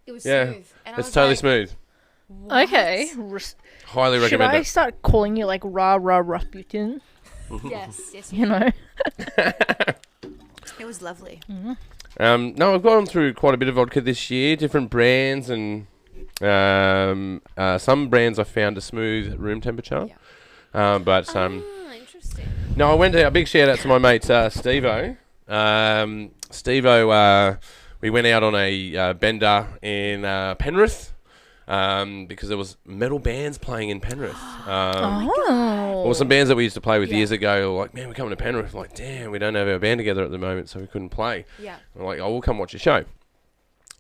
It was smooth. And It's totally smooth. What? Okay. Highly Should recommend I it. start calling you like Rasputin? Yes. You know? It was lovely. No, I've gone through quite a bit of vodka this year, different brands, and some brands I found are smooth at room temperature. Yeah. Interesting. No, I went to a big shout out to my mate Steve-O. Steve-O, we went out on a bender in Penrith because there was metal bands playing in Penrith. Or some bands that we used to play with years ago were like, man, we're coming to Penrith. Like, damn, we don't have our band together at the moment, so we couldn't play. Yeah. I'm like, we'll come watch your show.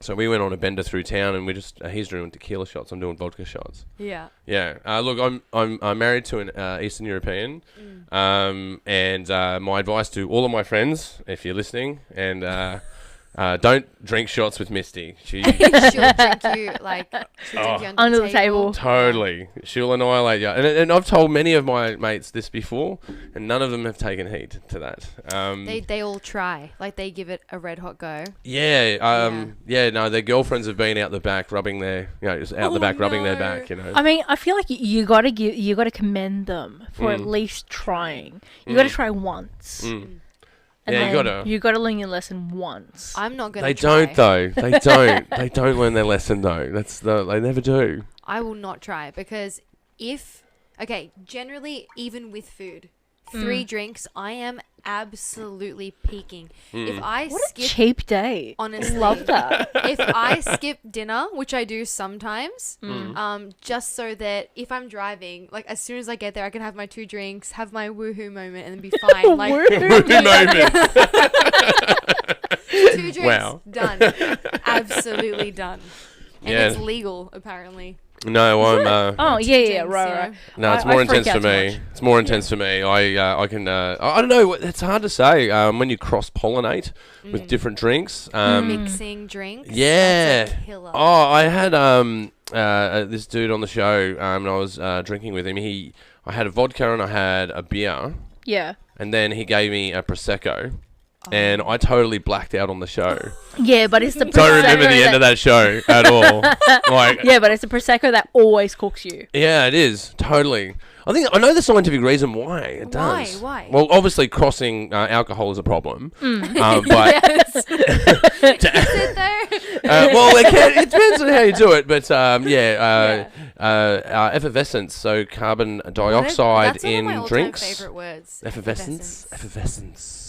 So we went on a bender through town, and we just he's doing tequila shots. I'm doing vodka shots. Yeah. Yeah. Look, I'm married to an Eastern European, and my advice to all of my friends, if you're listening, and don't drink shots with Misty. She'll drink you under the table. Totally. She'll annihilate you. And I've told many of my mates this before, and none of them have taken heed to that. They all try. Like, they give it a red hot go. No, their girlfriends have been out the back rubbing their, just out the back rubbing their back, I mean, I feel like you gotta commend them for at least trying. You gotta try once. And you gotta learn your lesson once. I'm not gonna. They don't though. They don't. They don't learn their lesson though. They never do. I will not try because generally, even with food, 3 drinks, I am absolutely peaking. If I skip a cheap date. Honestly, love that. If I skip dinner, which I do sometimes, just so that if I'm driving, like as soon as I get there, I can have my 2 drinks, have my woohoo moment, and then be fine. Like woohoo moment. 2 drinks, done, absolutely done, and it's legal apparently. No, I'm. Right. No, it's more intense for me. It's more intense for me. I can. I don't know. It's hard to say. When you cross pollinate with different drinks, mixing drinks. Yeah. That's a killer. Oh, I had this dude on the show, and I was drinking with him. I had a vodka and I had a beer. Yeah. And then he gave me a prosecco. And I totally blacked out on the show. Yeah, but it's the Prosecco. Don't remember the end of that show at all. Yeah, but it's the Prosecco that always cooks you. Yeah, it is. Totally. I know the scientific reason why it does. Why? Well, obviously crossing alcohol is a problem. But Yes. Is it though? well, it depends on how you do it. But effervescence, so carbon dioxide in one of my drinks. Favorite words. Effervescence.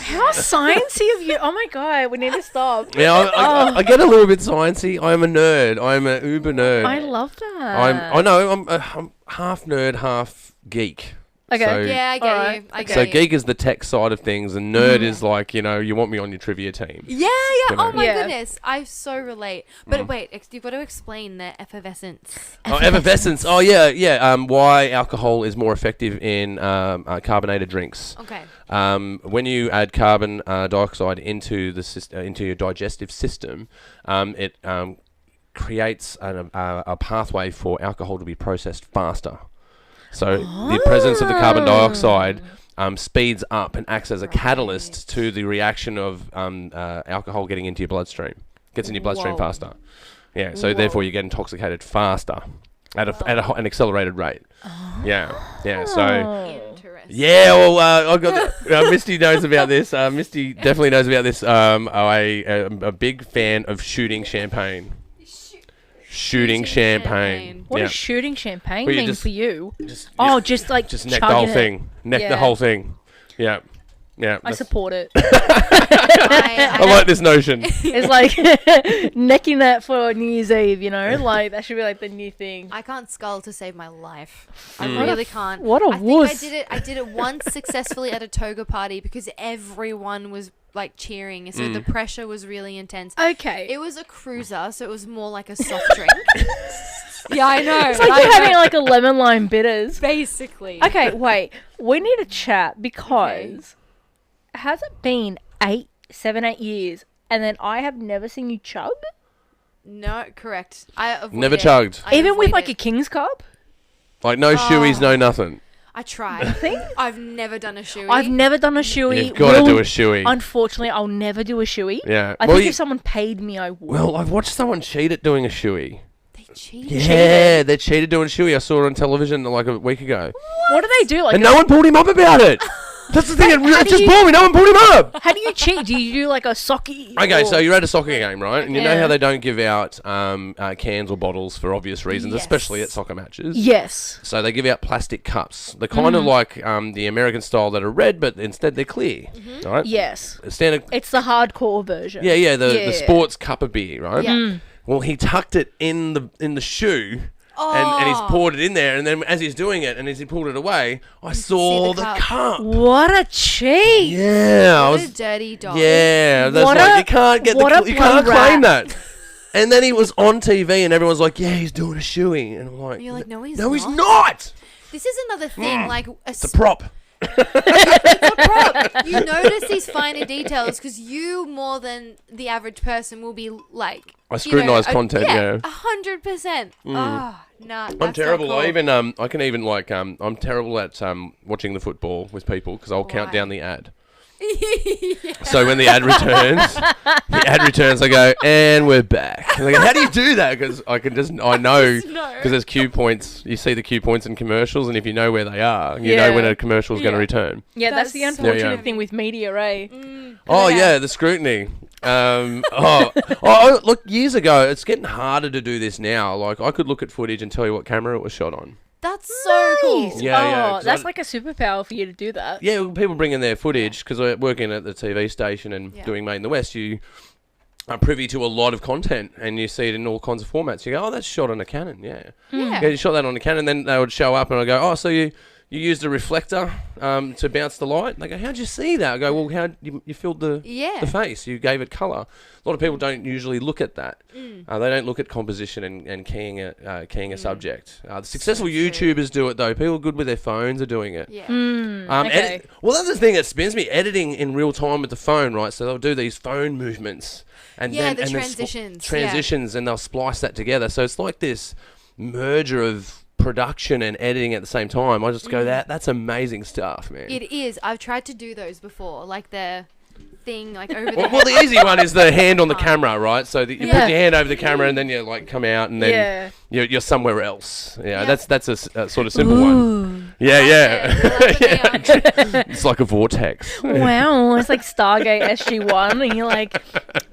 How sciencey of you! Oh my god, we need to stop. Yeah, I get a little bit sciencey. I'm a nerd. I'm an uber nerd. I love that. I'm half nerd, half geek. Okay. So, yeah, I get you. I get so you. geek is the tech side of things, and nerd is like, you want me on your trivia team. Yeah. Oh my Yeah. goodness, I so relate. But wait, you've got to explain the effervescence. Oh, effervescence. Oh, yeah. Why alcohol is more effective in carbonated drinks. Okay. When you add carbon dioxide into into your digestive system, it creates a pathway for alcohol to be processed faster. So the presence of the carbon dioxide speeds up and acts as a catalyst to the reaction of alcohol getting into your bloodstream. Gets in your bloodstream faster. Yeah, so therefore you get intoxicated faster at an accelerated rate. Yeah, so... Interesting. Yeah, well, I got Misty knows about this. Misty definitely knows about this. I'm a big fan of shooting champagne. Shooting champagne. What does shooting champagne Well, mean for you? Just Just neck the whole thing. Neck the whole thing. Yeah. I support it. I like this notion. It's like necking that for New Year's Eve, like that should be like the new thing. I can't skull to save my life. I really can't. What a wuss. I did it once successfully at a toga party because everyone was like cheering, so the pressure was really intense. Okay. It was a cruiser, so it was more like a soft drink. Yeah, I know. It's like you're having like a lemon lime bitters. Basically. Okay, wait. We need to chat because has it been 8 years and then I have never seen you chug? No, correct. I avoid Never it. chugged. I Even with avoid like it. a King's Cup? Like no shoeies, no nothing. I tried. I've never done a shoey. I've never done a shoey. You've got to do a shoey. Unfortunately, I'll never do a shoey. Yeah. I think if someone paid me, I would. Well, I've watched someone cheat at doing a shoey. They cheat. Yeah, they cheated doing a shoey. I saw it on television like a week ago. What do they do? Like, and no one pulled him up about it. That's the thing. It just bored me. No one pulled him up. How do you cheat? Do you do like a socky? Okay, so you're at a soccer game, right? And you know how they don't give out cans or bottles for obvious reasons, especially at soccer matches. Yes. So they give out plastic cups. They're kind of like the American style that are red, but instead they're clear, right? Yes. Standard. It's the hardcore version. Yeah, the sports cup of beer, right? Yeah. Well, he tucked it in the shoe. And he's poured it in there, and then as he's doing it, and as he pulled it away, I saw the cup. What a cheat! Yeah, What a dirty dog. Yeah, that's like you can't get you can't claim that. And then he was on TV, and everyone's like, "Yeah, he's doing a shoey," and I'm like, And you're like, no, he's not. This is another thing, like It's a prop. It's a prop. You notice these finer details because you, more than the average person, will be like. I scrutinise content. Yeah, 100%. Oh, nah. I'm terrible. Cool. I can even like I'm terrible at watching the football with people because I'll count down the ad. So when the ad returns, I go, and we're back. And they go, how do you do that? Because I know because there's cue points. You see the cue points in commercials, and if you know where they are, you know when a commercial is going to return. Yeah, that's the unfortunate thing with media, right? The scrutiny. Look, years ago, it's getting harder to do this now. Like, I could look at footage and tell you what camera it was shot on. That's so cool. Yeah, that's like a superpower for you to do that. Yeah, people bring in their footage because I working at the TV station and doing Made in the West. You are privy to a lot of content and you see it in all kinds of formats. You go, oh, that's shot on a Canon. Yeah, you shot that on a Canon. Then they would show up and I go, oh, so you used a reflector to bounce the light? And they go, how'd you see that? I go, well, how you filled the face. You gave it colour. A lot of people don't usually look at that. They don't look at composition and keying a subject. The successful YouTubers do it, though. People good with their phones are doing it. Yeah. Okay. That's the thing that spins me. Editing in real time with the phone, right? So they'll do these phone movements. And then transitions. And they'll splice that together. So it's like this merger of production and editing at the same time. I just go, that's amazing stuff, man. It is. I've tried to do those before, like the thing, like over the well, the easy one is the hand on the camera, right? So you put your hand over the camera and then you like come out and then you're somewhere else. Yeah, that's a sort of simple one. Yeah. It's like a vortex. Wow, it's like Stargate SG-1 and you're like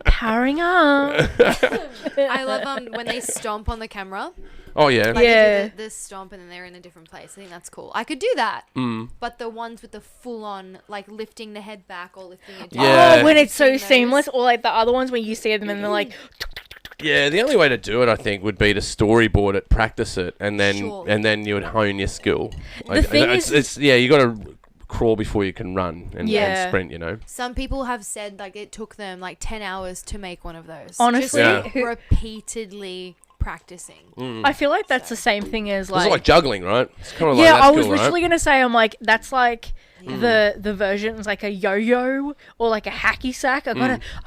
powering up. I love when they stomp on the camera. Oh, yeah. Like they do the stomp and then they're in a different place. I think that's cool. I could do that. But the ones with the full-on, like, lifting the head back or lifting it down. Yeah. Oh, when it's so seamless. Or, like, the other ones where you see them and they're like... Yeah, the only way to do it, I think, would be to storyboard it, practice it, and then you would hone your skill. The thing is... you got to crawl before you can run and sprint, you know. Some people have said, like, it took them, like, 10 hours to make one of those. Honestly. Just repeatedly... practicing. I feel like that's the same thing as like... It's like juggling, right? It's kind of like I was literally going to say, I'm like, that's like the version is like a yo-yo or like a hacky sack. I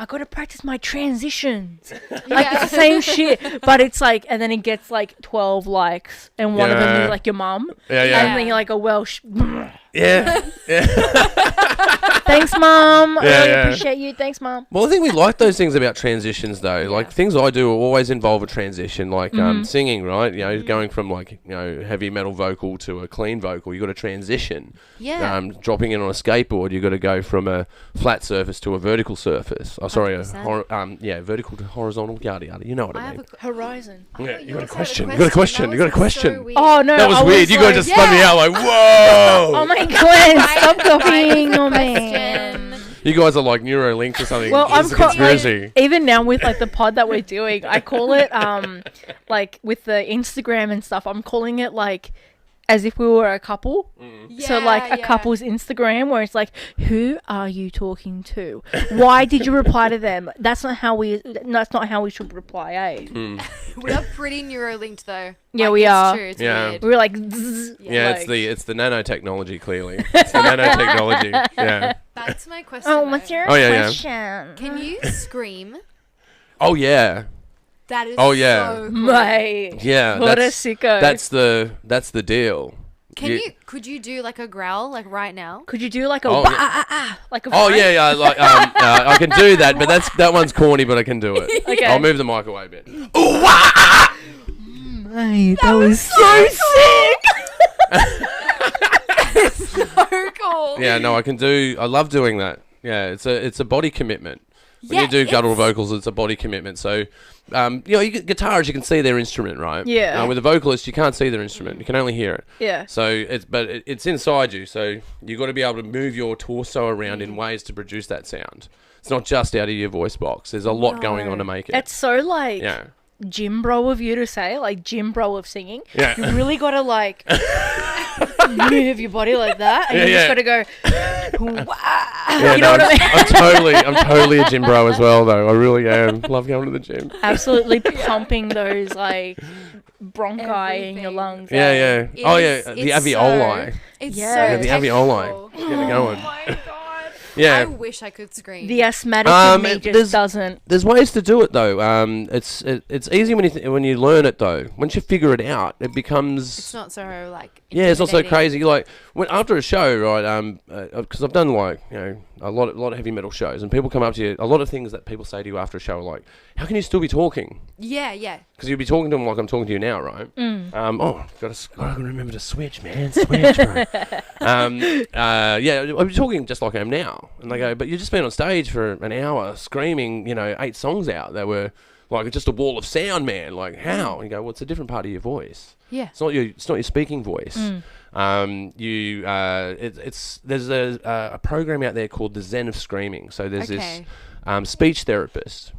gotta practice my transitions. Like it's the same shit, but it's like, and then it gets like 12 likes and one of them is like your mum. And then you're like a Welsh... Thanks, Mum. I really appreciate you. Thanks, Mum. Well, I think we like those things about transitions, though. Like things I do always involve a transition, like singing, right? You know, going from like heavy metal vocal to a clean vocal. You got to transition. Yeah. Dropping in on a skateboard, you got to go from a flat surface to a vertical surface. Oh, sorry, vertical to horizontal. Yada yada. You know what I mean? Horizon. Yeah, you got a question. You got a question. You got a question. So oh no, that was weird. You guys just spun me out like whoa. Oh my god! Stop copying on me. You guys are like Neuralink or something. Well, it's a conspiracy. Even now with like the pod that we're doing, I call it like with the Instagram and stuff, I'm calling it like as if we were a couple. So like a couple's Instagram where it's like, who are you talking to? Why did you reply to them? That's not how we should reply, eh? We are pretty Neuralinked though. Yeah, we are. True, it's weird. We're like it's the nanotechnology, clearly. It's the nanotechnology. Yeah. Back to my question. Oh, what's your question? Yeah. Can you scream? Oh yeah. That is so cool. Mate. Yeah. What a sicko. That's the deal. Could you do like a growl like right now? Could you do like a like a Like I can do that, but that one's corny, but I can do it. Okay. I'll move the mic away a bit. Mate, that was so sick. So cool. Yeah, no, I love doing that. Yeah, it's a body commitment. When you do guttural vocals, it's a body commitment. So, guitarists, you can see their instrument, right? Yeah. With a vocalist, you can't see their instrument. You can only hear it. Yeah. So it's inside you. So you got to be able to move your torso around in ways to produce that sound. It's not just out of your voice box. There's a lot going on to make it. It's so like gym bro of you to say, like gym bro of singing. Yeah. You really got to like move your body like that, and you just got to go. Wow. Yeah, you know what I mean? I'm totally a gym bro as well, though. I really am. Love going to the gym. Absolutely pumping those like bronchi in your lungs. Yeah. The alveoli. It's the alveoli. Get it going. Oh my god. Yeah. I wish I could scream. The asthmatic in me just doesn't. There's ways to do it though. It's easy when you learn it though. Once you figure it out, it becomes. It's not so like. Yeah, it's not so crazy. Like after a show, right? Because I've done like a lot of heavy metal shows, and people come up to you. A lot of things that people say to you after a show are like, "How can you still be talking?" Yeah. Because you'll be talking to them like I'm talking to you now, right? Gotta remember to switch, man. Switch, bro. I'm talking just like I am now, and they go, "But you've just been on stage for an hour screaming, 8 songs out that were like just a wall of sound, man. Like how?" And you go, "Well, it's a different part of your voice. Yeah, it's not your speaking voice." There's a program out there called the Zen of Screaming. So there's this speech therapist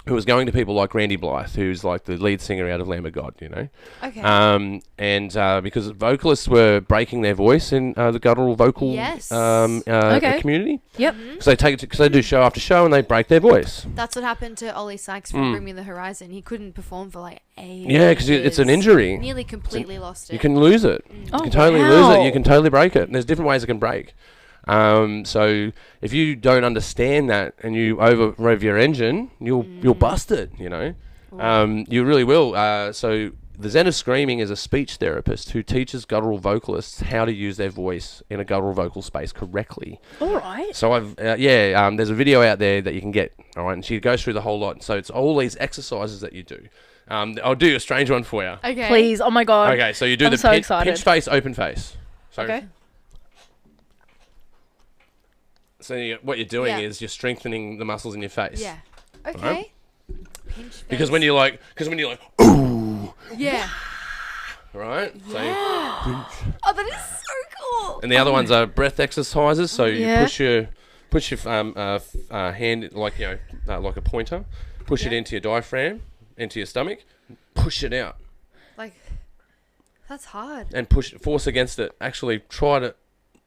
who was going to people like Randy Blythe, who's like the lead singer out of Lamb of God, Okay. Because vocalists were breaking their voice in the guttural vocal community. Yep. Because they do show after show and they break their voice. That's what happened to Ollie Sykes from Bring Me the Horizon. He couldn't perform for like ages. Yeah, because it's an injury. Nearly completely lost it. You can lose it. You can totally lose it. You can totally break it. And there's different ways it can break. So if you don't understand that and you over-rev your engine, you'll bust it, You really will. So the Zen of Screaming is a speech therapist who teaches guttural vocalists how to use their voice in a guttural vocal space correctly. All right. So there's a video out there that you can get, all right, and she goes through the whole lot. So it's all these exercises that you do. I'll do a strange one for you. Okay. Please. Oh my God. Okay, so you do pinch face, open face. So okay. So what you're doing is you're strengthening the muscles in your face. Yeah. Okay. Right? Pinch face. Because when you're like, ooh. Yeah. Right? Yeah. Oh, that is so cool. And the other ones are breath exercises. So you push your hand like a pointer, push it into your diaphragm, into your stomach, push it out. Like, that's hard. And force against it. Actually try to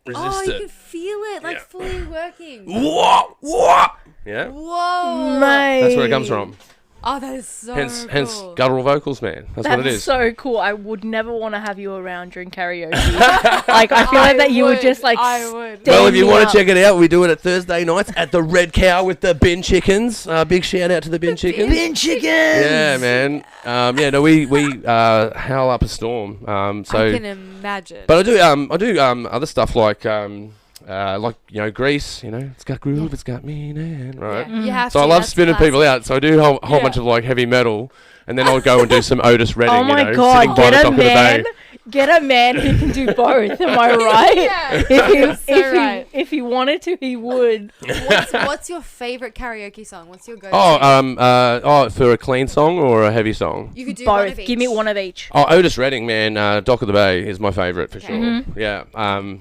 resist it. You can feel it, like fully working. Whoa! Yeah? Whoa! Mate. That's where it comes from. Oh, that is so hence cool. guttural vocals, man. That's what it is. So cool. I would never want to have you around during karaoke. Like, I feel like that you would just like. I would. Well, if you want to check it out, we do it at Thursday nights at the Red Cow with the Bin Chickens. Big shout out to the Bin Chickens. Bin Chickens. Yeah, man. We howl up a storm. So I can imagine. But I do other stuff like Grease. It's got groove, it's got meaning, right? Yeah. You have so to, I love that's spinning people out. So I do a whole bunch of like heavy metal, and then I'll go and do some Otis Redding. Oh my sitting God! by the dock of the bay. Get a man who can do both. Am I right? Yeah. If he wanted to, he would. What's your favorite karaoke song? What's your go-to? For a clean song or a heavy song? You could do both. one of each. Give me one of each. Oh, Otis Redding, man. Dock of the Bay is my favourite for sure. Mm-hmm. Yeah.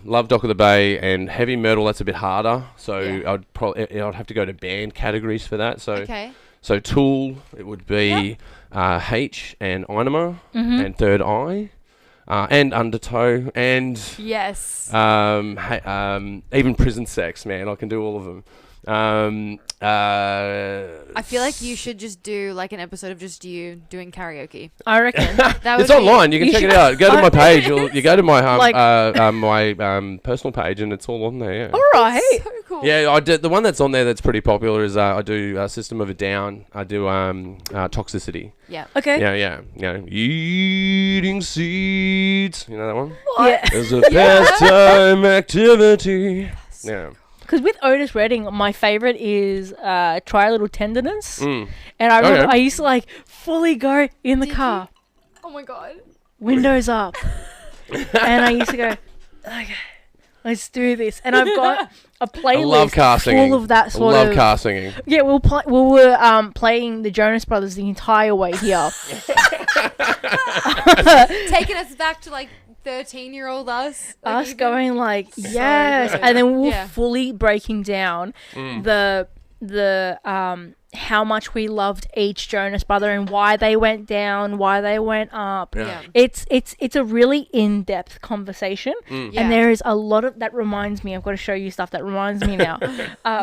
Love Dock of the Bay, and heavy metal. That's a bit harder. So I'd have to go to band categories for that. So So Tool, it would be H and Inema and Third Eye. And Undertow, and yes, even Prison Sex, man, I can do all of them. I feel like you should just do like an episode of just you doing karaoke. I reckon. That It's would be- online. You can check it out. Go to my page. You go to my Like- my personal page, and it's all on there. Yeah. All right. So cool. Yeah, I did. The one that's on there that's pretty popular is I do System of a Down. I do Toxicity. Yeah. Okay. Yeah. Eating seeds. You know that one? Yeah. It's a pastime activity. Yeah. Because with Otis Redding, my favorite is Try a Little Tenderness. Mm. And I remember Okay. I used to like fully go in the Did car, Oh my god. windows up. And I used to go, okay, let's do this. And I've got a I love car playlist singing. full of that I sort love of... car singing. Yeah, we were playing the Jonas Brothers the entire way here. Taking us back to like 13-year-old us. Like Us even- going like, yes. good. And then we were Yeah. fully breaking down the how much we loved each Jonas Brother and why they went down, why they went up. Yeah. Yeah. It's a really in-depth conversation, Mm. Yeah. and there is a lot of that reminds me. I've got to show you stuff that reminds me now,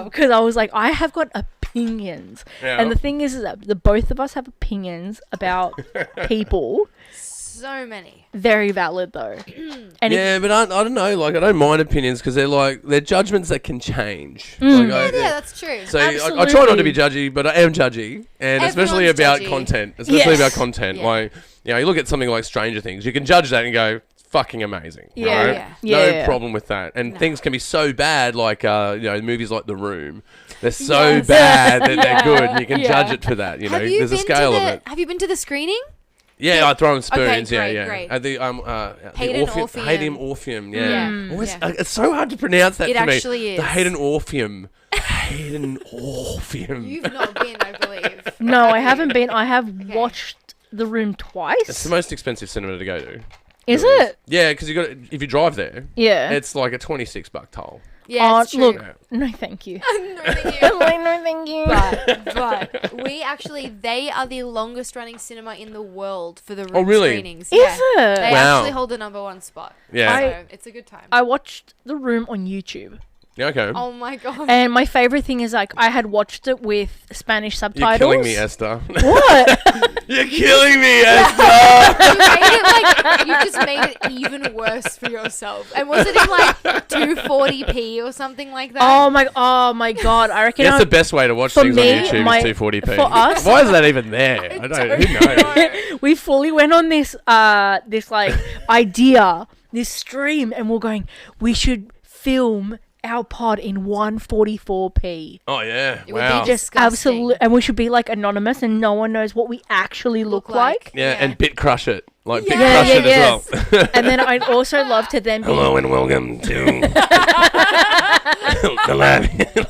because I was like, I have got opinions, Yeah. and the thing is that the both of us have opinions about people. So many. Very valid though, and Yeah, but I don't know. Like, I don't mind opinions because they're judgments that can change. Mm. Like, Yeah, that's true. So I try not to Absolutely. be judgy, but I am judgy, and especially Everyone's about judgy. content. Especially Yes. about content. Yeah. Like, you look at something like Stranger Things, you can judge that and go, "Fucking amazing." Yeah. right? Yeah. No Yeah. problem with that. And No. things can be so bad, like movies like The Room. They're so Yes. bad that they're Yeah. good. And you can Yeah. judge it for that. You know, Have you there's a been scale to of the, it. Have you been to the screening? Yeah, I throw in spoons. great, yeah. great. At the Hayden the Orpheum. Hayden Orpheum. Yeah. Yeah. Always, Yeah. it's so hard to pronounce that It for me. actually is. The Hayden Orpheum. Hayden Orpheum. You've not been, I believe. no, I haven't been. I have Okay. watched The Room It's twice. the most expensive cinema to go to. Is it? Yeah, because if you drive there, Yeah. it's like a $26 toll. Yeah, it's true. Look, Yeah. no, thank you. No, thank you. Like, no, thank you. But they are the longest running cinema in the world for the room Oh, really? screenings. Is yeah. it? They Wow. actually hold the #1 spot. Yeah. So it's a good time. I watched The Room on YouTube. Yeah, okay. Oh my god. And my favorite thing is like I had watched it with Spanish You're subtitles. killing me, Esther. What? You're killing me, Esther. You made it like you just made it even worse for yourself. And was it in like 240p or something like that? oh my god! I reckon That's the best way to watch for things me, on YouTube my- is 240p. for us- Why is that even there? I don't who knows? we fully went on this this like idea, this stream, and we're going. We should film our pod in 144p. Oh yeah. It would be Wow. just- Just Disgusting. absolutely, and we should be like anonymous, and no one knows what we actually look like. Yeah, and bit crush it. Like bit Yeah, crush yeah, it yes. as well. And then I'd also love to then be Hello and welcome to the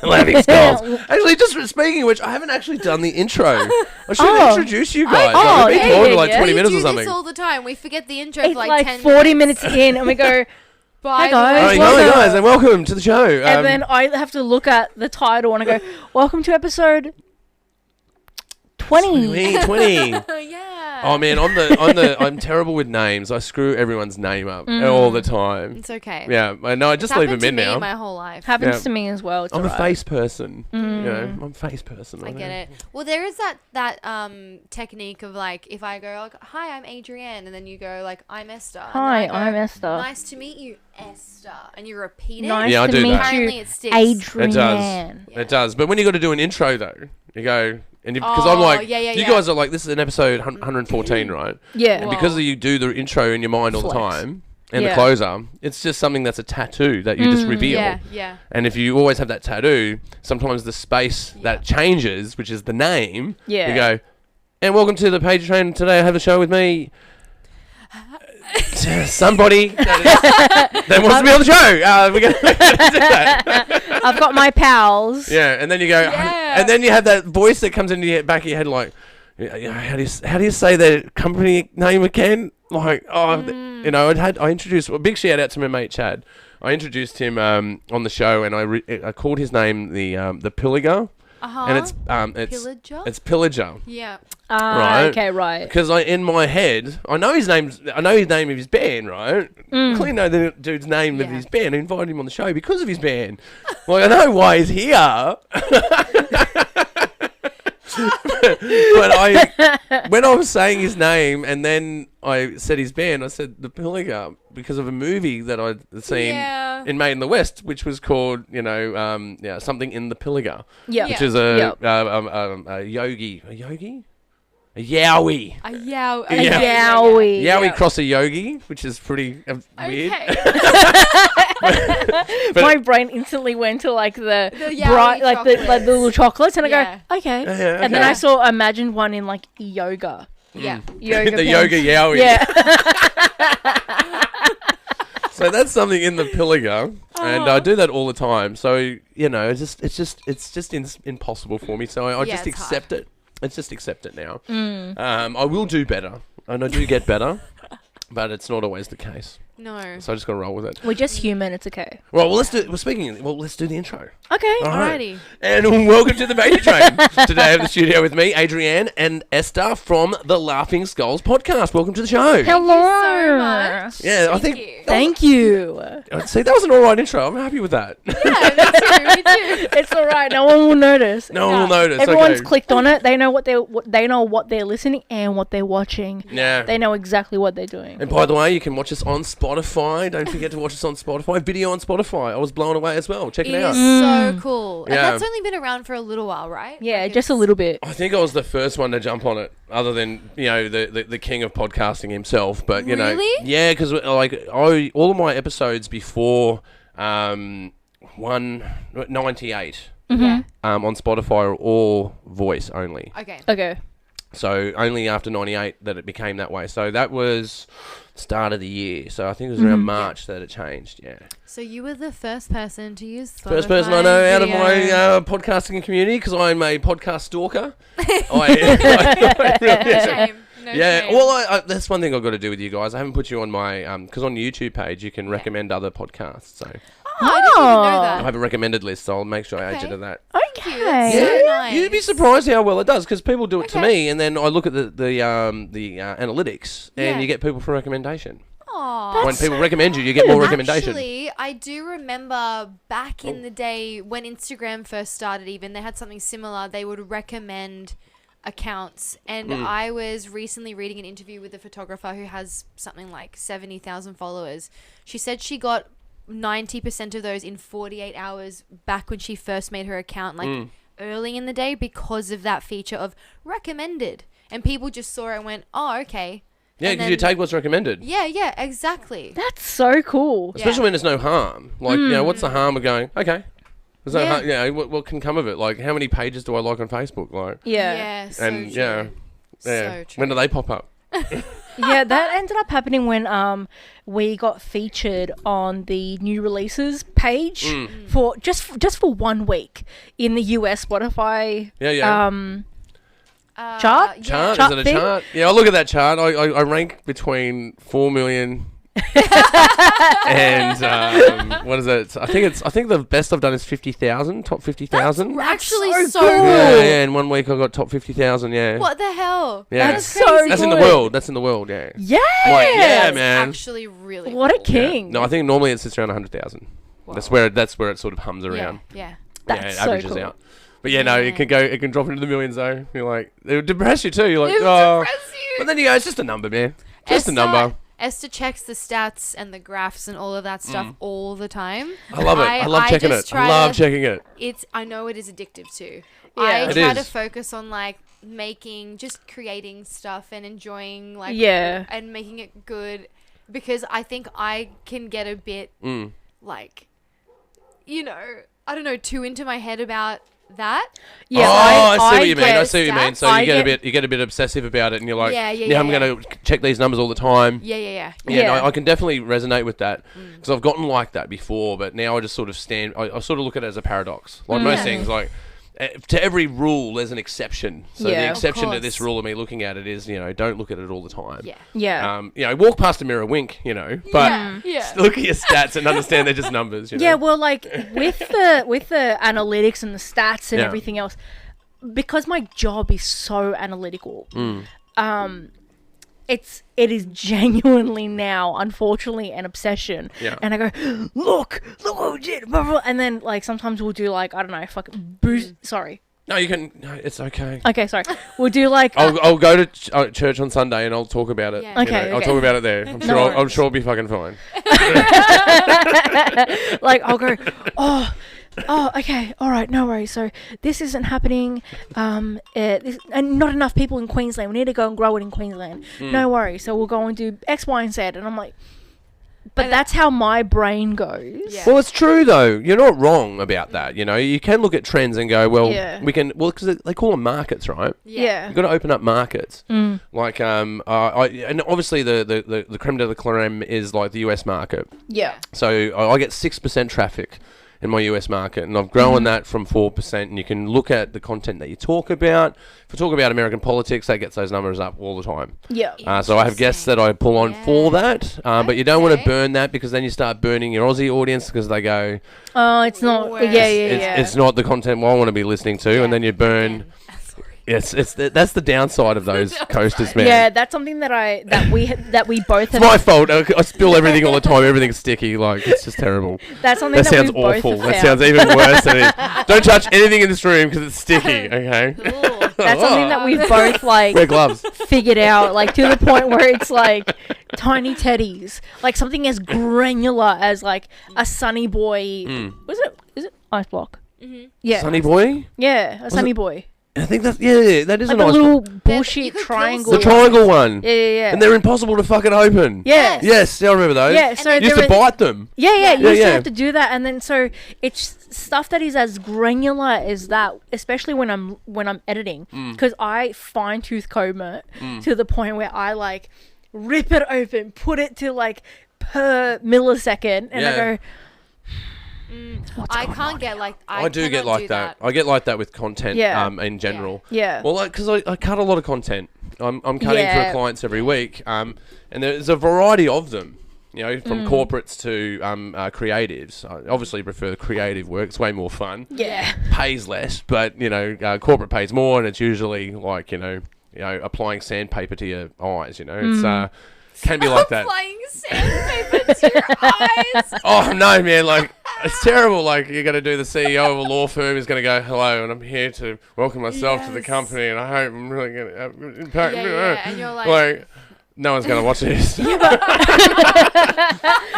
Laughing Skulls. Actually, just speaking of which, I haven't actually done the intro. I should Oh. introduce you guys. Oh, Like, we've been yeah, talking yeah, for like yeah. 20 we minutes do or something. this all the time. We forget the intro it's for like like 10 40 minutes in, and we go. Bye, Hi, guys. All right, welcome. guys, and welcome to the show. And then I have to look at the title and I go, "Welcome to episode 20." 20. yeah. Oh man, I'm terrible with names. I screw everyone's name up all the time. It's okay. Yeah, I know. I just It's leave happened them in to me now. my whole life. Happens Yeah. to me as well. It's I'm a alright. face person. You know, I'm a face person. I get it. Well, there is that technique of like if I go like, "Hi, I'm Adrian," and then you go like, "I'm Esta." and then Hi, I go, I'm Esta. Nice to meet you, Esther, and you repeat it. Nice Yeah, I to do meet that. Apparently, you, it sticks. Adrian. It does. Yeah. It does. But when you got to do an intro though, you go and because I'm Oh, like, yeah, you yeah. guys are like, this is an episode 114, right? Yeah. And because Whoa. you do the intro in your mind all the Flex. time and the Yeah. closer, it's just something that's a tattoo that you just reveal. Yeah, yeah. And if you always have that tattoo, sometimes the space that changes, which is the name, Yeah. you go, and welcome to the Page Train. Today I have a show with me. Somebody that wants to be on the show. We're going to do that. I've got my pals. Yeah, and then you go, Yeah. and then you have that voice that comes into your back of your head, like, how do you say the company name again? Like, you know, I introduced a big shout out to my mate Chad. I introduced him on the show, and I called his name the Pilliger. and it's Pillager? it's Pillager. Yeah. Right. Okay, right. Because in my head, I know his name of his band, right? I clearly know the dude's name of his band. I invited him on the show because of his band. Like, I know why he's here. But when I was saying his name and then I said his band, I said the Pilliga because of a movie that I'd seen in Made in the West, which was called, something in the Pilliga. Yeah. Which is a yogi. A yogi? A yowie. A yowie. A yowie. Yowie cross a yogi, which is pretty weird. But my brain instantly went to like the bright, like the little chocolates, and I go, okay. Okay. And then I imagined one in like yoga. Yeah. Yoga the yoga yowie. Yeah. So that's something in the Pilliga, and I do that all the time. So it's just impossible for me. So I just accept it. Let's just accept it now. I will do better, and I do get better, but it's not always the case. No. So I just got to roll with it. We're just human. It's okay. Well, let's do the intro. Okay. Alrighty. And welcome to the Pagey Train. Today I have the studio with me, Adrian and Esta from the Laughing Skulls podcast. Welcome to the show. Hello. Thank you so much. Yeah, Thank you. See, that was an alright intro. I'm happy with that. Yeah, me too. It's alright. No one will notice. No one will notice. Everyone's clicked on it. They know what they're listening and what they're watching. Yeah. They know exactly what they're doing. And by the way, you can watch us on Spotify. Don't forget to watch us on Spotify. Video on Spotify. I was blown away as well. Check it out. It is so cool. And Yeah. that's only been around for a little while, right? Yeah, Like just a little bit. I think I was the first one to jump on it, other than the king of podcasting himself. But Really? yeah, because all of my episodes before 198 Yeah. on Spotify are all voice only. Okay. Okay. So only after 98 that it became that way. So that was start of the year. So I think it was around March that it changed. Yeah. So you were the first person to use Spotify First person I know out of my video. podcasting community, because I'm a podcast stalker. No shame. No shame. Well, that's one thing I've got to do with you guys. I haven't put you on my because on the YouTube page you can recommend other podcasts. So Oh, I didn't even know I that. have a recommended list. So I'll make sure I add you to that. Okay. So nice. You'd be surprised how well it does, because people do it to Okay. me, and then I look at the analytics, and Yeah. you get people for recommendation. Aw. When people recommend you, you get more recommendation. Actually, I do remember back in the day when Instagram first started, even they had something similar. They would recommend accounts, and I was recently reading an interview with a photographer who has something like 70,000 followers. She said she got 90% of those in 48 hours back when she first made her account, like early in the day, because of that feature of recommended, and people just saw it and went, oh, okay. Yeah, And because you then- take what's recommended. Yeah, exactly. That's so cool. Especially when there's no harm. Like, what's the harm of going, okay, there's no Yeah. harm, what can come of it? Like, how many pages do I like on Facebook? Like, Yeah. So and true. yeah. So true. When do they pop up? Yeah, that ended up happening when we got featured on the new releases page for just for 1 week in the US Spotify chart. Yeah. Chart? Chart Is it a thing? chart? Yeah, I look at that chart. I rank between 4 million and what is it? I think the best I've done is 50,000, top 50,000. That's actually so so cool. cool. Yeah, in 1 week I got top 50,000. Yeah. What the hell? Yeah. That's That's so crazy. That's in the good. world. That's in the world. Yeah. Yeah. Like, yeah, That's man. actually really What a cool. Yeah. king. No, I think normally it sits around 100,000. Wow. That's where it sort of hums around. Yeah. That's yeah, it so averages cool. out. But yeah, no, Yeah. it can drop into the millions though. You're like, it would depress you too. You're like, It would oh. depress you. But then you go, it's just a number, man. Just a number. Esther checks the stats and the graphs and all of that stuff all the time. I love it. I love checking just it. try I love to- checking it. I know it is addictive too. Yeah. I It try to is. focus on like just creating stuff and enjoying like Yeah. and making it good, because I think I can get a bit like, I don't know, too into my head about that. Yeah. I see what you mean. I get see what you mean. stats. So I you get a bit obsessive about it, and you're like, Yeah, I'm going to check these numbers all the time. Yeah. Yeah, Yeah. no, I can definitely resonate with that, because I've gotten like that before, but now I just sort of I sort of look at it as a paradox. Like most things, like to every rule, there's an exception. So Yeah, the of exception to this course. rule of me looking at it is, don't look at it all the time. Yeah. Yeah. Walk past a mirror, wink, but Yeah. look at your stats and understand they're just numbers. Yeah, well, like with the analytics and the stats and Yeah. everything else, because my job is so analytical, it is genuinely now, unfortunately, an obsession. Yeah. And I go, look what we did, blah, blah. And then like sometimes we'll do like, I don't know, fucking boost. Sorry. No, you can. No, it's okay. Okay, sorry. We'll do like. I'll go to church on Sunday and I'll talk about it. Yeah. Okay, I'll okay. talk about it there. I'm sure I'll be fucking fine. Like I'll go, oh, okay, all right, no worries. So this isn't happening. And not enough people in Queensland. We need to go and grow it in Queensland. No worries. So we'll go and do X, Y, and Z. And I'm like, but And that's how my brain goes. Yeah. Well, it's true though. You're not wrong about that. You can look at trends and go, well, Yeah. because they call them markets, right? Yeah. You've got to open up markets. Mm. Like, and obviously the creme de la creme is like the US market. Yeah. So I get 6% traffic in my US market, and I've grown that from 4%. And you can look at the content that you talk about. If I talk about American politics, that gets those numbers up all the time. Yeah. So I have guests that I pull on for that, but you don't want to burn that because then you start burning your Aussie audience because they go, Oh, it's not. Worse. Yeah. it's not the content I want to be listening to, and then you burn. That's the downside of those coasters, man. Yeah, that's something that we both It's have. my fault. I spill everything all the time. Everything's sticky. Like, it's just terrible. That's something That that sounds we both awful. have That found. sounds even worse than it. Don't touch anything in this room because it's sticky. Okay. That's something that we've both like Wear gloves. figured out, like to the point where it's like tiny teddies, like something as granular as like a Sunny Boy. Is it Ice Block? Yeah, Sunny boy. yeah, a Sunny Boy, I think that that is like a a nice little one. bullshit you could triangle. The triangle one. Yeah. And they're impossible to fucking open. Yeah. Yes, I remember those. Yeah, so You used there to is- bite them. Yeah, you used to yeah. have to do that, and then so it's stuff that is as granular as that, especially when I'm editing, because I fine tooth comb it to the point where I like rip it open, put it to like per millisecond, and Yeah. I go, I can't get like I do get cannot like do that. I get like that with content Yeah. in general. yeah, Well, because I cut a lot of content. I'm cutting Yeah. for clients every week, and there's a variety of them. From corporates to creatives. I obviously prefer the creative work. It's way more fun. yeah, Pays less, but corporate pays more, and it's usually like applying sandpaper to your eyes. It's can be like that. Applying sandpaper to your eyes. Oh no, man! Like it's terrible. Like you're gonna do the CEO of a law firm is gonna go, "Hello, and I'm here to welcome myself to the Yes. company, and I hope I'm really gonna impact." Yeah, and you're like no one's gonna watch this. Right,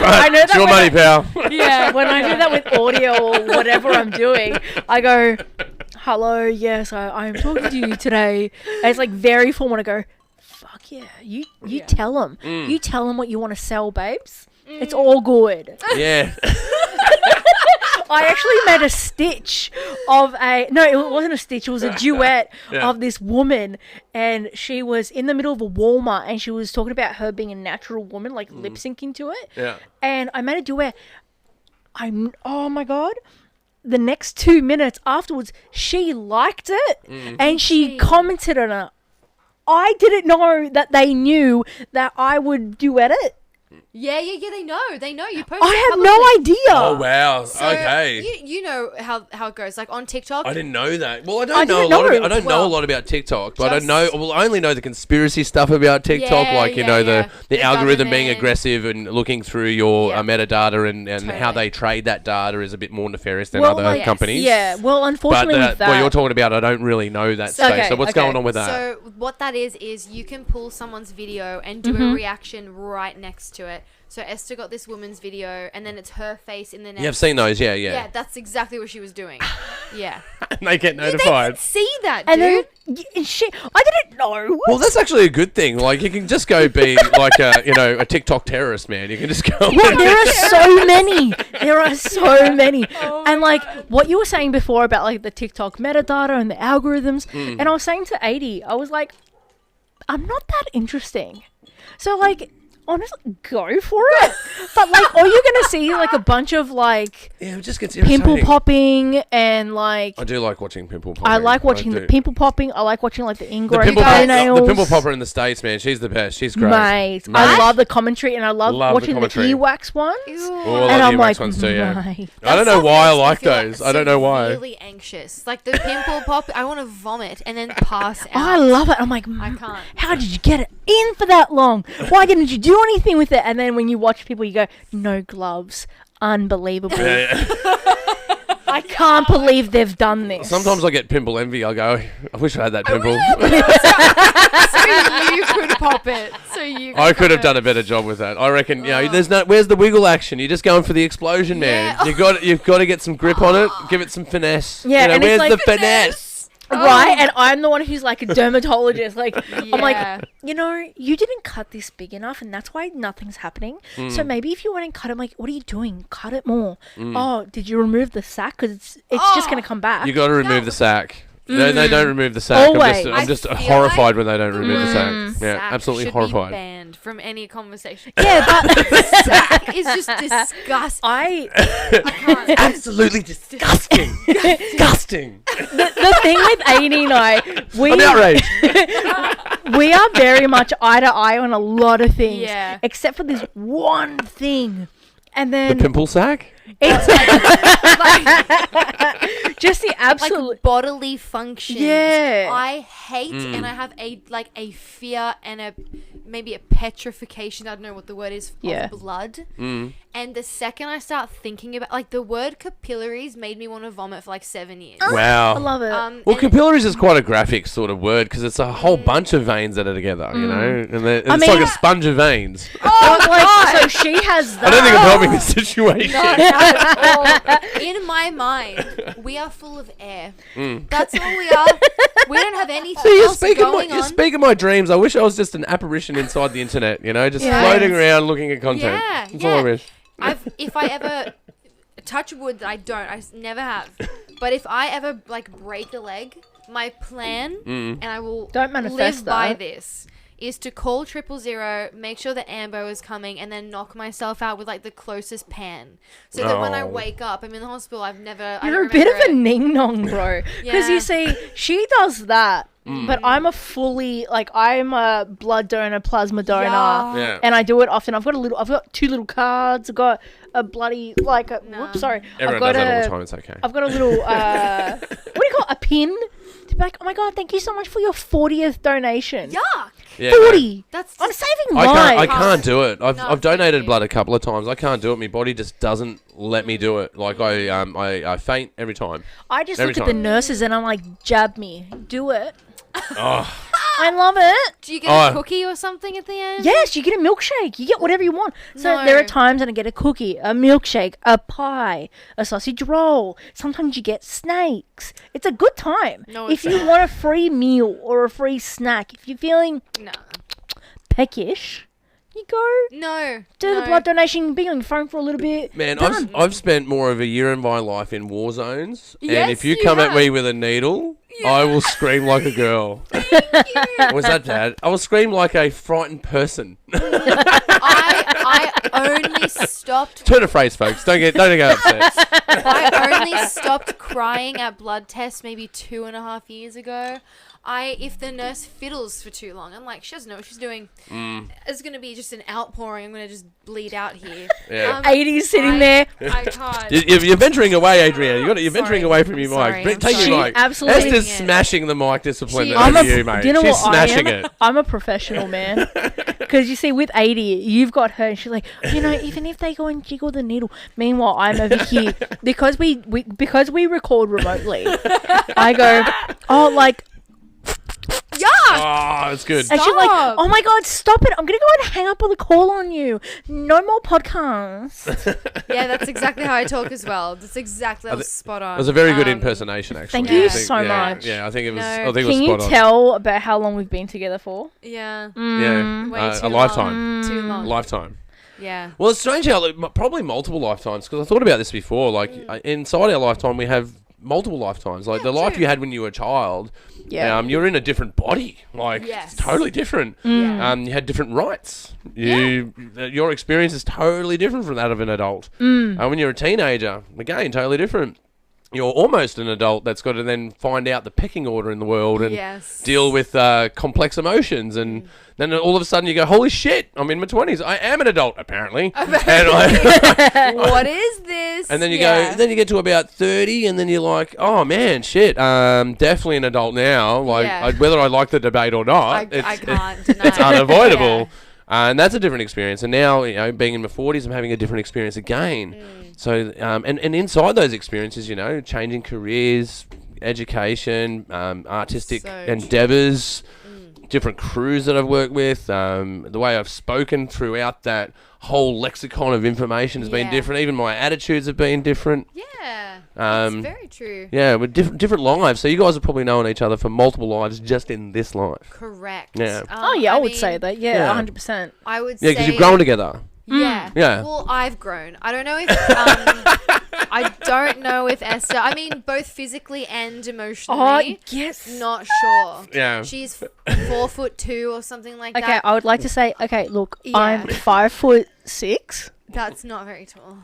I know it's that your when money, pal. yeah. When I do that with audio or whatever I'm doing, I go, "Hello, yes, I'm talking to you today." And it's like very formal. I go, "Fuck yeah, you tell them, you tell them what you want to sell, babes. It's all good." Yeah. I actually made a stitch of it wasn't a stitch, it was a duet Yeah. of this woman, and she was in the middle of a Walmart and she was talking about her being a natural woman, like lip syncing to it. Yeah. And I made a duet. Oh my God. The next 2 minutes afterwards, she liked it and she commented on it. I didn't know that they knew that I would duet it. Yeah, they know. You post. I it have no publicly. idea. Oh wow. So Okay. You know how it goes. Like on TikTok. I didn't know that. Well, I I don't know a didn't lot. know. I don't know a Well, lot about TikTok, but I just- know. Well, I only know the conspiracy stuff about TikTok, Yeah, like yeah. the The algorithm being government. aggressive and looking through your Yeah. metadata and how Totally. they trade that data is a bit more nefarious than Well, other like, companies. Yeah, well, But unfortunately with that. what you're talking about, I don't really know that So- space. So Okay, what's okay. going on with that? So what that is you can pull someone's video and do Mm-hmm. a reaction right next to it. So Esther got this woman's video, and then it's her face in the next. Yeah, I've seen those. Yeah. Yeah, that's exactly what she was doing. Yeah, And they get they notified. can see that, and dude. then shit, I didn't know. Well, that's actually a good thing. Like, you can just go be like a TikTok terrorist, man. You can just go. Well, there are so many. There are so many. And like what you were saying before about like the TikTok metadata and the algorithms, and I was saying to 80, I was like, I'm not that interesting. So like honestly, go for it. But like, all you're gonna see like a bunch of like Yeah, it just gets pimple irritating. popping and like. I do like watching pimple popping. I like watching do. the pimple popping. I like watching like the The ingrown pimple, toenails. the pimple popper in the States, man. She's the best. She's great. Mate, Mate. I love the commentary and I love Love the watching the commentary. earwax ones. Ew. Oh, I And love I'm the like, earwax ones too, yeah. mate. I don't That know stuff why I makes me like feel those. I don't know why. Really anxious. Like the pimple pop, I want to vomit and then pass out. I love it. I'm like, I can't. how did you get it in for that long? Why didn't you do anything with it? And then when you watch people, you go, no gloves. Unbelievable. Yeah, I can't believe they've done this. Sometimes I get pimple envy. I go, I wish I had that pimple. So you could pop it. I could have done a better job with that. I reckon. You know, there's no. Where's the wiggle action? You're just going for the explosion, man. Yeah. You've got to get some grip on it. Give it some finesse. Yeah, You know, and it's where's like the finesse? Right? And I'm the one who's like a dermatologist. Like, I'm Yeah. like, you know, you didn't cut this big enough and that's why nothing's happening. So maybe if you went and cut it, I'm like, what are you doing? Cut it more. Oh, did you remove the sack? Because it's just going to come back. You got to remove the sack. No, they don't remove the sack. Always. I'm just I feel horrified like when they don't remove the sack. Yeah, Sack absolutely should horrified. Be banned from any conversation. Yeah, but Sack is just disgusting. I Absolutely disgusting. Disgusting. the thing with Amy and I, I'm outraged. we are very much eye to eye on a lot of things. Yeah. Except for this one thing. And The then pimple sack? it's just the absolute. Like bodily functions. Yeah. I hate and I have a fear and maybe a petrification, I don't know what the word is, Yeah. of blood. And the second I start thinking about, like, the word capillaries made me want to vomit for like 7 years. Wow. I love it. Well, and- capillaries is quite a graphic sort of word because it's a whole bunch of veins that are together, you know? And it's mean- like a sponge of veins. So she has that. I don't think I'm helping the situation. Not at all. In my mind, we are full of air. That's all we are. We don't have anything So else going you're on. speaking my dreams. I wish I was just an apparition inside the internet, you know, just Yeah. floating around looking at content. Yeah, That's all I yeah. wish. If I ever touch wood, I don't. Never have. But if I ever like break a leg, my plan, and I will Don't manifest live by that. this, is to call 000, make sure that Ambo is coming, and then knock myself out with like the closest pan, so that when I Oh. wake up, I'm in the hospital. I You're a don't bit of remember a it. ning nong, bro. Because Yeah. you see, she does that, but I'm I'm a blood donor, plasma donor, Yeah. Yeah. and I do it often. I've got 2 little cards. I've got a bloody whoops, sorry. Everyone I've got does that all the time. It's okay. I've got a little what do you call it? A pin to be like, oh my god, thank you so much for your 40th donation. Yuck. Yeah, 40. That's I'm just, saving I lives. can't do it. I've No, donated thank you. blood a couple of times. I can't do it. My body just doesn't let me do it. Like I faint every time. I just Every look at the time. nurses and I'm like, jab me, do it. Oh, I love it. do you get Oh. a cookie or something at the end? Yes, you get a milkshake. You get whatever you want. So No. there are times when I get a cookie, a milkshake, a pie, a sausage roll. Sometimes you get snakes. It's a good time. No, if it's you want a free meal or a free snack, if you're feeling No. peckish, you go No. do the no. blood donation, be on your phone for a little bit. man, Done. I've spent more of a year in my life in war zones, and Yes, if you you come at have. me with a needle, I will scream like a girl. Was that bad? I will scream like a frightened person. I only stopped. Turn a phrase, folks. Don't get upset. I only stopped crying at blood tests maybe 2.5 years ago. If the nurse fiddles for too long, I'm like, she doesn't know what she's doing. It's gonna be just an outpouring. I'm gonna just bleed out here. Yeah. 80s sitting I- there. I can't. You're venturing away, Adrian. You're venturing Sorry. away from your I'm sorry. mic. I'm Take sorry. your She mic. absolutely- Esther's Taking it. smashing the mic discipline She over is. you, mate. Do you know She's what smashing I am? it. I'm a professional, man. Because you see, with 80, you've got her, and she's like, you know, even if they go and jiggle the needle. Meanwhile, I'm over here because we record remotely. I go, oh, like, Oh, it's good. and she's like, Stop. oh my god, stop it! I'm gonna go and hang up on the call on you. No more podcasts. Yeah, that's exactly how I talk as well. That's exactly, that was spot on. It was a very good Um, impersonation, actually. Thank you I think- so yeah, much. Yeah, I think it was. No. I think it was Can you spot on. tell about how long we've been together for? Yeah. Yeah, Way a too lifetime. Too long. Lifetime. Yeah. Well, it's strange how probably multiple lifetimes because I thought about this before. Like inside our lifetime, we have multiple lifetimes. Like Yeah, the life true. you had when you were a child, Yeah. you're in a different body. Like, Yes. it's totally different. Yeah. You had different rights. Your experience is totally different from that of an adult. When you're a teenager, again, totally different. You're almost an adult that's got to then find out the pecking order in the world and Yes. deal with complex emotions. And then all of a sudden you go, holy shit, I'm in my 20s. I am an adult, apparently. And What is this? And then you go, then you get to about 30, and then you're like, oh man, shit, definitely an adult now. Like, Yeah. whether I like the debate or not, I can't deny it's it. unavoidable. Yeah. And that's a different experience. And now, being in my 40s, I'm having a different experience again. So, and inside those experiences, changing careers, education, artistic So endeavors, different crews that I've worked with, the way I've spoken throughout that whole lexicon of information has been Yeah. different. Even my attitudes have been different. Yeah. That's very true. Yeah, with different lives. So you guys have probably known each other for multiple lives just in this life. Correct. Yeah. Oh yeah, I would mean, say that. Yeah, Yeah. 100%. I would Yeah, say because you've grown together. Yeah. Yeah. Well, I've grown. I don't know if I don't know if Esta. I mean, both physically and emotionally. yes. Not sure. Yeah. She's 4'2" or something like Okay, that. I would like to say. Okay, look, Yeah. I'm 5'6". That's not very tall.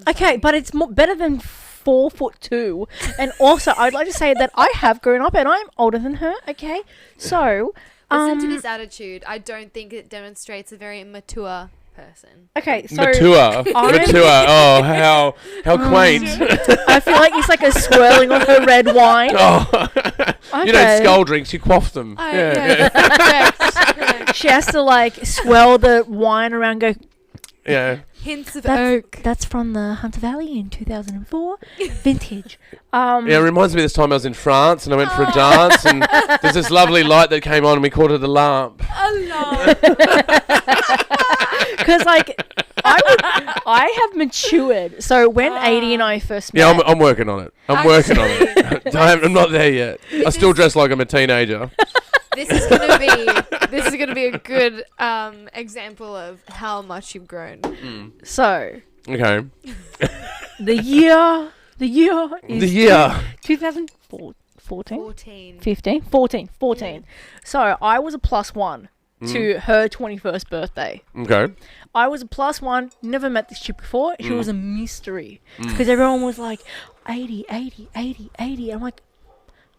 Okay, but it's better than 4'2". And also, I'd like to say that I have grown up and I'm older than her. Okay, so Listen to this attitude. I don't think it demonstrates a very mature person. okay, so Mature. I'm- Mature. Oh, how quaint. I feel like it's like a swirling of her red wine. Oh. You know, Okay. skull drinks, you quaff them. Correct. She has to like swirl the wine around. Go. Yeah. Hints of That's, oak. that's from the Hunter Valley in 2004, vintage. Yeah, it reminds me of this time I was in France and I went for Oh. a dance and there's this lovely light that came on and we called it a lamp. Because like I have matured. So when Adie and I first met, Yeah, I'm working on it. I'm working on it. I'm not there yet. I still dress like I'm a teenager. This is gonna be a good example of how much you've grown. so Okay. the year is The year. 2014, 14. 15, 14. So I was a +1 to her 21st birthday. Okay. I was a +1, never met this chick before. She was a mystery. Because everyone was like, 80. I'm like,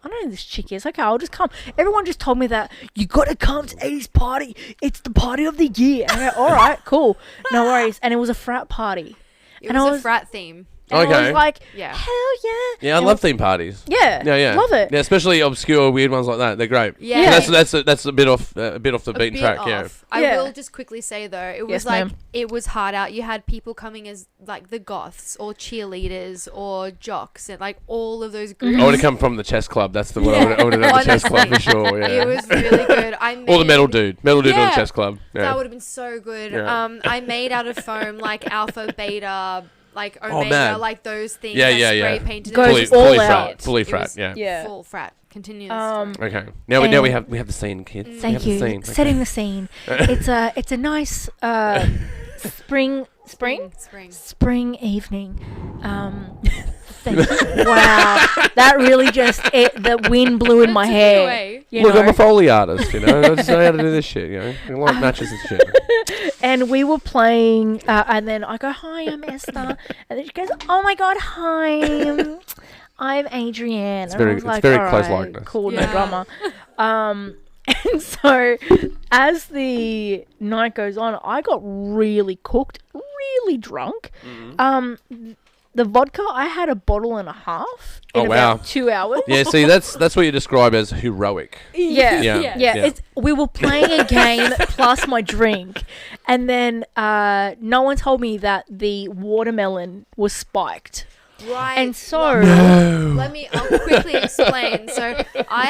I don't know who this chick is. Okay, I'll just come. Everyone just told me that you got to come to 80's party. It's the party of the year. And I go, all right, cool. No worries. And it was a frat party. It And was I a was- frat theme. And I Okay. was like, Yeah. hell yeah. Yeah, I And love theme parties. Yeah. Yeah. Love it. Yeah, especially obscure, weird ones like that. They're great. Yeah. That's a bit off the beaten bit track. off. Yeah. I Yeah. will just quickly say though, it was Yes, like ma'am. it was hard out. You had people coming as like the goths or cheerleaders or jocks and like all of those groups. I would have come from the chess club. That's the one I would have done. The chess club for sure. Yeah. It was really good. Or the metal dude on the Yeah. chess club. Yeah. That would have been so good. Yeah. I made out of foam like alpha, beta, like Oh, omega, man. like those things. Yeah, like yeah, spray yeah. painted. Goes It fully was all fully out. frat. Fully It frat. was Yeah. Yeah. full frat. Continue. Okay. Now we And- have the scene, kids. We Thank have the you. scene. Setting the scene. It's a nice spring Spring. evening. Thank you. Wow, that really just the wind blew in my Took me hair. away. You Look, know? I'm a Foley artist, I just know how to do this shit, I like matches and shit. And we were playing, and then I go, "Hi, I'm Esta," and then she goes, "Oh my god, hi, I'm Adrian." It's And I very- was it's like, very "All close right, likeness." Cool, no Yeah. drama. And so as the night goes on, I got really cooked, really drunk. The vodka, I had a bottle and a half in Oh, wow. about 2 hours. Yeah, see, that's what you describe as heroic. Yeah, Yeah. yeah. We were playing a game plus my drink, and then no one told me that the watermelon was spiked. Right. And so, I'll quickly explain. So I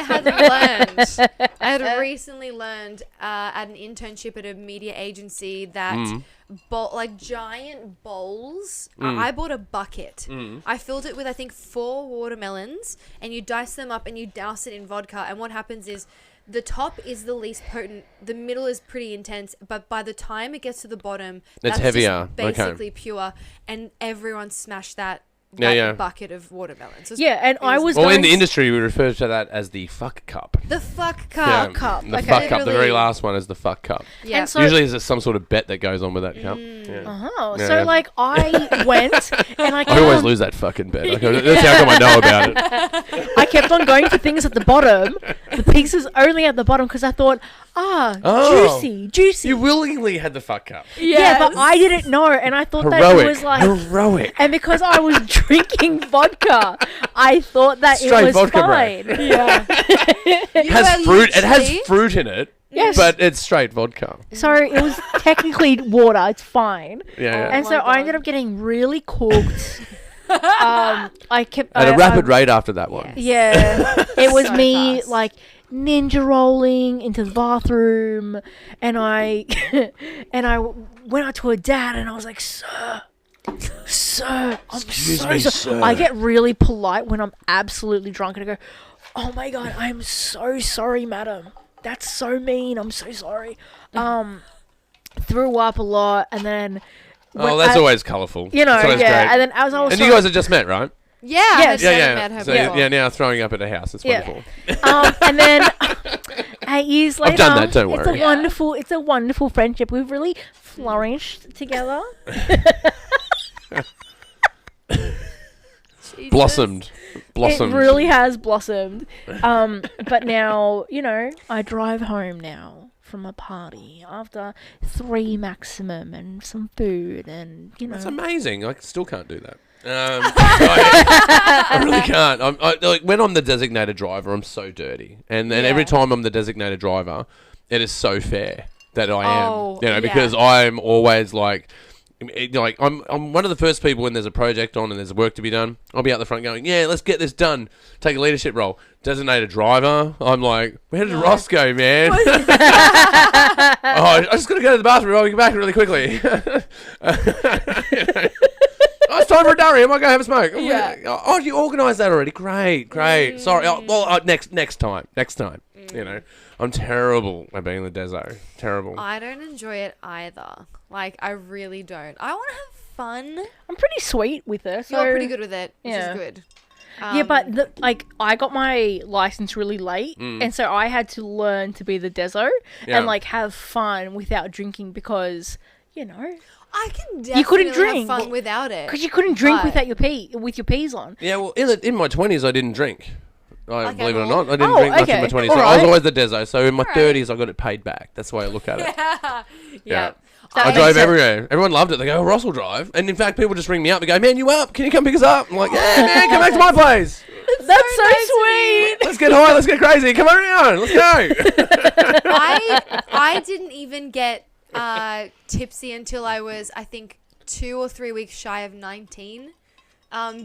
had recently learned at an internship at a media agency that like giant bowls. I bought a bucket. I filled it with I think 4 watermelons, and you dice them up and you douse it in vodka. And what happens is the top is the least potent, the middle is pretty intense, but by the time it gets to the bottom, It's that's heavier. just Okay. basically pure. And everyone smashed that bucket of watermelons. Yeah, and I was Well, in the industry, we refer to that as the fuck cup. The fuck cup. The fuck cup. The very last one is the fuck cup. Yeah. And so, Usually there's some sort of bet that goes on with that cup. So like I went and I always lose that fucking bet. Like, that's how come I know about it. I kept on going for things at the bottom, the pieces only at the bottom, because I thought, juicy. You willingly had the fuck cup. Yeah, but I didn't know, and I thought that it was like heroic. And because I was drinking vodka, I thought that Straight it was vodka, fine. bro. Yeah, It has fruit. It has fruit in it. Yes. But it's straight vodka. so it was technically water. It's fine. Yeah. And so I ended up getting really cooked. I kept At a rapid rate after that one. Yeah, it was So me fast. like ninja rolling into the bathroom, and I went out to her dad, and I was like, sir, I'm Excuse so me, sorry. sir. I get really polite when I'm absolutely drunk, and I go, oh my god, I'm so sorry, madam. That's so mean. I'm so sorry. Threw up a lot, and then. That's always colourful. You know, It's always yeah. great. And then as I was And you guys have just met, right? Yeah. Yes. I Yeah, never met her So before. now throwing up at a house. It's wonderful. and then 8 years later, I've done that, don't it's worry. it's a wonderful friendship. We've really flourished together. Jesus. Blossomed. It really has blossomed. But now, I drive home now from a party after 3 maximum and some food and, That's amazing. I still can't do that. I really can't. Like, when I'm the designated driver, I'm so dirty. And then every time I'm the designated driver, it is so fair that I am. Because I'm always like I'm one of the first people when there's a project on and there's work to be done. I'll be out the front going, yeah, let's get this done. Take a leadership role. Designated driver. I'm like, where did Ross go, man? I just got to go to the bathroom. I'll be back really quickly. Oh, it's time for a durry. I might go have a smoke. Yeah. Oh, you organised that already. Great. Sorry. Next time. I'm terrible at being the deso. Terrible. I don't enjoy it either. Like, I really don't. I want to have fun. I'm pretty sweet with her. So You're pretty good with it, which Yeah. is good. Yeah, but I got my license really late, and so I had to learn to be the deso and like have fun without drinking because I can definitely couldn't drink. have fun without it. because you couldn't drink But- with your peas on. Yeah, well, in my 20s, I didn't drink. Like Believe it or at not, all? I didn't Oh, drink much in okay. my 20s. All So I was right. always the deso. So in my All right. 30s, I got it paid back. That's the way I look at it. Yeah. That I makes drove sense. everywhere. Everyone loved it. They go, oh, Ross will drive. And in fact, people just ring me up and go, man, you up? Can you come pick us up? I'm like, yeah, man, come back to my place. That's so nice sweet. Let's get high. Let's get crazy. Come around. Let's go. I didn't even get tipsy until I was, I think, 2 or 3 weeks shy of 19.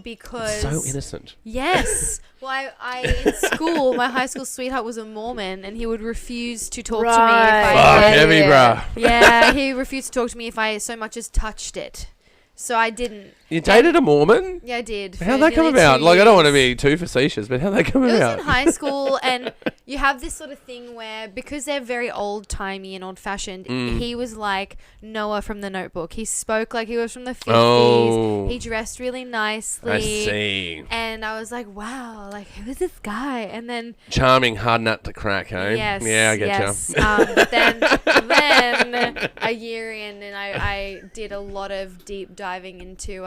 Because So innocent. yes, well, I in school, my high school sweetheart was a Mormon, and he would refuse to talk to me if Right. I Fuck, had- heavy, bruh. Yeah, he refused to talk to me if I so much as touched it. So I didn't. You dated a Mormon? Yeah, I did. How'd for that come nearly about? 2 Like, I don't want to years. be too facetious, but how'd that come It was about? in high school, and you have this sort of thing where, because they're very old-timey and old-fashioned, he was like Noah from The Notebook. He spoke like he was from the 50s. Oh. He dressed really nicely. I see. And I was like, wow, like, who is this guy? And then, Charming hard nut to crack, eh? yes. Yeah, I get yes. But then a year in, and I did a lot of deep diving into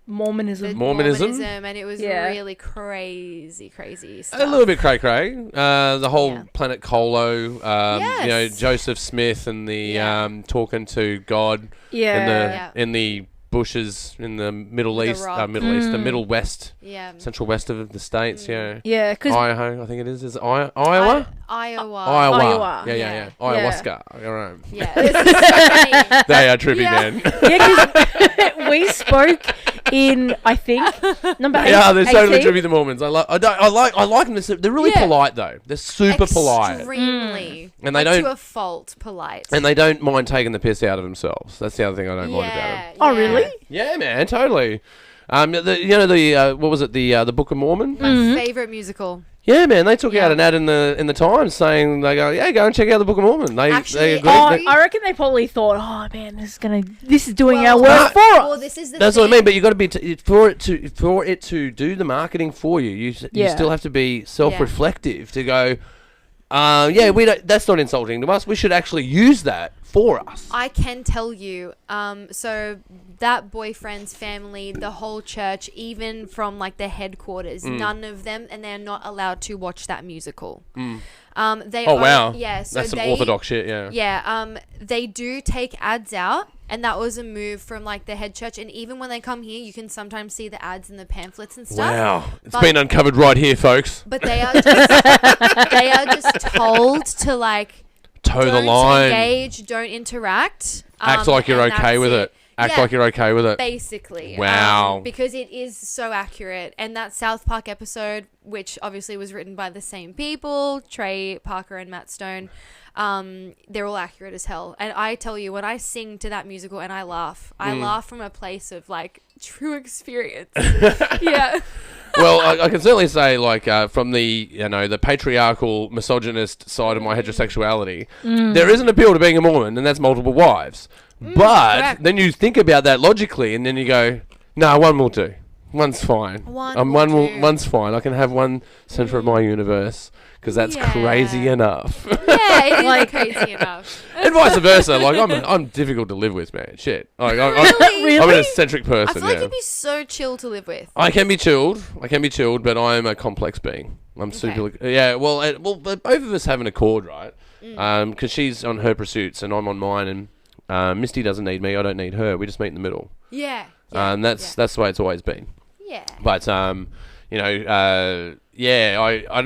Mormonism. the Mormonism? and it was Yeah. really crazy stuff. A little bit cray-cray. The whole Yeah. Planet Colo, Yes. Joseph Smith and the Yeah. Talking to God Yeah. in the bushes in the Middle The East, rock. the Middle West, Yeah. Central West of the States, yeah. Yeah, because Idaho, I think it is. Is it Iowa? Iowa. Iowa. Yeah. Yeah. Ayahuasca. All right. Yeah. It's funny. They are trippy, Yeah. man. because we spoke in, I think, number 8. Yeah, they're totally 18. trippy, the Mormons. I like them. They're really Yeah. polite though. They're super polite, Extremely. And they like, don't- to a fault polite. and they don't mind taking the piss out of themselves. That's the other thing I don't mind about them. yeah. Oh, yeah. really? Yeah, man, totally. What was it? The Book of Mormon. My favorite musical. Yeah, man, they took out an ad in the Times saying they go and check out the Book of Mormon. They Actually, agreed. I reckon they probably thought, oh man, this is doing our work for us. Well, this is That's what I mean. But you got to be for it to do the marketing for you. You still have to be self-reflective to go. We don't. That's not insulting to us. We should actually use that for us. I can tell you. So that boyfriend's family, the whole church, even from like the headquarters, none of them, and they're not allowed to watch that musical. Wow. Yeah. So that's some orthodox shit. Yeah. Yeah. They do take ads out. And that was a move from like the head church. And even when they come here, you can sometimes see the ads in the pamphlets and stuff. Wow. It's been uncovered right here, folks. But they are just told to like toe the don't line. Engage, don't interact. Act like you're okay with it. Act like you're okay with it. Basically. Wow. Because it is so accurate. And that South Park episode, which obviously was written by the same people, Trey Parker and Matt Stone, they're all accurate as hell. And I tell you, when I sing to that musical and I laugh from a place of like true experience. Yeah. Well, I can certainly say, like, from the patriarchal, misogynist side of my heterosexuality, there is an appeal to being a Mormon, and that's multiple wives. But then you think about that logically, and then you go, "No, one will do. One's fine. One's fine. I can have one center of my universe." Because that's crazy enough. Yeah, it is crazy enough. And vice versa. Like, I'm difficult to live with, man. Shit. Like, I'm an eccentric person. I feel like you'd be so chill to live with. I can be chilled, but I'm a complex being. I'm super... Yeah, well, both of us have an accord, right? Because she's on her pursuits and I'm on mine, and Misty doesn't need me, I don't need her. We just meet in the middle. Yeah. And that's the way it's always been. Yeah. But, I don't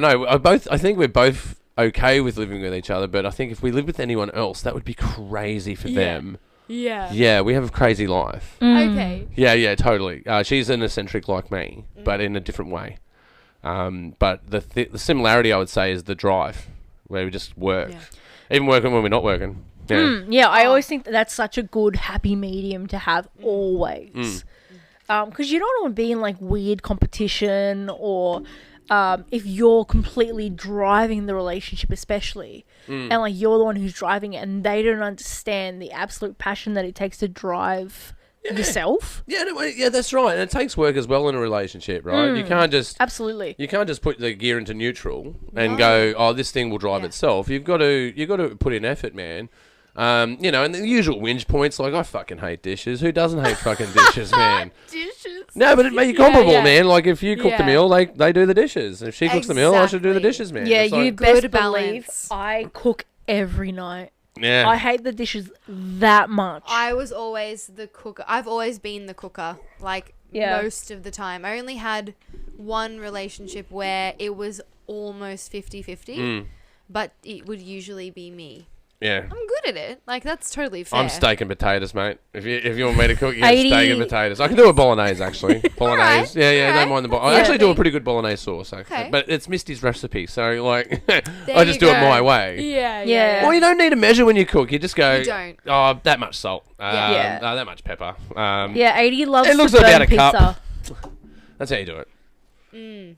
know. I think we're both okay with living with each other, but I think if we lived with anyone else, that would be crazy for them. Yeah. Yeah, we have a crazy life. Okay. Yeah, totally. She's an eccentric like me, but in a different way. But the similarity, I would say, is the drive, where we just work. Yeah. Even working when we're not working. Yeah. I always think that's such a good, happy medium to have always. Because you don't want to be in like weird competition or if you're completely driving the relationship, especially, and like you're the one who's driving it, and they don't understand the absolute passion that it takes to drive yourself. Yeah, that's right. And it takes work as well in a relationship, right? You can't just You can't just put the gear into neutral and go, "Oh, this thing will drive itself." You've got to put in effort, man. And the usual whinge points like, I fucking hate dishes. Who doesn't hate fucking dishes, man? Dishes. No, but it make you comparable, man. Like, if you cook the meal, they do the dishes. If she cooks the meal, I should do the dishes, man. Yeah, you best believe I cook every night. Yeah. I hate the dishes that much. I was always the cooker. I've always been the cooker, like, most of the time. I only had one relationship where it was almost 50-50, but it would usually be me. Yeah. I'm good at it. Like, that's totally fair. I'm steak and potatoes, mate. If you want me to cook, you get steak and potatoes. I can do a bolognese, actually. Bolognese. Right. Don't mind the bolognese. I actually do a pretty good bolognese sauce, actually. Okay. But it's Misty's recipe, so, like, I just do it my way. Yeah. Well, you don't need to measure when you cook. You just go, you don't. Oh, that much salt. That much pepper. 80 loves it looks to burn about a pizza. cup. That's how you do it.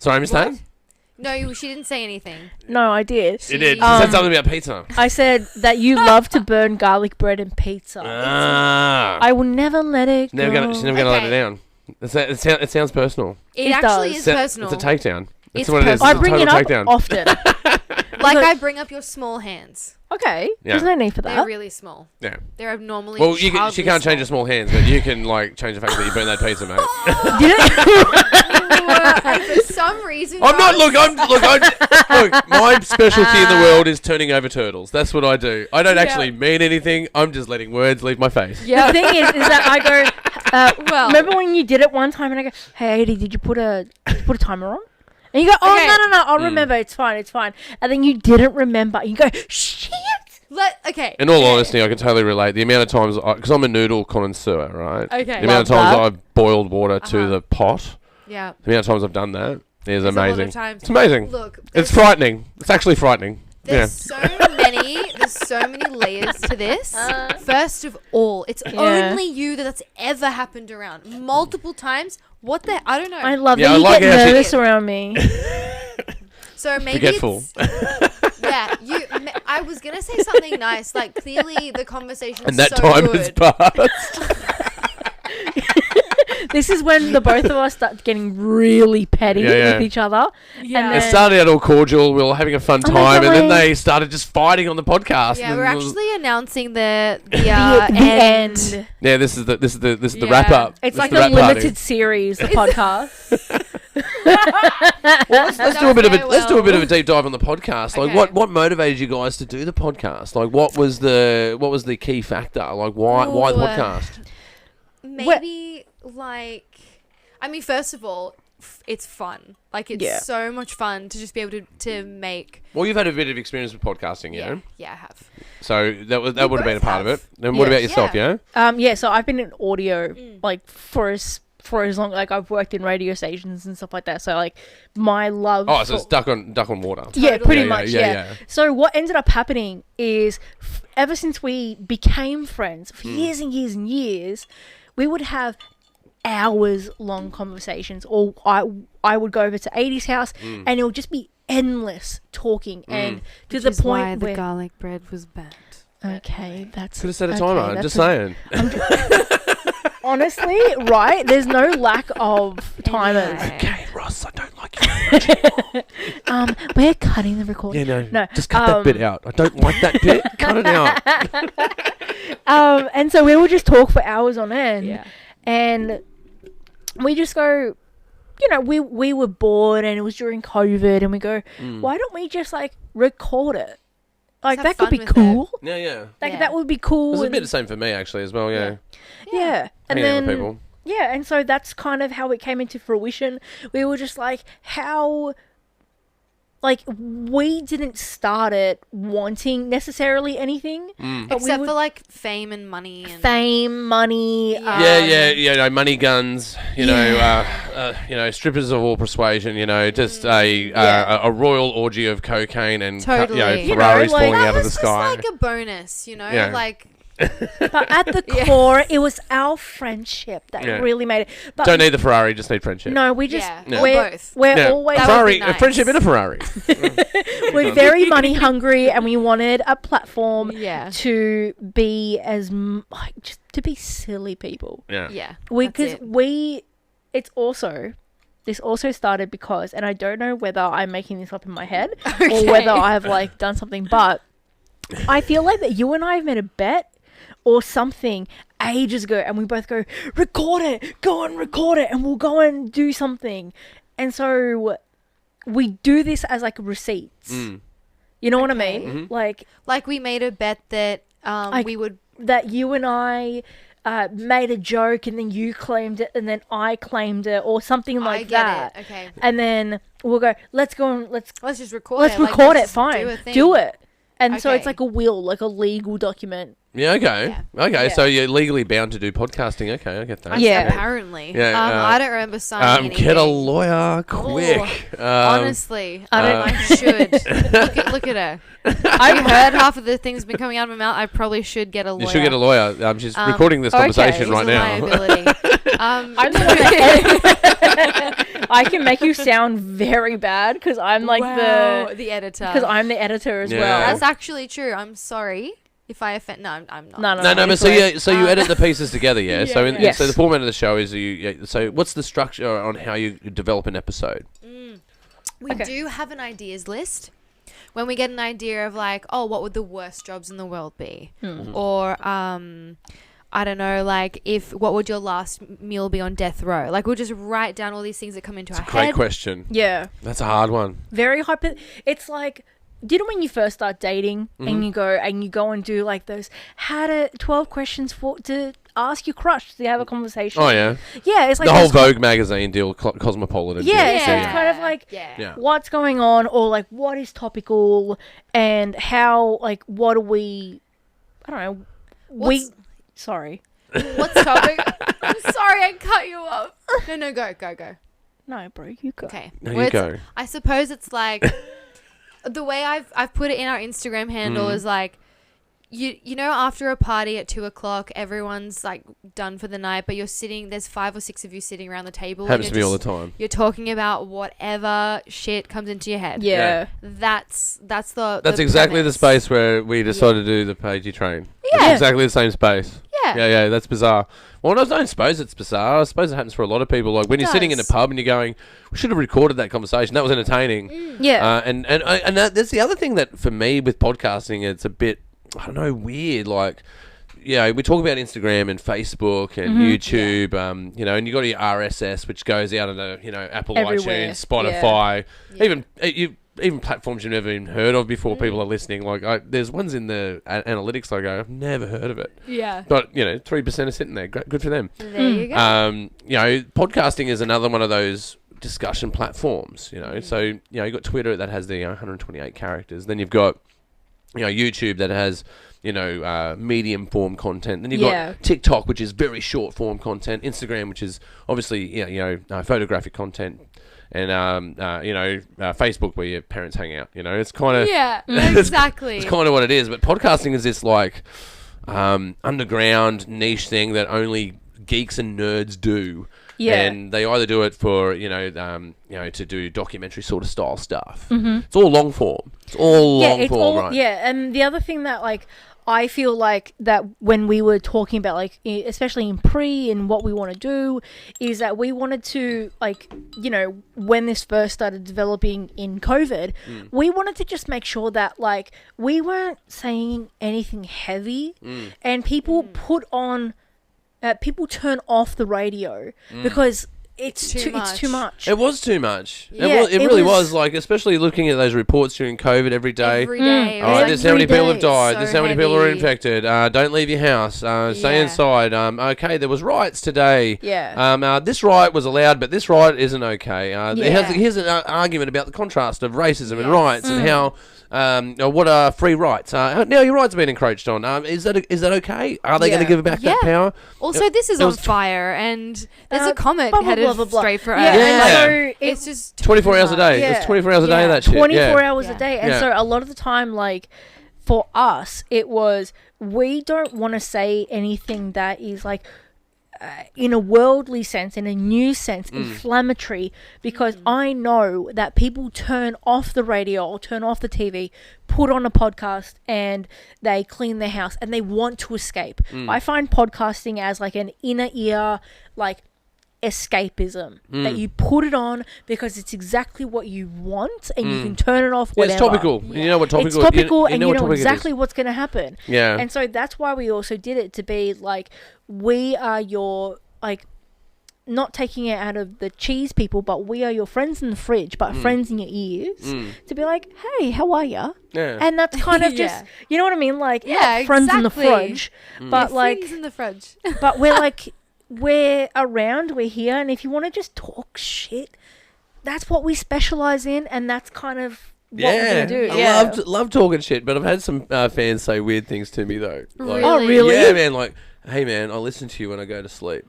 Sorry, Miss Tane? No, she didn't say anything. No, I did. She did. She said something about pizza. I said that you love to burn garlic bread and pizza. I will never let it go. She's never going to let it down. It sounds personal. It actually is personal. It's a takedown. It's what it is. I bring it up takedown. often. Like, I bring up your small hands. Okay. There's no need for that. They're really small. Yeah. They're abnormally Well, she can't change her small hands, but you can, like, change the fact that you burn that pizza, mate. For some reason... Look, my specialty in the world is turning over turtles. That's what I do. I don't actually mean anything. I'm just letting words leave my face. Yeah. The thing is that I go, remember when you did it one time and I go, hey, Adi, did you put a timer on? And you go, oh, no, I'll remember. It's fine. And then you didn't remember. You go, shit. Okay. In all honesty, I can totally relate. The amount of times, because I'm a noodle connoisseur, right? Okay. The amount of times I've boiled water to the pot. Yeah. The amount of times I've done that is amazing. A lot of times. It's amazing. Look. It's frightening. It's actually frightening. There's so many layers to this. First of all, it's only you that's ever happened around multiple times. I don't know. I love Yeah, that I you like get how she- nervous around me. So maybe Forgetful. I was gonna say something nice. Like clearly the conversation And is that so time good. has passed. This is when the both of us start getting really petty Yeah. with each other. Yeah. And It then- started out all cordial. We were having a fun Oh my time, and then God. they started just fighting on the podcast. Yeah, and we're it was- actually announcing the the end. Yeah, this is the Yeah. wrap up. It's This like is a the wrap party. limited series, the podcast. Let's do a bit of a Farewell. deep dive on the podcast. Like, Okay. what motivated you guys to do the podcast? Like, what was the key factor? Like, why the Ooh. podcast? Maybe I mean, first of all, it's fun. Like it's Yeah. so much fun to just be able to make. Well, you've had a bit of experience with podcasting, Yeah, yeah. yeah, I have. So that would have been a both part of have. it. Then what Yes. about yourself? Yeah. Yeah. So I've been in audio like for as long, like I've worked in radio stations and stuff like that. So like my love. Oh, so for- it's duck on water. Yeah, Totally. pretty Yeah, much. yeah, Yeah, yeah. So what ended up happening is, ever since we became friends for years and years and years, we would have hours long conversations. Or I would go over to 80's house, and it would just be endless talking, and to Which the is why point the where garlic bread was banned. okay, that's Could have set a okay, timer. I'm that's just a- saying. honestly, right? There's no lack of timers. Anyway. Okay, Ross, I don't like you. We're cutting the recording. Yeah, no, No, just cut that bit out. I don't like that bit. Cut it out. And so we would just talk for hours on end. Yeah. And we just go, we were bored and it was during COVID, and we go, why don't we just like record it? Like have that could fun be with it. cool. Yeah, yeah. Like Yeah. that would be It cool. was a and- bit the same for me actually as well. Yeah. yeah. And Hanging out then with people. yeah, and so that's kind of how it came into fruition. We were just like, how, like, we didn't start it wanting necessarily anything, but Except we for would like fame and money and fame, money. Yeah. Yeah, money guns, strippers of all persuasion, just a royal orgy of cocaine and Totally. Ferraris like- falling that out of was the just sky. like a bonus, Yeah. like But at the Yeah. core, it was our friendship that Yeah. really made it. But Don't need the Ferrari, just need friendship. no, we just Yeah. we're, Both. we're Yeah. always That would Ferrari, be nice. a friendship in a Ferrari. we're very money hungry, and we wanted a platform yeah, to be just to be silly people. Yeah. yeah. Because that's it. This also started because, and I don't know whether I'm making this up in my head or Okay. whether I've like done something, but I feel like that you and I have made a bet or something ages ago, and we both go, record it, go and record it, and we'll go and do something. And so we do this as like receipts. You know what I Okay. mean? Like Like we made a bet that we would. that you and I made a joke, and then you claimed it, and then I claimed it, or something like I get that. it. Okay, And then we'll go, let's go and let's let's just record. let's it. Like, record let's it. just Fine, Do, a thing. do it. And so it's Okay. like a will, like a legal document. Yeah, okay. Yeah. Okay, Yeah. so you're legally bound to do podcasting. Okay, I get that. Yeah. Apparently. Yeah, I don't remember signing anything. Get a lawyer quick. Honestly, I don't- I should. Look at her. I've heard half of the things been coming out of my mouth. I probably should get a lawyer. You should get a lawyer. She's recording this conversation She's right a now. liability. I'm the one that I can make you sound very bad because I'm like the editor. because I'm the editor as Yeah. well. That's actually true. I'm sorry if I offend. No, I'm not. No, No, but it's so like- you edit the pieces together, yeah. So yeah. Yes. so the format of the show is so what's the structure on how you develop an episode? We Okay. do have an ideas list. When we get an idea of like, oh, what would the worst jobs in the world be? Or I don't know, like what would your last meal be on death row? Like we'll just write down all these things that come into It's a our great head. question. Yeah, That's a hard one. very hyper. It's like, you know when you first start dating and you go and do like those 12 questions to ask your crush to have a conversation. Oh yeah, Yeah, it's like the whole those Vogue magazine deal, Cosmopolitan. Yeah, deal. so it's kind of like Yeah. what's going on, or like what is topical, and how, like, what do we, I don't know, What's- sorry. What's topic? I'm sorry, I cut you off. No, go. No, bro, you go. Okay. No, Well, you it's- go. I suppose it's like The way I've put it in our Instagram handle is like, you know, after a party at 2:00, everyone's like done for the night, but you're sitting, there's 5 or 6 of you sitting around the table. Happens to me all the time. You're talking about whatever shit comes into your head. Yeah. That's exactly the space where we decided to do the Pagey train. Yeah. It's exactly the same space. Yeah. Yeah, that's bizarre. Well, I don't suppose it's bizarre. I suppose it happens for a lot of people. Like when you're sitting in a pub and you're going, we should have recorded that conversation. That was entertaining. Yeah. And that's the other thing that for me with podcasting, it's a bit, I don't know, weird. Like, we talk about Instagram and Facebook and YouTube, you know, and you got your RSS, which goes out on Apple Everywhere. iTunes, Spotify, even platforms you've never even heard of before people are listening. Like, there's ones in the analytics I go, I've never heard of it. Yeah. But, 3% are sitting there. Good for them. There you go. Podcasting is another one of those discussion platforms, So, you've got Twitter that has the 128 characters. Then you've got, YouTube that has, medium form content. Then you've got TikTok, which is very short form content. Instagram, which is obviously, photographic content. And, Facebook where your parents hang out, it's kind of... Yeah, exactly. It's kind of what it is. But podcasting is this, like, underground niche thing that only geeks and nerds do. Yeah. And they either do it for, to do documentary sort of style stuff. Mm-hmm. It's all long form. It's all long form, right? Yeah, and the other thing that, like, I feel like that when we were talking about, like, especially in pre and what we want to do, is that we wanted to, like, when this first started developing in COVID, we wanted to just make sure that, like, we weren't saying anything heavy and people put on... people turn off the radio because it's too much. It was too much. Yeah, it really was. Like, especially looking at those reports during COVID every day. Every day. All right, this is how many people have died. So this is how many people are infected. Don't leave your house. Stay inside. Okay, there was riots today. Yeah. This riot was allowed, but this riot isn't okay. Here's an argument about the contrast of racism and riots and how... what are free rights? Now your rights have been encroached on. Is that okay? Are they going to give back that power? Also, this is on fire, and there's a comet headed straight for Earth. So it's just 24 hours a day. It's 24 hours a day of that shit. 24 hours a day. And so a lot of the time, like, for us, it was, we don't want to say anything that is, like, in a worldly sense, in a news sense, inflammatory, because I know that people turn off the radio or turn off the TV, put on a podcast, and they clean their house and they want to escape. I find podcasting as like an inner ear, like, escapism that you put it on because it's exactly what you want and you can turn it off whenever. It's topical. You know what topical it's topical and you know exactly what's going to happen. Yeah. And so that's why we also did it, to be like, we are your, like, not taking it out of the cheese people, but we are your friends in the fridge, but friends in your ears, to be like, hey, how are ya? Yeah. And that's kind of just, you know what I mean? Like, yeah, friends in the fridge, but like, friends in the fridge. but we're like, we're around, we're here, and if you want to just talk shit, that's what we specialize in, and that's kind of what we're gonna do. I love talking shit, but I've had some fans say weird things to me though. Like, really? Oh, really? Yeah, man. Like, hey, man, I listen to you when I go to sleep.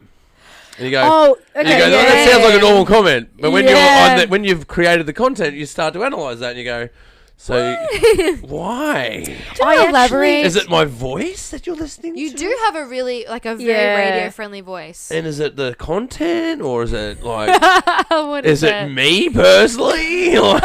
And you go, okay, that sounds like a normal comment. But when when you've created the content, you start to analyze that, and you go, so why? I elaborate. Is it my voice that you're listening to? You do have a really, like, a very radio-friendly voice. And is it the content, or is it like? What is it me personally? Like,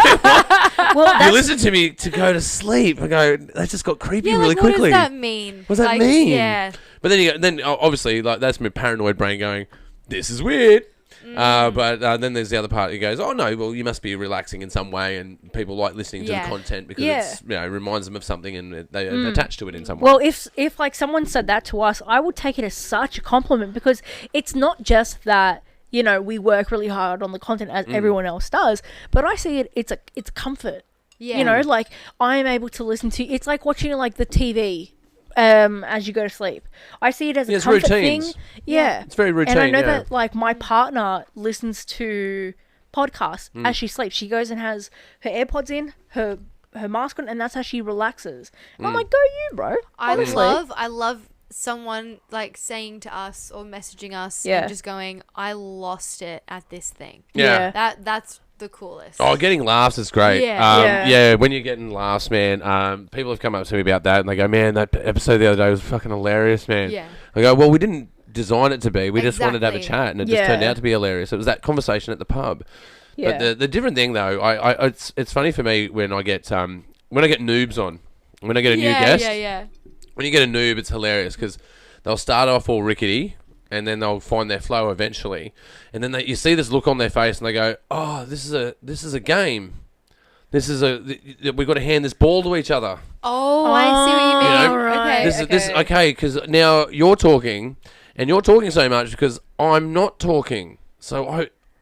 well, you listen to me to go to sleep. I go, that just got creepy really what quickly. What does that mean? What does that mean? Yeah. But then obviously, like, that's my paranoid brain going, this is weird. But then there's the other part that goes, oh no, well, you must be relaxing in some way, and people like listening to the content because it's, it reminds them of something and they attach to it in some way. Well, if like someone said that to us, I would take it as such a compliment, because it's not just that, we work really hard on the content as everyone else does, but I see it's comfort. Yeah. Like, I am able to listen to, it's like watching like the TV as you go to sleep. I see it as a comfort thing. Yeah. It's very routine. And I know that, like, my partner listens to podcasts as she sleeps. She goes and has her AirPods in, her mask on, and that's how she relaxes. And I'm like, go you, bro. Honestly. I love someone, like, saying to us or messaging us and just going, I lost it at this thing. Yeah. That's the coolest. Oh, getting laughs is great. Yeah. When you're getting laughs, man. People have come up to me about that, and they go, "Man, that episode the other day was fucking hilarious, man." Yeah. I go, "Well, we didn't design it to be. We just wanted to have a Exactly. chat, and it just turned out to be hilarious. It was that conversation at the pub." Yeah. But the different thing though, it's funny for me when I get noobs on, when I get a new guest. Yeah. When you get a noob, it's hilarious because they'll start off all rickety, and then they'll find their flow eventually, and then you see this look on their face, and they go, "Oh, this is a game. We've got to hand this ball to each other." Oh, I see what you mean. You know, Okay. This okay, because now you're talking, and you're talking so much because I'm not talking, so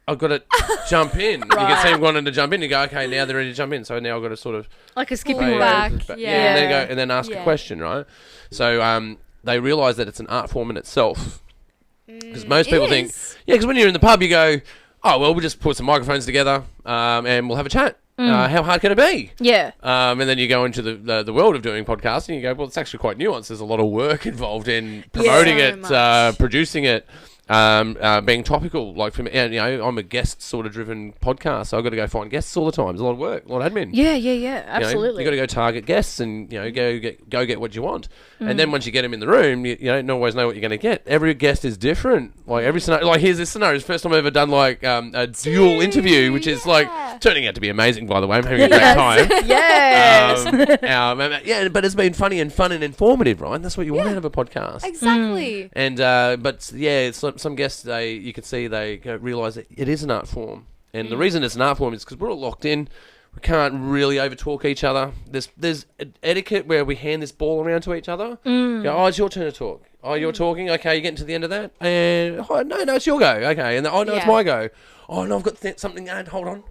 I've got to jump in. You can see them wanting to jump in. You go, okay, now they're ready to jump in. So now I've got to sort of Like a skipping Pull rope. back. and then go and then ask a Yeah. question, right? So they realise that it's an art form in itself. Because most people think, because when you're in the pub, you go, oh well, we'll just put some microphones together and we'll have a chat. How hard can it be? Yeah. And then you go into the world of doing podcasting, and you go, well, it's actually quite nuanced. There's a lot of work involved in promoting So it, much. producing it. Being topical, like for me, and I'm a guest sort of driven podcast, so I've got to go find guests all the time. There's a lot of work, a lot of admin. Yeah. Absolutely. You got to go target guests, and go get what you want. And then once you get them in the room, you don't always know what you're going to get. Every guest is different. Like every scenario, like here's this scenario. It's the first time I've ever done like a dual interview, which is like turning out to be amazing. By the way, I'm having a great time. Yes. But it's been funny and fun and informative, right? That's what you want out of a podcast. Exactly. And but it's some guests you can see they realise that it is an art form, and the reason it's an art form is because we're all locked in. We can't really over talk each other. There's etiquette where we hand this ball around to each other. Go, oh, it's your turn to talk. Oh, you're talking. Okay, you're getting to the end of that. And no, it's your go. Okay, and it's my go. Oh no, I've got something. And hold on.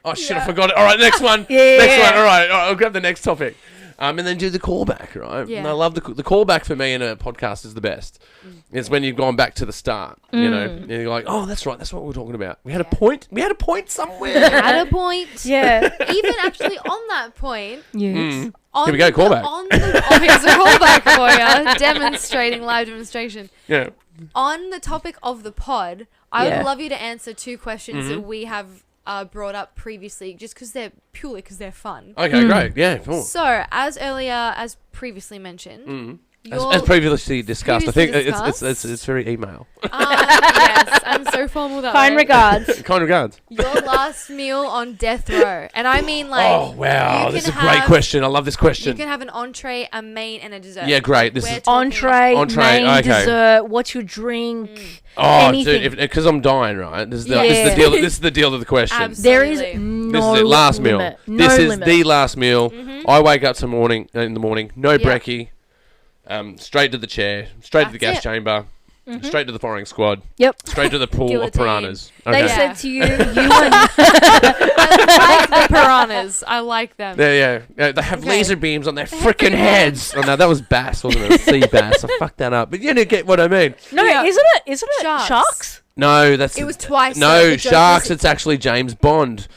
Oh shit, I forgot it. All right, next one. Next one. All right, I'll grab the next topic. And then do the callback, right? Yeah. And I love the callback for me in a podcast is the best. It's when you've gone back to the start, and you're like, oh, that's right, that's what we're talking about. We had a point. We had a point somewhere. At a point. Yeah. Even actually on that point. Yes. On Here we go, callback. Here's a callback for you. Demonstrating live demonstration. Yeah. On the topic of the pod, I Yeah. would love you to answer two questions that we have brought up previously, just because they're fun. Okay, great. Yeah, cool. So, as previously mentioned, As previously discussed, I think Previously it's very email. yes, I'm so formal that Kind way. regards. Kind regards. Your last meal on death row, and I mean like. Oh wow, you this is a can great have- question. I love this You question. can have an entree, a main, and a dessert. Yeah, great. This We're is talking- Entree, main, okay. dessert, what's your drink? oh, anything. dude, because I'm dying, right? This is the Yeah. deal. This is the deal of the question. Absolutely. There is Absolutely. no This is it. Last meal. limit. This No is limit. the last meal. I wake up in the morning. No Yeah. brekkie. Straight to the chair. Straight to the gas That's it. chamber. Straight to the firing squad. Yep. Straight to the pool of Guillotine. piranhas. They Okay. Yeah. said to you, I like the piranhas. I like them. Yeah. They have Okay. laser beams on their freaking heads. Oh no, that was bass, wasn't it? Sea bass. I fucked that up. But you didn't get what I mean. no, Yeah. isn't it Sharks. sharks? No, that's It was twice. No, the joke sharks. was- It's actually James Bond.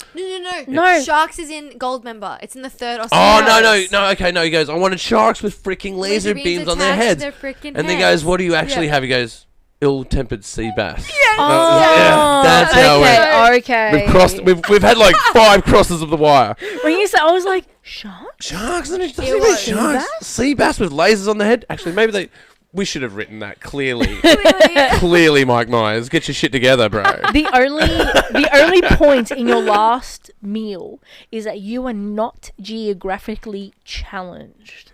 No. Sharks is in Goldmember. It's in the third or Oh second. no. Okay, no. He goes, I wanted sharks with freaking laser beams on their heads. And he goes, what do you actually have? He goes, ill-tempered sea bass. Oh, yeah, that's how it okay. We've had like 5 crosses of the wire. When you said, I was like, shark? Sharks, isn't it? It was. Sharks. Sea bass with lasers on the head. Actually, maybe we should have written that clearly. Clearly, Mike Myers, get your shit together, bro. The only point in your last meal is that you are not geographically challenged.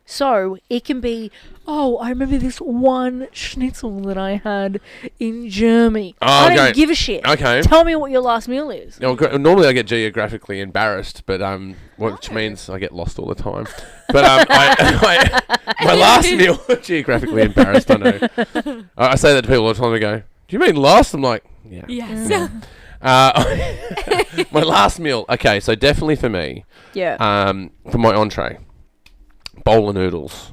So it can be, oh, I remember this one schnitzel that I had in Germany. Oh, I don't okay. give a shit. Okay. Tell me what your last meal is. Normally I get geographically embarrassed, but which means I get lost all the time. But my last meal geographically embarrassed. I know. I say that to people all the time. They go, "Do you mean lost?" I'm like, "Yeah." Yes. My last meal. Okay, so definitely for me. Yeah. For my entree, bowl of noodles.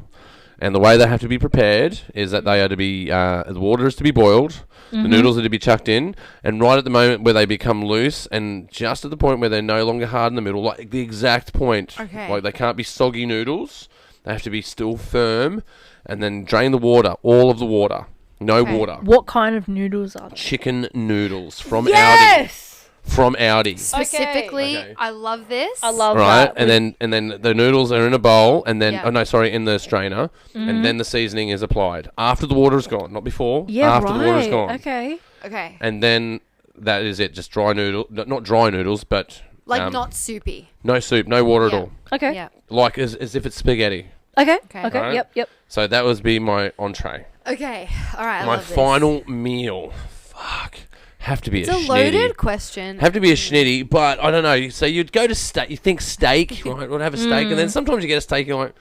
And the way they have to be prepared is that they are to be, the water is to be boiled, the noodles are to be chucked in, and right at the moment where they become loose, and just at the point where they're no longer hard in the middle, like the exact point, Okay. like they can't be soggy noodles, they have to be still firm, and then drain the water, all of the water, no Okay. water. What kind of noodles are they? Chicken noodles from Aldi. Yes! from Audi. Specifically, Okay. I love this. I love Right, that. and then the noodles are in a bowl, and then Yeah. in the strainer, and then the seasoning is applied after the water is gone, not before. Yeah, after right. the water is gone, Okay. Okay. and then that is it. Just dry noodle, not dry noodles, but Like not soupy. no soup, no water at Yeah. all, Okay. Yeah. like as if it's spaghetti. Okay. Okay. Okay. Right. Yep. So that would be my entree. Okay. All right. I My love this. final meal. Fuck, have to be It's a a schnitty. loaded question. Have to be a schnitty, but I don't know. So you'd go to steak. You think steak, right? Would have a steak, and then sometimes you get a steak, and you're like,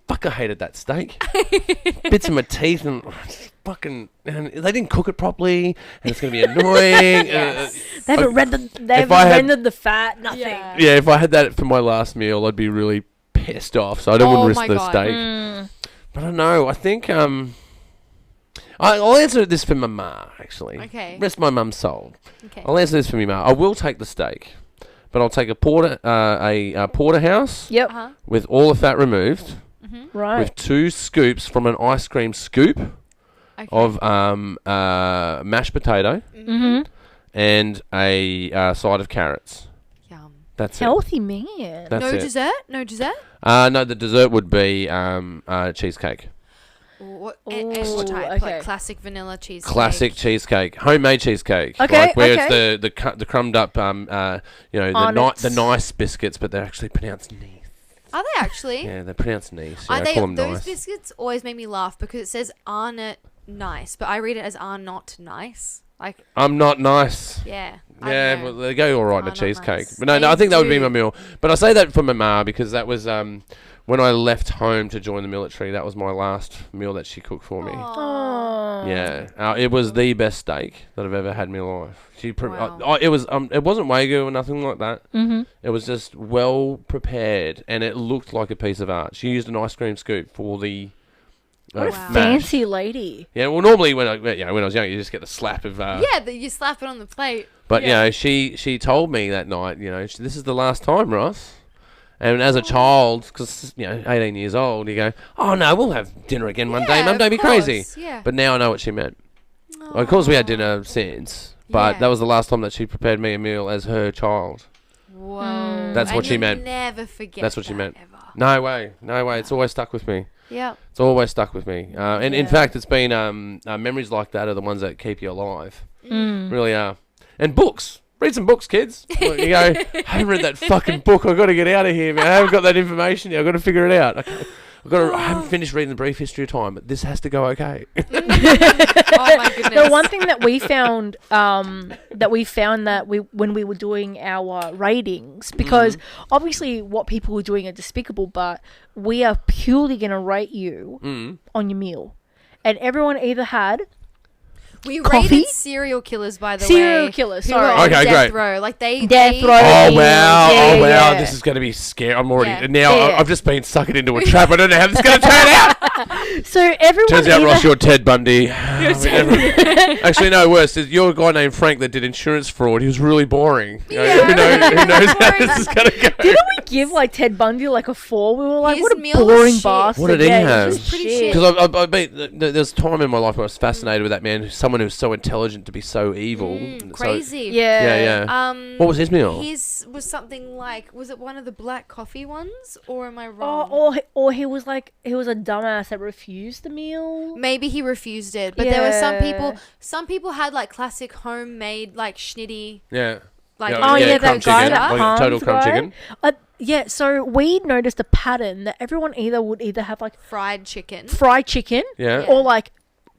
"Fuck, I hated that steak." Bits in my teeth, and fucking, and they didn't cook it properly, and it's gonna be annoying. Yes. They haven't I had- rendered the fat. Nothing. Yeah. Yeah, if I had that for my last meal, I'd be really pissed off. So I don't Oh want to risk my the God. steak. But I don't know. I think I'll answer this for my ma. Actually, Okay. Rest my mum's soul. Okay. I'll answer this for me ma. I will take the steak, but I'll take a porterhouse. Yep. Uh-huh. With all the fat removed, Right. with 2 scoops from an ice cream scoop Okay. of mashed potato Mm-hmm. and a side of carrots. Yum. That's it. Healthy man. That's No it. dessert? No dessert? No, the dessert would be cheesecake. What, Ooh, what type? okay. Like classic vanilla cheesecake? Classic cheesecake, homemade cheesecake. Okay, like where okay. it's the crumbed up, the Onnets. the nice biscuits, but they're actually pronounced nice. Are they actually? Yeah, they're pronounced nice. Yeah, Are I they, call them those nice. biscuits always make me laugh because it says "are not nice," but I read it as "are not nice." Like, I'm not nice. yeah. Yeah, but they go all right in a not cheesecake. nice. But no, They I think that would be do. my meal. But I say that for my ma because that was when I left home to join the military. That was my last meal that she cooked for me. Oh. Yeah, it was the best steak that I've ever had in my life. Wow. It wasn't Wagyu or nothing like that. Mm-hmm. It was just well prepared, and it looked like a piece of art. She used an ice cream scoop for the What a Wow. mash. fancy lady. Yeah, well, normally when I was young, you just get the slap of. Yeah, you slap it on the plate. But Yeah. she told me that night, this is the last time, Ross. And as a child, because 18 years old, you go, oh no, we'll have dinner again one day. Yeah, Mum, of don't be crazy. course, Yeah. But now I know what she meant. Of course, we had dinner since, but Yeah. that was the last time that she prepared me a meal as her child. Whoa. That's And what she you'll meant. Never forget. That's what she that meant. Ever. No way. It's always stuck with me. Yeah. It's always stuck with me. And in Yeah. fact, it's been memories like that are the ones that keep you alive. Mm. Really are. And books. Read some books, kids. Like, you go, I haven't read that fucking book. I've got to get out of here, man. I haven't got that information yet. I've got to figure it out. I haven't finished reading The Brief History of Time, but this has to go okay. Oh my goodness. The one thing that we found when we were doing our ratings, because obviously what people were doing are despicable, but we are purely going to rate you on your meal. And everyone either had We Coffee? rated serial killers, by the way. Serial killers, who sorry. were on Okay, death great. row. Like Death they row. Oh Yeah, wow! yeah, Oh wow! yeah. This is going to be scary. I'm already Yeah. now. Yeah. I've just been suckered into a trap. I don't know how this is going to turn out. so everyone Turns out, either Ross, you're Ted Bundy. Actually, no. Worse, you're a guy named Frank that did insurance fraud. He was really boring. Yeah. Who knows how this is going to go? didn't we give like Ted Bundy like a 4? We were like, His what a meal was boring shit. bastard. What did he Yeah, have? was just Pretty shit. shit. Because I've been there's a time in my life where I was fascinated with that man, someone who's so intelligent to be so evil. So- Crazy. Yeah. yeah. What was his meal? His was something like, was it one of the black coffee ones, or am I Oh, wrong? or he was like, he was a dumbass that refused the meal. Maybe he refused it, but there were some Yeah. people. Some people had like classic homemade like schnitty. Yeah. Like Oh yeah, crumb that guy chicken, that like Hans total crumb guy. chicken. Yeah, so we noticed a pattern that everyone would either have like fried chicken, fried chicken Yeah. or like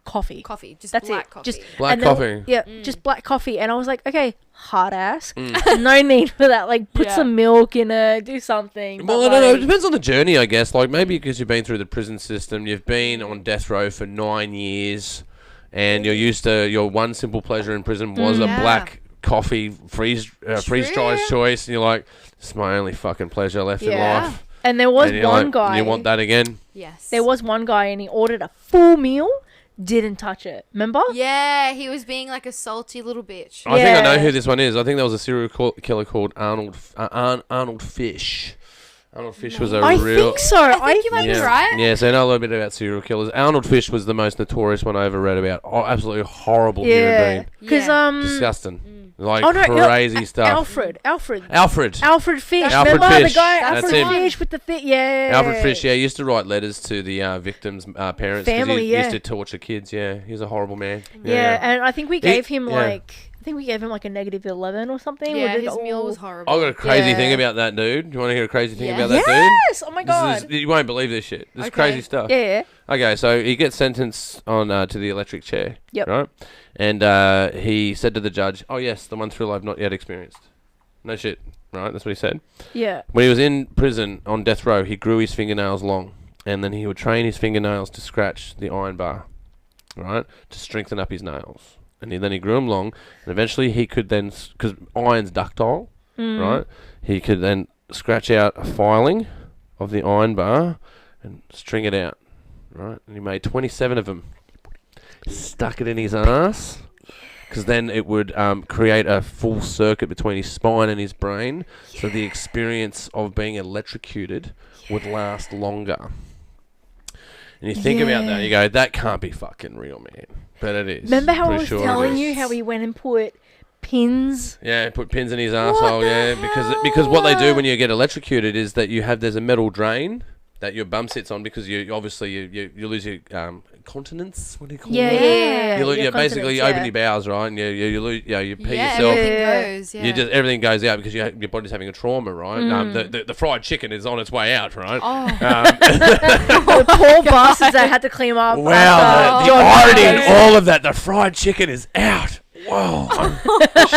coffee. coffee, just That's black it. coffee. Just Black and then- coffee. Yeah, just black coffee. And I was like, okay, hard ass. No need for that. Like, put Yeah. some milk in it, do something. Well, But, I don't know. It like, depends on the journey, I guess. Like, maybe because you've been through the prison system, you've been on death row for 9 years, and you're used to your one simple pleasure in prison was a Yeah. black coffee freeze-dried choice, and you're like, this is my only fucking pleasure left in Yeah. life. And there was And you're one like, guy. You want that again? Yes. There was one guy, and he ordered a full meal, didn't touch it. Remember? Yeah, he was being like a salty little bitch. I think I know Yeah. who this one is. I think there was a serial killer called Arnold Fish. Arnold Fish was a I real... think so. I think you might be Yeah. right. Yeah, so I know a little bit about serial killers. Arnold Fish was the most notorious one I ever read about. Oh, absolutely horrible human Yeah. being. Because Yeah. Disgusting. Like Oh, no, crazy stuff. Alfred Alfred Fish. Alfred Remember Fish. the guy, That's Alfred him. Fish with the yeah. Alfred Fish, yeah, used to write letters to the victims' parents. 'Cause Family, he yeah. used to torture kids. Yeah, he was a horrible man. Yeah, and I think we gave him yeah. like a negative 11 or something. Yeah, We did his meal was I horrible. got a crazy Yeah. thing about that dude. Do you want to hear a crazy thing Yeah. about that dude? Yes! Oh my This god. is, you won't believe this shit. This is Okay. crazy stuff. Yeah. Okay, so he gets sentenced on to the electric chair. Yep. Right? And he said to the judge, "Oh yes, the one thrill I've not yet experienced." No shit. Right? That's what he said. Yeah. When he was in prison on death row, he grew his fingernails long, and then he would train his fingernails to scratch the iron bar, right, to strengthen up his nails. And then he grew them long, and eventually he could then, because iron's ductile, right, he could then scratch out a filing of the iron bar and string it out, right? And he made 27 of them. Stuck it in his ass, because then it would create a full circuit between his spine and his brain, so the experience of being electrocuted would last longer. And you think about that, you go, that can't be fucking real, man. But it is. Remember how I Pretty was sure it telling is. you how he went and put pins? Yeah, put pins in his asshole. Yeah, because what they do when you get electrocuted is that there's a metal drain that your bum sits on, because you obviously you lose your continence. What do you call it? You Your basically continence, open yeah. your bowels, right, and you lose you pee Yeah, yourself. everything Yeah. goes. Yeah. You just everything goes out because your body's having a trauma, right? The fried chicken is on its way out, right? Oh. The poor bastards that had to clean up. Wow, after the John irony in Lewis. all of that, the fried chicken is out. Whoa.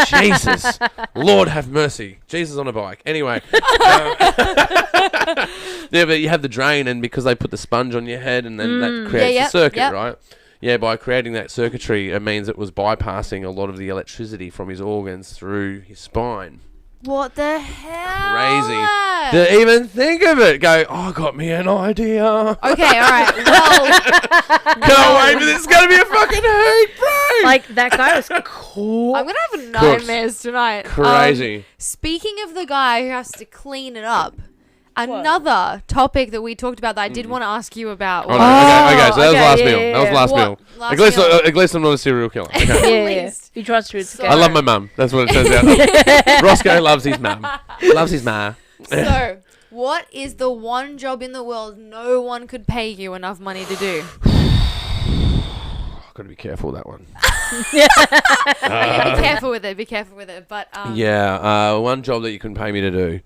Jesus. Lord have mercy. Jesus on a bike. Anyway. Yeah, but you have the drain, and because they put the sponge on your head, and then that creates a circuit, right? Yeah, by creating that circuitry, it means it was bypassing a lot of the electricity from his organs through his spine. What the hell? Crazy. To even think of it. Go, oh, got me an idea. Okay, all right. Well, Can't wait for this. It's going to be a fucking hoot, bro. Like, that guy was cool. I'm gonna have nightmares tonight. Crazy. Speaking of the guy who has to clean it up, another topic that we talked about that I did want to ask you about. Oh, no. Okay, so that was last meal. yeah, That was last What? meal. Last At least I'm not a serial killer. Okay. Yeah. least. You trust truth. So- I love my mum. That's what it turns out. Roscoe loves his mum. Loves his ma. So, what is the one job in the world no one could pay you enough money to do? I've got to be careful with that one. Okay, be careful with it. Be careful with it. But One job that you couldn't pay me to do.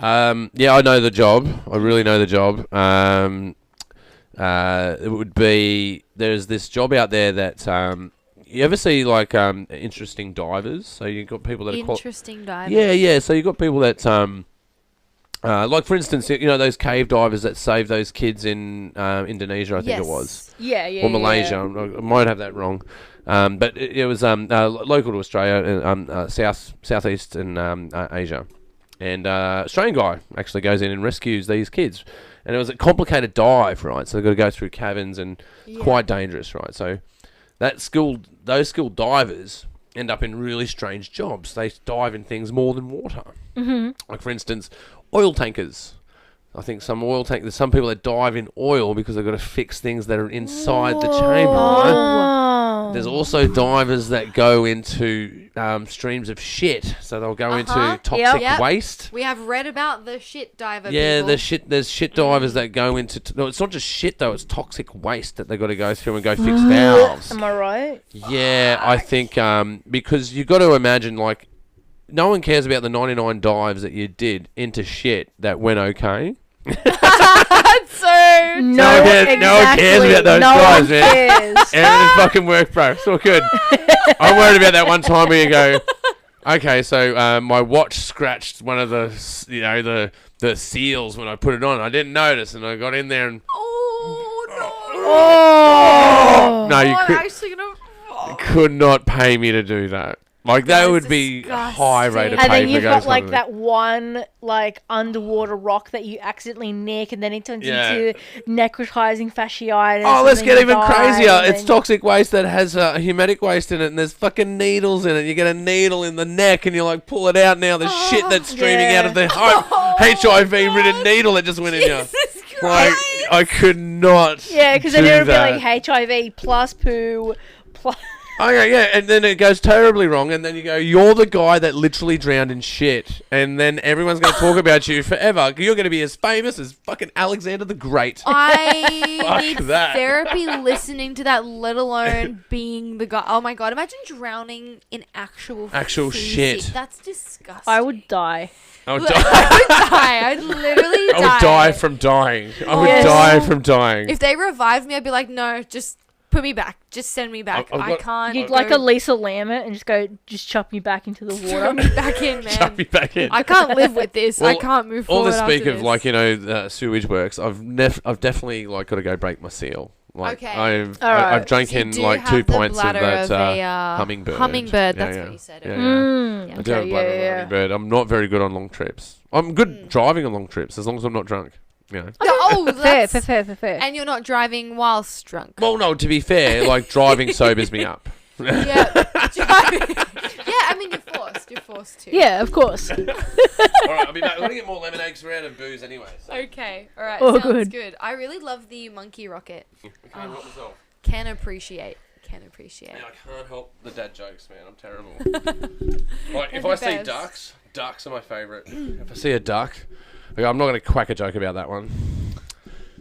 Yeah, I know the job. I really know the job. It would be, there's this job out there that you ever see like interesting divers? So you've got people that are interesting divers. yeah. So you've got people that like for instance, you know those cave divers that saved those kids in Indonesia, I think it was, Yeah. or Malaysia. I might have that wrong. But it was local to Australia, southeast and Asia. And Australian guy actually goes in and rescues these kids. And it was a complicated dive, right? So they've got to go through caverns and quite dangerous, right? So those skilled divers end up in really strange jobs. They dive in things more than water. Mm-hmm. Like, for instance, oil tankers. I think there's some people that dive in oil because they've got to fix things that are inside the chamber, right? There's also divers that go into streams of shit. So they'll go into toxic waste. We have read about the shit diver Yeah, people. there's shit divers that go into... no, it's not just shit, though. It's toxic waste that they've got to go through and go fix valves. Am I right? Yeah, I think... because you've got to imagine, like, no one cares about the 99 dives that you did into shit that went okay. No one cares about those dives, man. Everything fucking worked, bro. It's all good. I'm worried about that one time where you go, okay, so my watch scratched one of the seals when I put it on. I didn't notice, and I got in there and... No, you could not pay me to do that. Like, that would be a high rate of pay. And then for you've going got to like something. that one like underwater rock that you accidentally nick, and then it turns into necrotizing fasciitis. Oh, let's get even crazier. and It's then- toxic waste that has humatic waste in it, and there's fucking needles in it. You get a needle in the neck, and you like pull it out. Now there's shit that's streaming out of the HIV-ridden needle that just went in you. Like, I could not. Yeah, because then it would be that. like HIV plus poo plus. Okay, yeah, and then it goes terribly wrong, and then you go, you're the guy that literally drowned in shit, and then everyone's going to talk about you forever. You're going to be as famous as fucking Alexander the Great. I need that. therapy listening to that, let alone being the guy. Oh my god, imagine drowning in actual feces. shit. That's disgusting. I would die. I would I die. would die. I'd literally die. I would die from dying. I would Yes. die from dying. If they revived me, I'd be like, no, just put me back. Just send me back. I've I got- can't. You'd go like a Lisa Lamert and just chuck me back into the throw water. me back in, man. Chuck me back in. I can't live with this. I Well, can't move All forward. the speak after of this. like sewage works. I've definitely like got to go break my seal. Like Okay. I've Alright. drank So you in do like have 2 the pints of bladder that a, hummingbird. Hummingbird, Yeah, that's yeah. what you said. Yeah, earlier. Mm, Yeah. I do have okay, bladder of a yeah. hummingbird. I'm not very good on long trips. I'm good driving on long trips as long as I'm not drunk. You know. Oh, Fair, that's... fair. And you're not driving whilst drunk. Well, no. To be fair, like driving sobers me up. Yeah. Driving. Yeah, I mean, you're forced to. Yeah, of course. All right, I mean, I'm gonna get more lemonade because we're out of booze anyway. So. Okay, alright, Oh, sounds good. good. I really love the monkey rocket. Can't help myself. Can appreciate. Man, I can't help the dad jokes, man. I'm terrible. Like, if They're I the see best. ducks are my favourite. If I see a duck, okay, I'm not going to quack a joke about that one.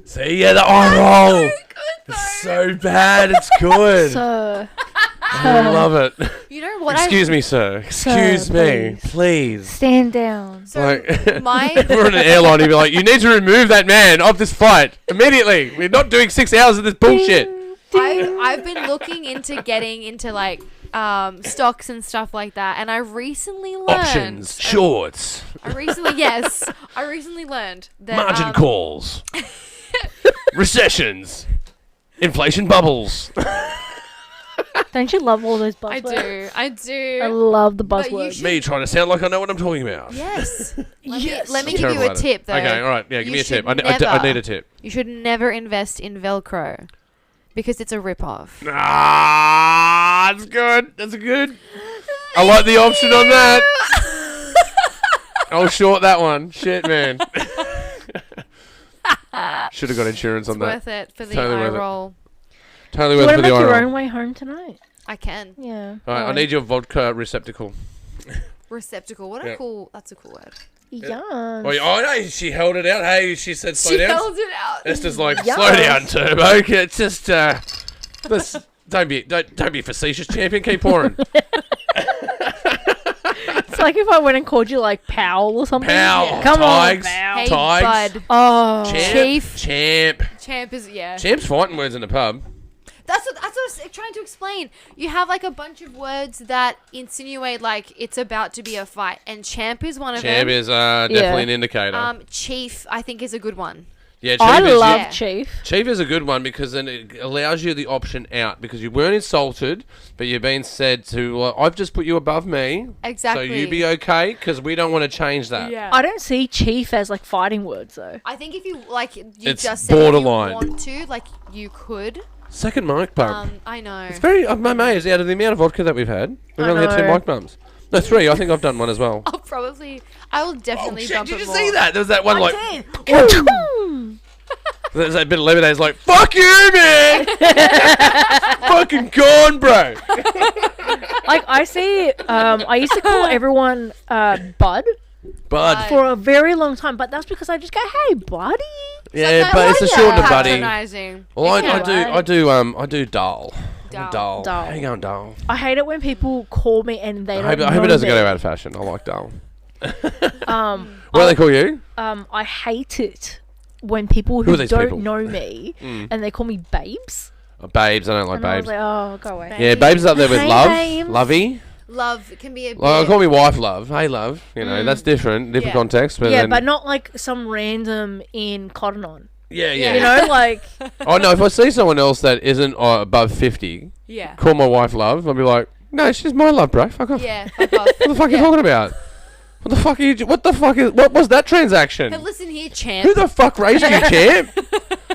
See, yeah, the eye roll. It's so bad. It's good. So, I love it. You know what? Excuse me, sir. Excuse me, please. stand down. So Like, my if we're on an airline, you'd be like, you need to remove that man off this flight immediately. We're not doing 6 hours of this bullshit. I've been looking into getting into like stocks and stuff like that, and I recently learned Options, shorts, I recently learned that margin calls, recessions, inflation bubbles. Don't you love all those I buzzwords? I do. I love the But you buzzwords. should- Me trying to sound like I know what I'm talking about. Yes. Let me I'm give you terrible a at it. tip though. Okay, all right. Yeah, give You me a tip. should I need a tip. You should never invest in Velcro because it's a rip-off. Ah, that's good. That's good. I like the option on that. I'll short that one. Shit, man. Should have got insurance on It's that. worth it for the Totally eye worth it. roll. Totally Do you worth want for to the make your oil. own way home tonight? I can. Yeah. All right, I need your vodka receptacle. Receptacle. What a Yeah. cool. That's a cool word. Yeah. Oh, no, she held it out. Hey, she said slow She down. held it out. Esta's like, Yes. slow down, Turbo. It's just, don't be facetious, champion. Keep pouring. It's like if I went and called you like Powell or something. Pal, Come Tigers, on, Pal. Hey, Tigers. bud. Oh. Chief. Champ. Champ is Champ's fighting words in the pub. That's what I was trying to explain. You have like a bunch of words that insinuate like it's about to be a fight, and champ is one of Champ them. is definitely an indicator. Chief, I think, is a good one. Yeah, Chief I is, love Yeah. Chief. Chief is a good one because then it allows you the option out because you weren't insulted, but you're being said to, I've just put you above me, Exactly. so you be okay because we don't want to change that. Yeah. I don't see Chief as like fighting words though. I think if you like, you It's just said borderline. if you want to, like, you could. Second mic bump. I know. It's very, I'm amazed out of the amount of vodka that we've had. We've I only had 2 know. mic bumps. No, 3. I think I've done one as well. I will definitely bump did it you more. see that? There was that one like, Boom. there's that bit of lemonade. It's like, fuck you, man! Fucking gone, bro. Like I see, I used to call everyone Bud Bud. for a very long time, but that's because I just go, "Hey, buddy." Yeah, Sometimes but it's a it's shorter buddy. patronizing. Well, If you I do Dull. Dull. Dull. Dull. How you going, Dull? I hate it when people call me and they I don't hope it know doesn't me. go out of fashion. I like Dull. What do I- they call you? I hate it when people Who are who these don't people? know me and they call me babes. Babes. I don't like And I was babes. like, oh, go away. Yeah, babes is up there with Hey, love, babes. lovey. Love can be a bit. Well, call me wife, love. Hey, love. You know, that's different Yeah. context. But Yeah, then, but not like some random in Cotton On. yeah. Yeah. You know, like, Oh no, if I see someone else that isn't above 50, Yeah. call my wife love, I'll be like, no, she's my love, bro. Fuck off. Yeah. Fuck off. What the fuck are you talking about? What the fuck are you? What was that transaction? Hey, listen here, champ. Who the fuck raised you, champ?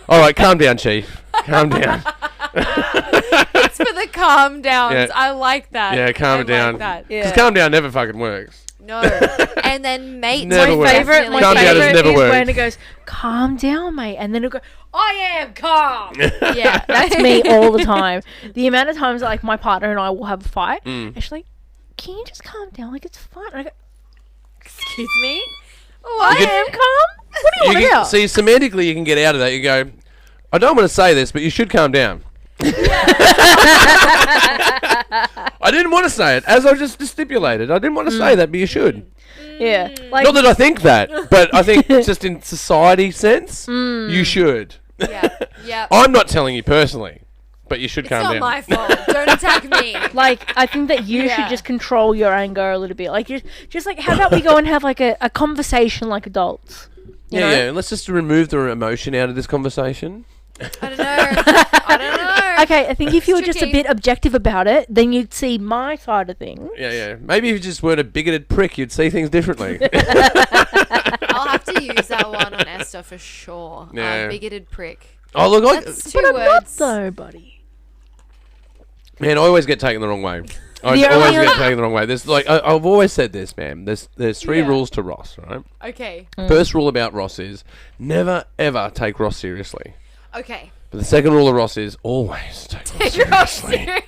All right, calm down, chief. Calm down. It's for the calm downs. Yeah. I like that. Yeah, calm I down. Like that. yeah. Because calm down never fucking works. No. And then mates. Never works. My favorite Calm down has never is worked. when it goes, calm down, mate. And then it'll go, I am calm. Yeah. That's me all the time. The amount of times like my partner and I will have a fight, and she's like, can you just calm down? Like, it's fine. And I go, Excuse me? I am calm? What do you want about? See, semantically, you can get out of that. You go, I don't want to say this, but you should calm down. I didn't want to say it, as I just stipulated. I didn't want to say that, but you should. Yeah. Like, Not that I think that, but I think just in society sense, you should. Yeah. Yeah. I'm not telling you personally, but you should It's calm not down. my fault. Don't attack me. like, I think that you Yeah. should just control your anger a little bit. Like, just like, how about we go and have like a conversation like adults? You know? Yeah. Let's just remove the emotion out of this conversation. I don't know. I don't know. Okay, I think if you were just a tricky. bit objective about it, then you'd see my side of things. Yeah. Maybe if you just weren't a bigoted prick, you'd see things differently. I'll have to use that one on Esta for sure. Yeah. Bigoted prick. Oh, look, That's two But I'm not words. though, buddy. man, I always get taken the wrong way. I The always only get other- taking the wrong way. There's like I've always said this, man. There's three Yeah. rules to Ross, right? Okay. First rule about Ross is never ever take Ross seriously. Okay. But the second rule of Ross is always take Ross You're all seriously. serious.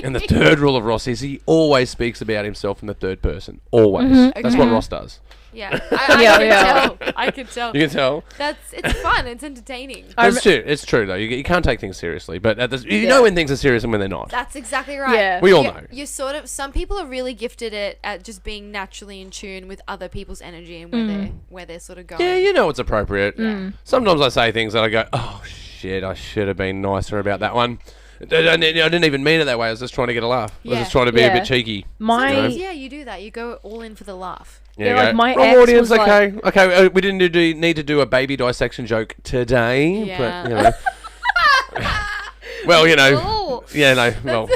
And the third rule of Ross is he always speaks about himself in the third person. Always. Mm-hmm. That's Okay. what Ross does. Yeah. I Yeah, can yeah. tell. I can tell. You can tell. It's fun. It's entertaining. It's true. It's true though. You can't take things seriously, but you know when things are serious and when they're not. That's exactly right. Yeah. We all You- know. You're sort of. Some people are really gifted at just being naturally in tune with other people's energy and where they're sort of going. Yeah, you know it's appropriate. Yeah. Sometimes I say things that I go, oh shit, I should have been nicer about that one. I didn't even mean it that way. I was just trying to get a laugh. I was Yeah. just trying to be a Yeah. bit cheeky. Sometimes, My yeah, you do that. You go all in for the laugh. Yeah, you like go, my wrong ex audience, was like- okay. We didn't need to do a baby dissection joke today, Yeah. but you know. Well, you know, Oh. yeah, no, well,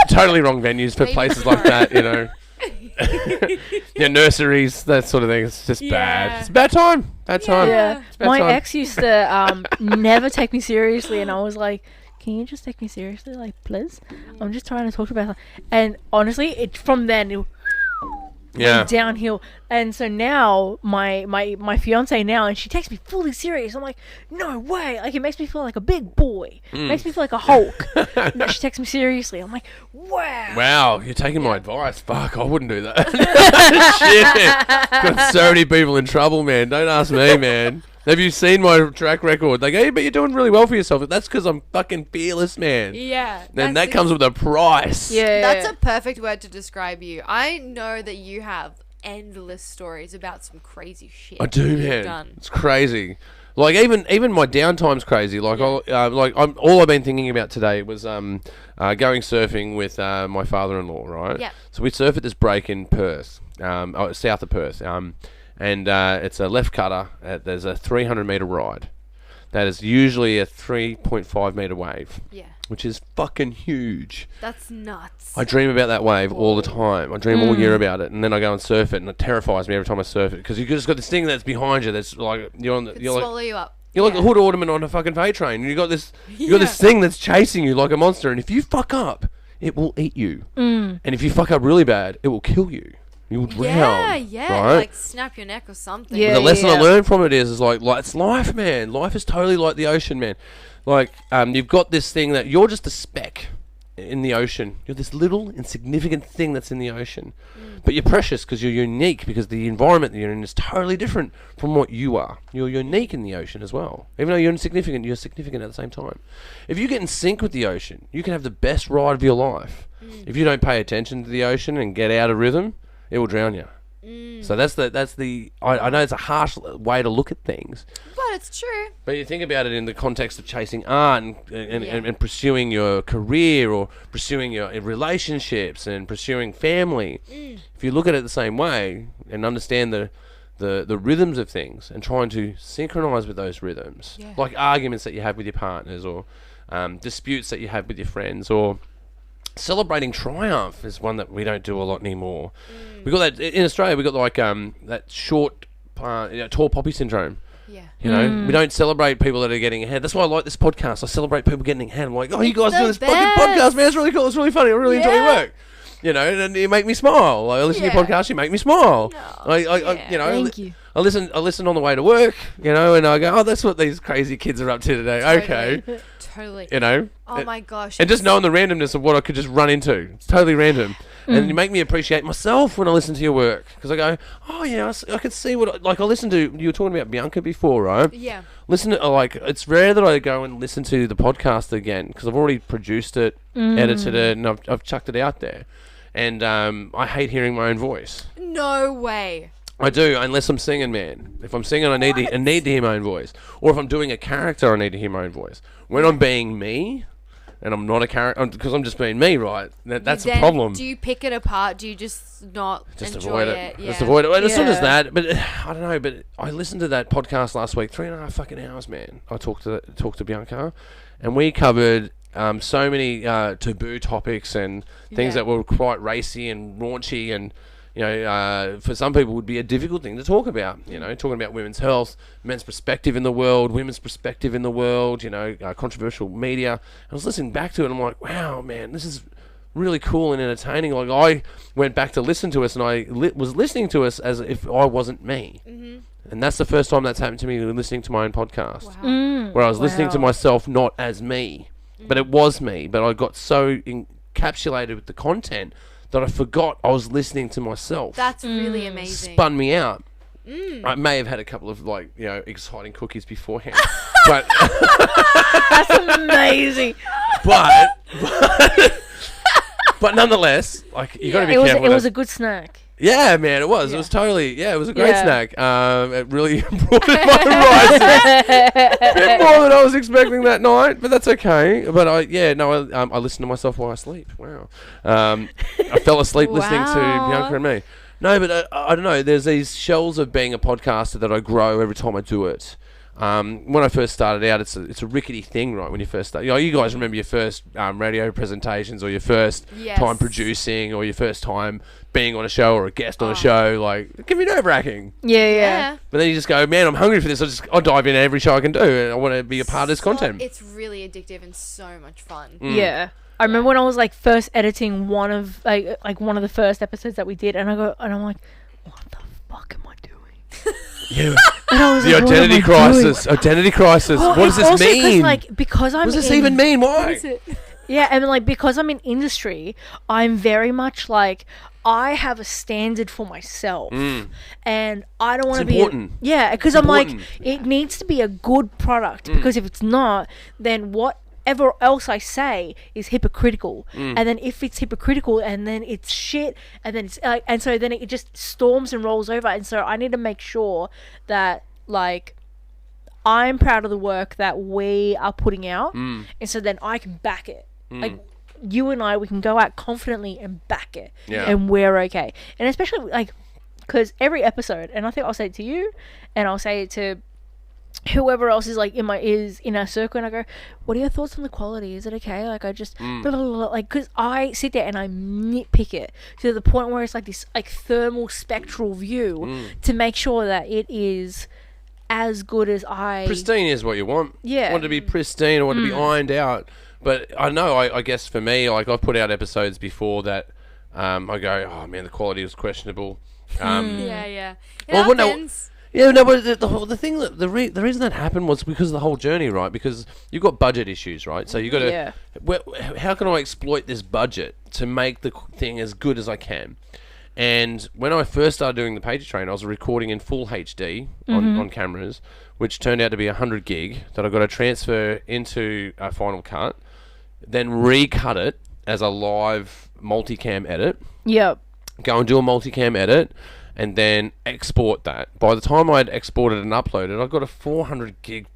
totally wrong venues for Baby places like that, you know. Yeah, nurseries, that sort of thing. It's just bad. Yeah. It's a bad time. Bad time. yeah, bad my time. ex used to never take me seriously, and I was like, can you just take me seriously, like, please? I'm just trying to talk about it. And honestly, from then it Yeah. went downhill. And so now my fiance now, and she takes me fully serious. I'm like, no way! Like, it makes me feel like a big boy. Makes me feel like a Hulk. Now she takes me seriously. I'm like, wow. Wow, you're taking my advice. Fuck, I wouldn't do that. Shit. Got so many people in trouble, man. Don't ask me, man. Have you seen my track record? They go, hey, but you're doing really well for yourself. That's because I'm fucking fearless, man. Yeah. Then that's that comes with a price. Yeah. That's a perfect word to describe you. I know that you have endless stories about some crazy shit. I do, you've man. done. It's crazy. Like even my downtime's crazy. Like all I've been thinking about today was going surfing with my father-in-law, right? Yeah. So we surf at this break in Perth, south of Perth, and it's a left cutter. There's a 300-meter ride. That is usually a 3.5 meter wave, Yeah. which is fucking huge. That's nuts. I dream about that wave all the time. I dream all year about it, and then I go and surf it, and it terrifies me every time I surf it because you just got this thing that's behind you that's like you're on the, Could you're like swallow you up. you're like Yeah. a hood ornament on a fucking freight train, and you got this thing that's chasing you like a monster, and if you fuck up, it will eat you, and if you fuck up really bad, it will kill you. You'll drown. Yeah. right? Like snap your neck or something. Yeah. But the lesson I learned from it is like it's life, man. Life is totally like the ocean, man. Like you've got this thing that you're just a speck in the ocean. You're this little insignificant thing that's in the ocean, but you're precious because you're unique because the environment that you're in is totally different from what you are. You're unique in the ocean as well. Even though you're insignificant, you're significant at the same time. If you get in sync with the ocean, you can have the best ride of your life. If you don't pay attention to the ocean and get out of rhythm, it will drown you. So that's the I know it's a harsh way to look at things, But it's true. but you think about it in the context of chasing art and pursuing your career or pursuing your relationships and pursuing family. If you look at it the same way and understand the rhythms of things and trying to synchronize with those rhythms, Yeah. like arguments that you have with your partners or disputes that you have with your friends or celebrating triumph is one that we don't do a lot anymore. We got that in Australia. We got like that short, tall poppy syndrome. Yeah. You know, we don't celebrate people that are getting ahead. That's why I like this podcast. I celebrate people getting ahead. I'm like, oh, you guys the doing this fucking best. podcast, man. It's really cool. It's really funny. I really enjoy your Yeah. work. You know, and you make me smile. Like, I listen to your podcast, you make me smile. Yeah. You know, Thank you. I listen on the way to work, you know, and I go, oh, that's what these crazy kids are up to today. Okay. Totally. You know? Oh my gosh. And just knowing the randomness of what I could just run into. It's totally random. And you make me appreciate myself when I listen to your work. Because I go, oh, yeah, I can see what... I listen to... You were talking about Bianca before, right? Yeah. Listen to... it's rare that I go and listen to the podcast again. Because I've already produced it, edited it, and I've chucked it out there. And I hate hearing my own voice. No way. I do, unless I'm singing, man. If I'm singing, I need to hear my own voice. Or if I'm doing a character, I need to hear my own voice. When I'm being me... and I'm not a character because I'm just being me, right? That's a problem. Do you pick it apart? Do you just not enjoy it? Just avoid it. And it's not just that, but I don't know. But I listened to that podcast last week, 3.5 fucking hours, man. I talked to Bianca, and we covered so many taboo topics and things that were quite racy and raunchy and. You know, for some people would be a difficult thing to talk about, you know, talking about women's health, men's perspective in the world, women's perspective in the world, you know, controversial media. I was listening back to it and I'm like, wow, man, this is really cool and entertaining. Like, I went back to listen to us and I was listening to us as if I wasn't me. Mm-hmm. And that's the first time that's happened to me listening to my own podcast. Wow. Where I was listening to myself not as me, but it was me. But I got so encapsulated with the content that I forgot I was listening to myself. That's really amazing. Spun me out. I may have had a couple of exciting cookies beforehand, but That's amazing. but nonetheless, like you got to be careful. It was a good snack. Yeah, man, it was. Yeah. It was totally. Yeah, it was a great snack. It really brought my horizon. A bit more than I was expecting that night, but that's okay. But I listened to myself while I sleep. Wow. I fell asleep listening to Bianca and me. No, but I don't know. There's these shells of being a podcaster that I grow every time I do it. When I first started out, it's a rickety thing, right? When you first start, you guys remember your first radio presentations, or your first time producing, or your first time being on a show or a guest on a show. Like, it can be nerve-wracking. Yeah. But then you just go, man, I'm hungry for this. I'll dive in every show I can do, and I want to be a part of this content. It's really addictive and so much fun. Yeah. I remember when I was like first editing one of the first episodes that we did, and I'm like, what the fuck am I doing? Yeah. And I was The like, identity crisis. Identity crisis. Well, what does this mean? Because I'm what does this even mean? Why? What is it? Yeah, and like because I'm in industry, I'm very much like I have a standard for myself, and I don't want to be. Yeah, because I'm like, it needs to be a good product. Because if it's not, then whatever else I say is hypocritical. And then if it's hypocritical, and then it's shit, and then it's and so then it just storms and rolls over. And so I need to make sure that like I'm proud of the work that we are putting out, and so then I can back it. Like you and I, we can go out confidently and back it, and we're okay. And especially like because every episode, and I think I'll say it to you, and I'll say it to whoever else is like in our circle, and I go, what are your thoughts on the quality? Is it okay? Like I just blah, blah, blah, like because I sit there and I nitpick it to the point where it's like this like thermal spectral view to make sure that it is as good as pristine is what you want. Yeah, I want it to be pristine. I want it to be ironed out. But I know, I guess for me, like I've put out episodes before that I go, oh man, the quality was questionable. Yeah. It well, happens. Yeah, no, but the thing that the reason that happened was because of the whole journey, right? Because you've got budget issues, right? So you got to, how can I exploit this budget to make the thing as good as I can? And when I first started doing the Pagey train, I was recording in full HD on cameras, which turned out to be 100 gig that I got to transfer into a Final Cut, then recut it as a live multicam edit. Yep. Go and do a multicam edit, and then export that. By the time I'd exported and uploaded, I got a 400 gig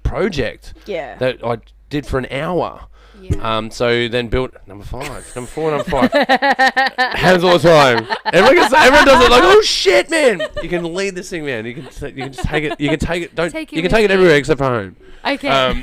project that I did for an hour. Yeah. So then built number 4 and number 5. Hands all the time. Everyone does it like, oh shit, man! You can lead this thing, man. You can just take it. You can take it. You can take it everywhere except for home. Okay.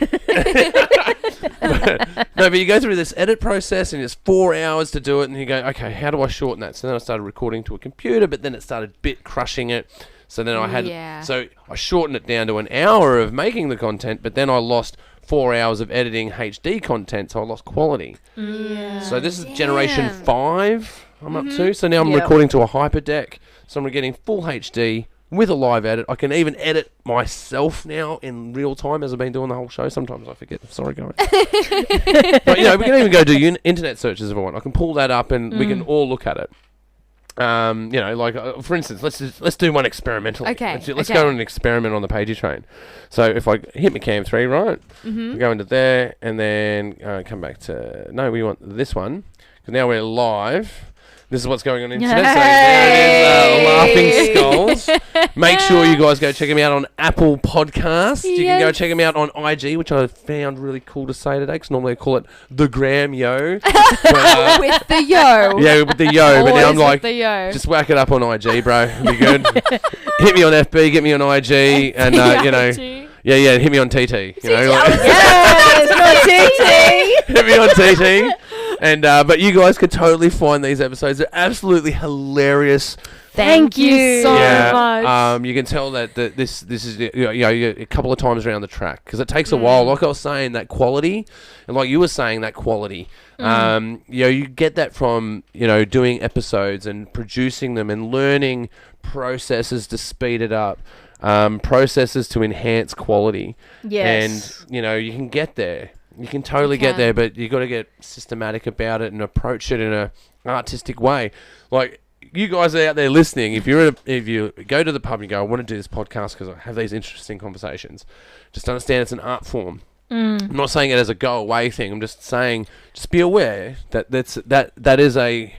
But you go through this edit process and it's 4 hours to do it, and you go, okay, how do I shorten that? So then I started recording to a computer, but then it started bit crushing it. So then I had, so I shortened it down to an hour of making the content, but then I lost 4 hours of editing HD content, so I lost quality. Yeah. So this is generation 5 I'm up to. So now I'm Yep. recording to a hyperdeck. So I'm getting full HD with a live edit. I can even edit myself now in real time as I've been doing the whole show. Sometimes I forget. Sorry, guys. But, you know, we can even go do internet searches if I want. I can pull that up and we can all look at it. You know, like for instance, let's do one experimental. Okay, Let's go on an experiment on the Pagey train. So if I hit my cam 3, right, we go into there and then come back to we want this one because now we're live. This is what's going on in the internet. So there it is, Laughing Skulls. Make sure you guys go check him out on Apple Podcasts. You can go check him out on IG, which I found really cool to say today, because normally I call it the Gram Yo. With the yo. Yeah, with the yo. But now I'm Always like, with the yo. just whack it up on IG, bro. Be good. Hit me on FB, get me on IG, and you know, hit me on TT. You know, Yes, hit me on TT. And but you guys could totally find these episodes. They're absolutely hilarious. Thank you so much. You can tell that this is a couple of times around the track, because it takes a while. Like I was saying, that quality, and like you were saying, that quality. You get that from doing episodes and producing them and learning processes to speed it up, processes to enhance quality. Yes. And you can get there. You can totally get there, but you got to get systematic about it and approach it in a artistic way. Like, you guys are out there listening. If you go to the pub and you go, I want to do this podcast because I have these interesting conversations, just understand it's an art form. I'm not saying it as a go away thing. I'm just saying, just be aware that that is an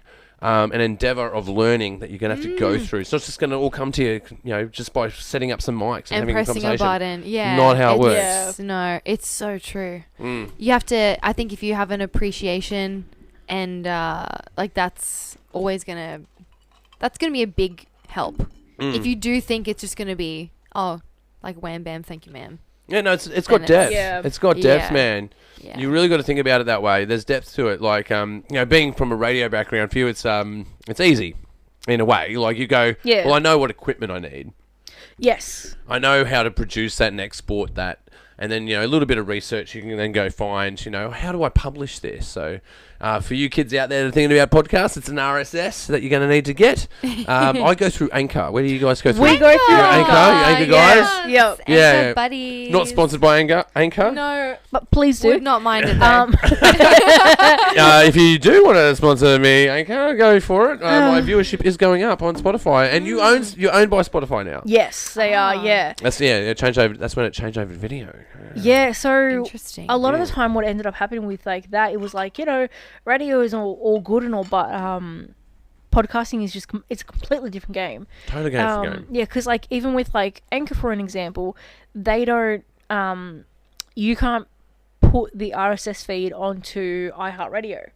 endeavor of learning that you're going to have to go through. It's not just going to all come to you, just by setting up some mics and having a conversation. And pressing a button. Yeah. Not how it works. Yeah. No, it's so true. You have to, I think if you have an appreciation and that's always going to be a big help. If you do think it's just going to be, like wham bam, thank you ma'am. Yeah, no, it's got depth. It's got depth, man. Yeah. You really got to think about it that way. There's depth to it. Like, being from a radio background for you, it's easy in a way. Like, you go, well, I know what equipment I need. Yes. I know how to produce that and export that. And then, a little bit of research, you can then go find, how do I publish this? So, for you kids out there that are thinking about podcasts, it's an RSS that you're going to need to get. I go through Anchor. Where do you guys go through? We go through Anchor. Anchor guys? Yep. Yeah. Anchor buddies. Not sponsored by Anchor? No. But please do. Would not mind it though. If you do want to sponsor me, Anchor, go for it. My viewership is going up on Spotify, and you're owned by Spotify now. Yes, they are. Yeah. That's it changed over. That's when it changed over to video. Yeah. So Interesting. a lot of the time, what ended up happening with like that, it was like radio is all good and all, but podcasting is just it's a completely different game. Totally different game. Yeah, because like even with like Anchor, for an example, they don't you can't put the RSS feed onto iHeartRadio.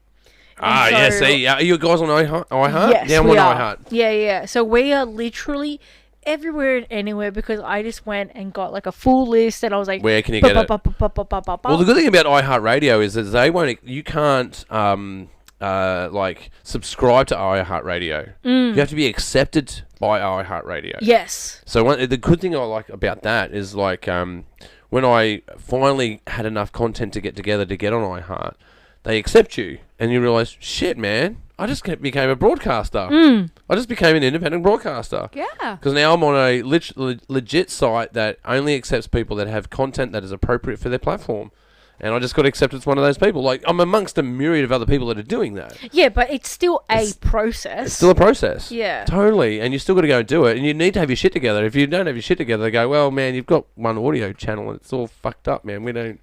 See, are you guys on iHeart? Yes, yeah, I'm we on are. iHeart. Yeah. So we are literally everywhere and anywhere, because I just went and got like a full list, and I was like, where can you get it? Well, the good thing about iHeartRadio is that you can't subscribe to iHeartRadio. You have to be accepted by iHeartRadio. Yes. So the good thing I like about that is like when I finally had enough content to get together to get on iHeart, they accept you, and you realise, shit, man, I just became a broadcaster. I just became an independent broadcaster. Yeah. Because now I'm on a legit site that only accepts people that have content that is appropriate for their platform. And I just got accepted as one of those people. Like, I'm amongst a myriad of other people that are doing that. Yeah, but it's still a process. It's still a process. Yeah. Totally. And you still got to go and do it. And you need to have your shit together. If you don't have your shit together, they go, well, man, you've got one audio channel and it's all fucked up, man. We don't...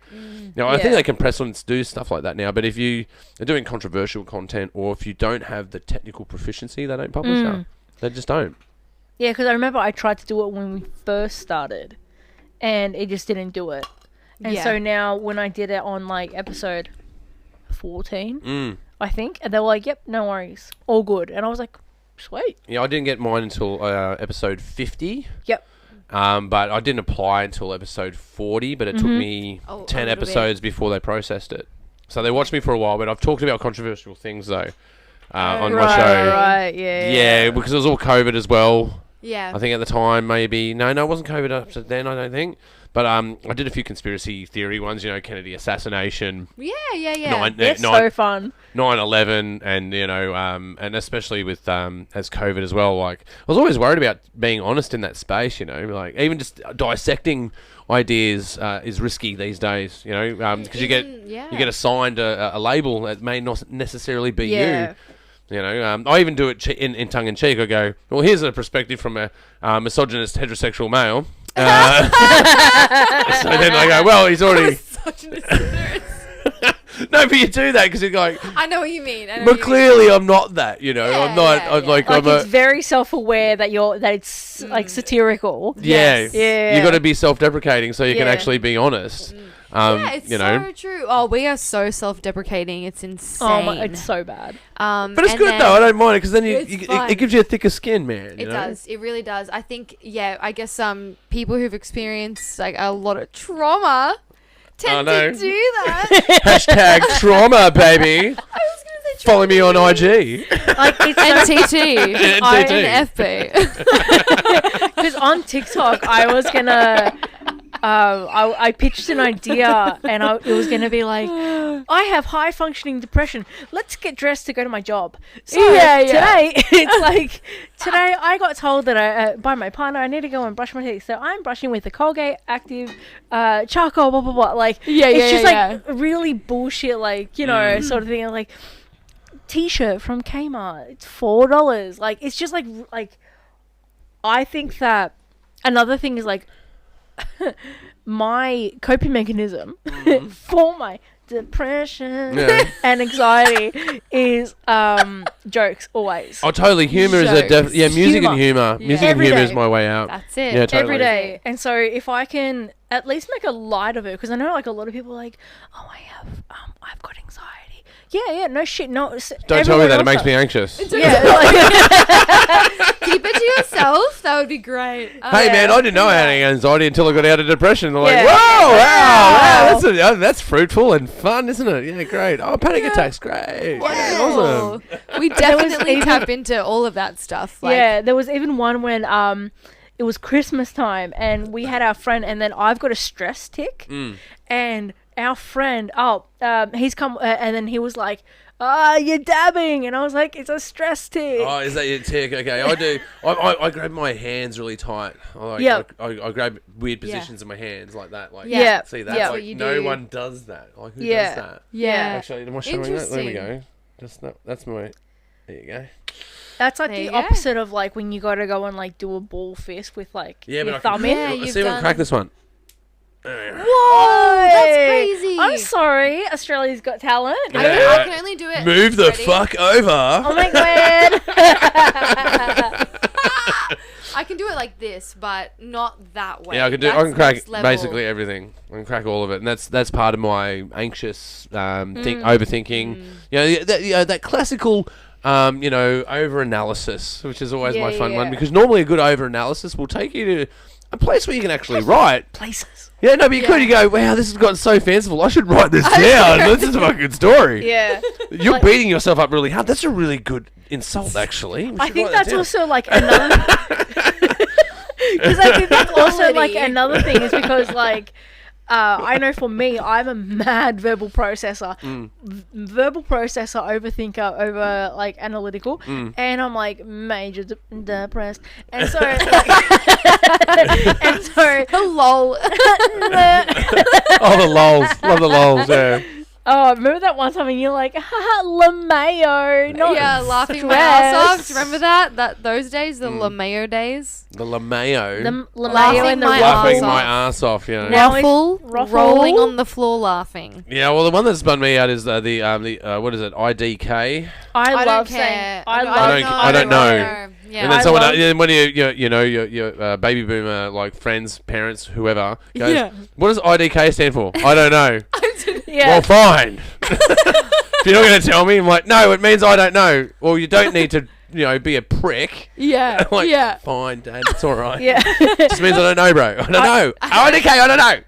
I think they can press on to do stuff like that now. But if you are doing controversial content, or if you don't have the technical proficiency, they don't publish that. They just don't. Yeah, because I remember I tried to do it when we first started, and it just didn't do it. And so now when I did it on like episode 14, I think, and they were like, yep, no worries, all good. And I was like, sweet. Yeah, I didn't get mine until episode 50. Yep. But I didn't apply until episode 40, but it took me 10 episodes before they processed it. So they watched me for a while, but I've talked about controversial things though on my show. Right, yeah. Because it was all COVID as well. Yeah. I think at the time, maybe... No, it wasn't COVID up to then, I don't think. But I did a few conspiracy theory ones, Kennedy assassination, Yeah. It's so fun. 9/11, and and especially with as COVID as well. Like, I was always worried about being honest in that space. Like even just dissecting ideas is risky these days. Because you get assigned a label that may not necessarily be you. I even do it in tongue in cheek. I go, well, here's a perspective from a misogynist heterosexual male. So then I go, well, he's already. No, but you do that because you're like. I know what you mean. But clearly, I'm not that. I'm not. I'm like it's very self-aware that it's like satirical. Yeah. You got to be self-deprecating so you can actually be honest. It's so true. Oh, we are so self-deprecating. It's insane. It's so bad. But it's good though. I don't mind it because then it gives you a thicker skin, man. It does. It really does. I think. Yeah. I guess people who've experienced like a lot of trauma tend to do that. Hashtag trauma, baby. I was gonna say trauma. Follow me on IG. Like it's NTT. NTT. FB. Because on TikTok, I was gonna. I pitched an idea and it was going to be like, I have high functioning depression. Let's get dressed to go to my job. So today, it's like, today I got told that by my partner, I need to go and brush my teeth. So I'm brushing with the Colgate Active charcoal, blah, blah, blah. Like, it's just like really bullshit, like, sort of thing. Like, t-shirt from Kmart, it's $4. Like, it's just like, I think that another thing is like, my coping mechanism for my depression and anxiety is jokes always. Oh, totally. Humor is music and humor. Yeah. Music and humor is my way out. That's it. Yeah, totally. Every day. And so if I can at least make a light of it, because I know like a lot of people are like, oh, I've got anxiety. Yeah, no shit, no. Don't tell me that, it makes me anxious. Yeah, keep it to yourself. That would be great. Hey man, I didn't know I had anxiety until I got out of depression. I'm like, wow, that's fruitful and fun, isn't it? Yeah, great. Oh, panic attacks, great. Yeah, awesome. We definitely tap into all of that stuff. There was even one when it was Christmas time and we had our friend, and then I've got a stress tick, and our friend, he's come, and then he was like, you're dabbing, and I was like, it's a stress tick. Oh, is that your tick? Okay, I do. I grab my hands really tight. I grab weird positions in my hands like that. Like, see that? Yeah. Like, no one does that. Like, who does that? Yeah. Actually, am I showing that? There we go. That's my. There you go. That's like the opposite of like when you gotta go and like do a ball fist with like your thumb in. Let's see if I can crack this one. Whoa, that's crazy. I'm sorry, Australia's Got Talent. I can only do it. Move the fuck over. Oh my god. I can do it like this, but not that way. Yeah, I can crack basically everything. I can crack all of it, and that's part of my anxious overthinking. That classical over-analysis, which is always my fun one, because normally a good over-analysis will take you to a place where you can actually write. Places. Yeah, no, but you could. You go, wow, this has gotten so fanciful. I should write this down. This is a fucking story. Yeah. You're beating yourself up really hard. That's a really good insult, actually. I think that's also like another... Because I think that's also like another thing is because like... I know for me, I'm a mad verbal processor. Verbal processor, overthinker, over like analytical, and I'm like major depressed. And so, and so, lol. Oh, the lols, love the lols. Yeah. Oh, remember that one time and you're like, haha, LaMayo, not laughing my ass off. Do you remember that? Those days, the LaMayo days. The LaMayo. LaMayo and the laughing my ass off. Yeah. Ruffle, rolling on the floor laughing. Yeah, well, the one that spun me out is the what is it? IDK. I love care. saying. I don't know. Yeah. And then someone, when your baby boomer like friends, parents, whoever goes, what does IDK stand for? I don't know. Well, fine. If you're not going to tell me, I'm like, no, it means I don't know. Well, you don't need to, be a prick. Yeah. Like, fine, Dad, it's all right. Yeah. Just means I don't know, bro. I don't know. IDK, I don't know.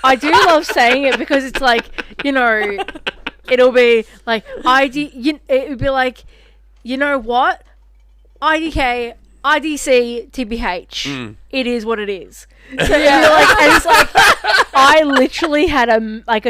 I do love saying it because it's like, it'll be like it would be like, you know what? IDK, IDC, TBH. It is what it is. So you're like, and it's like, I literally had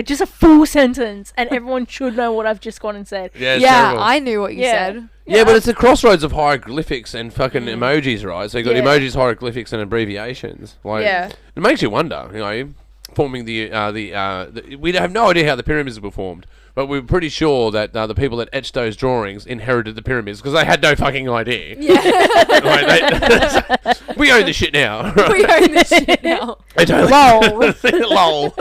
just a full sentence, and everyone should know what I've just gone and said. Yeah, it's Yeah, terrible. I knew what you said. Yeah, but it's the crossroads of hieroglyphics and fucking emojis, right? So you got emojis, hieroglyphics, and abbreviations. Like, it makes you wonder, you know, forming we have no idea how the pyramids were formed, but we're pretty sure that the people that etched those drawings inherited the pyramids because they had no fucking idea. Yeah. We own this shit now. Right? We own this shit now. I don't lol.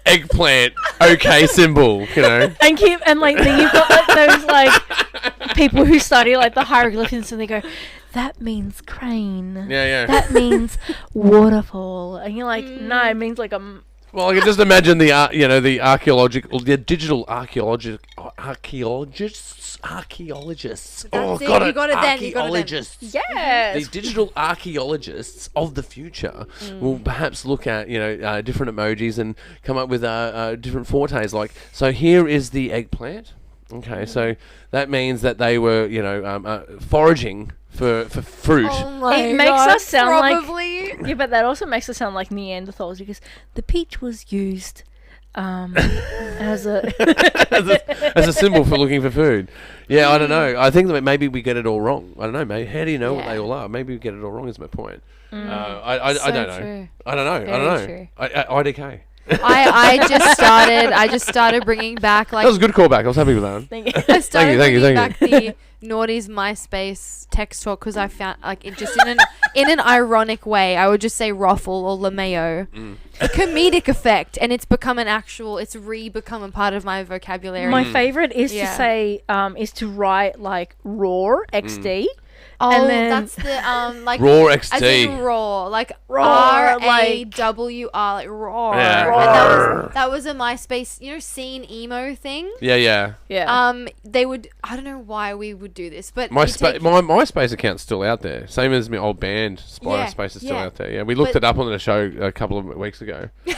Eggplant, okay symbol, you know. And like then you've got like those like people who study like the hieroglyphics and they go, that means crane. Yeah. That means waterfall. And you're like, no, it means like a... Well, I can just imagine the digital archaeologists. That's it. You got it then. Archaeologists. Yes. These digital archaeologists of the future will perhaps look at, you know, different emojis and come up with different fortes. Like, so here is the eggplant. Okay, so that means that they were, you know, foraging for fruit. Oh my It makes God, us sound probably. like... Yeah, but that also makes us sound like Neanderthals because the peach was used as a... as a symbol for looking for food. Yeah, I don't know. I think that maybe we get it all wrong. I don't know. Maybe how do you know what they all are? Maybe we get it all wrong. Is my point. I don't know. True. I don't know. Very I don't know. true. IDK. I just started bringing back like That was a good callback. I was happy with that one. Thank you. I started Thank you. bringing back the Naughty's MySpace text talk because I found like it just in an ironic way I would just say Ruffle or LeMayo, a comedic effect, and it's become become a part of my vocabulary. My favorite is to say is to write like roar XD. Oh, and then that's the like Raw as XD. in raw, like Roar, RAWR, like roar. Yeah. And that was a MySpace, you know, scene emo thing. Yeah. They would, I don't know why we would do this, but My you take- MySpace account's still out there. Same as my old band. MySpace is still out there. Yeah, we looked it up on the show a couple of weeks ago. Like,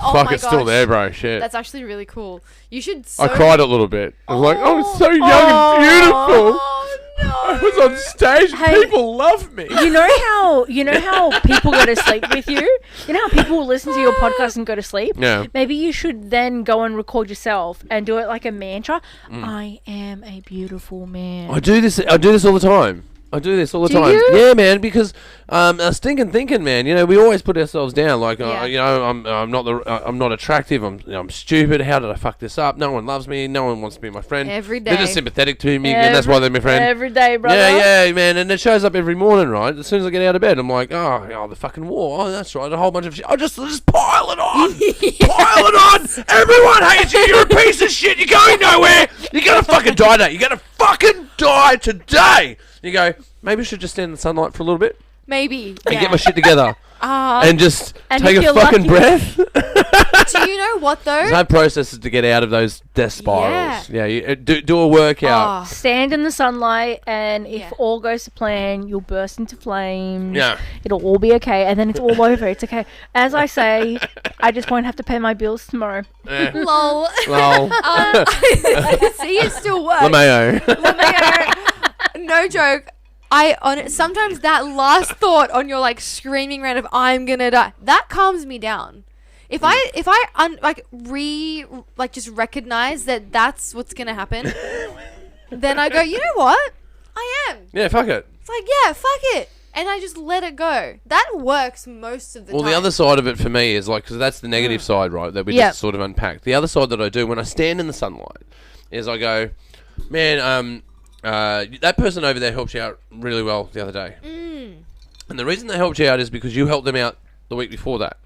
Oh fuck, my it's still gosh. there, bro. Shit. That's actually really cool. You should. I cried a little bit. I was like, oh, it's so young and beautiful. Oh no! I was on stage. Hey. People love me. you know how people go to sleep with you? You know how people will listen to your podcast and go to sleep? Yeah. Maybe you should then go and record yourself and do it like a mantra. I am a beautiful man. I do this all the time. Do time. you? Yeah, man, because stinking thinking, man. You know, we always put ourselves down. Like, Yeah. you know, I'm not attractive. I'm stupid. How did I fuck this up? No one loves me. No one wants to be my friend. Every They're just day. sympathetic to me, and that's why they're my friend. Every day, brother. Yeah, man, and it shows up every morning, right? As soon as I get out of bed, I'm like, oh, the fucking war. Oh, that's right, a whole bunch of shit. I'll just pile it on. Pile it on. Everyone hates you. You're a piece of shit. You're going nowhere. You're gonna fucking die today. You're gonna fucking die today. You go, maybe I should just stand in the sunlight for a little bit Maybe. and get my shit together and just and take if a you're fucking lucky- breath. Do you know what though? There's no processes to get out of those death spirals. Yeah, you do a workout. Oh, Stand in the sunlight, and if Yeah. all goes to plan, you'll burst into flames. Yeah. It'll all be okay, and then it's all over. It's okay. As I say, I just won't have to pay my bills tomorrow. Yeah. lol. Lol. See, it still works. LeMayo. No joke. Sometimes that last thought on your like screaming rant of I'm gonna die, that calms me down. If I just recognize that that's what's gonna happen, then I go, you know what? I am. Yeah, fuck it. It's like, yeah, fuck it. And I just let it go. That works most of the time. Well, the other side of it for me is like, because that's the negative side, right? That we Yep. just sort of unpacked. The other side that I do when I stand in the sunlight is I go, man, that person over there helped you out really well the other day. And the reason they helped you out is because you helped them out the week before that.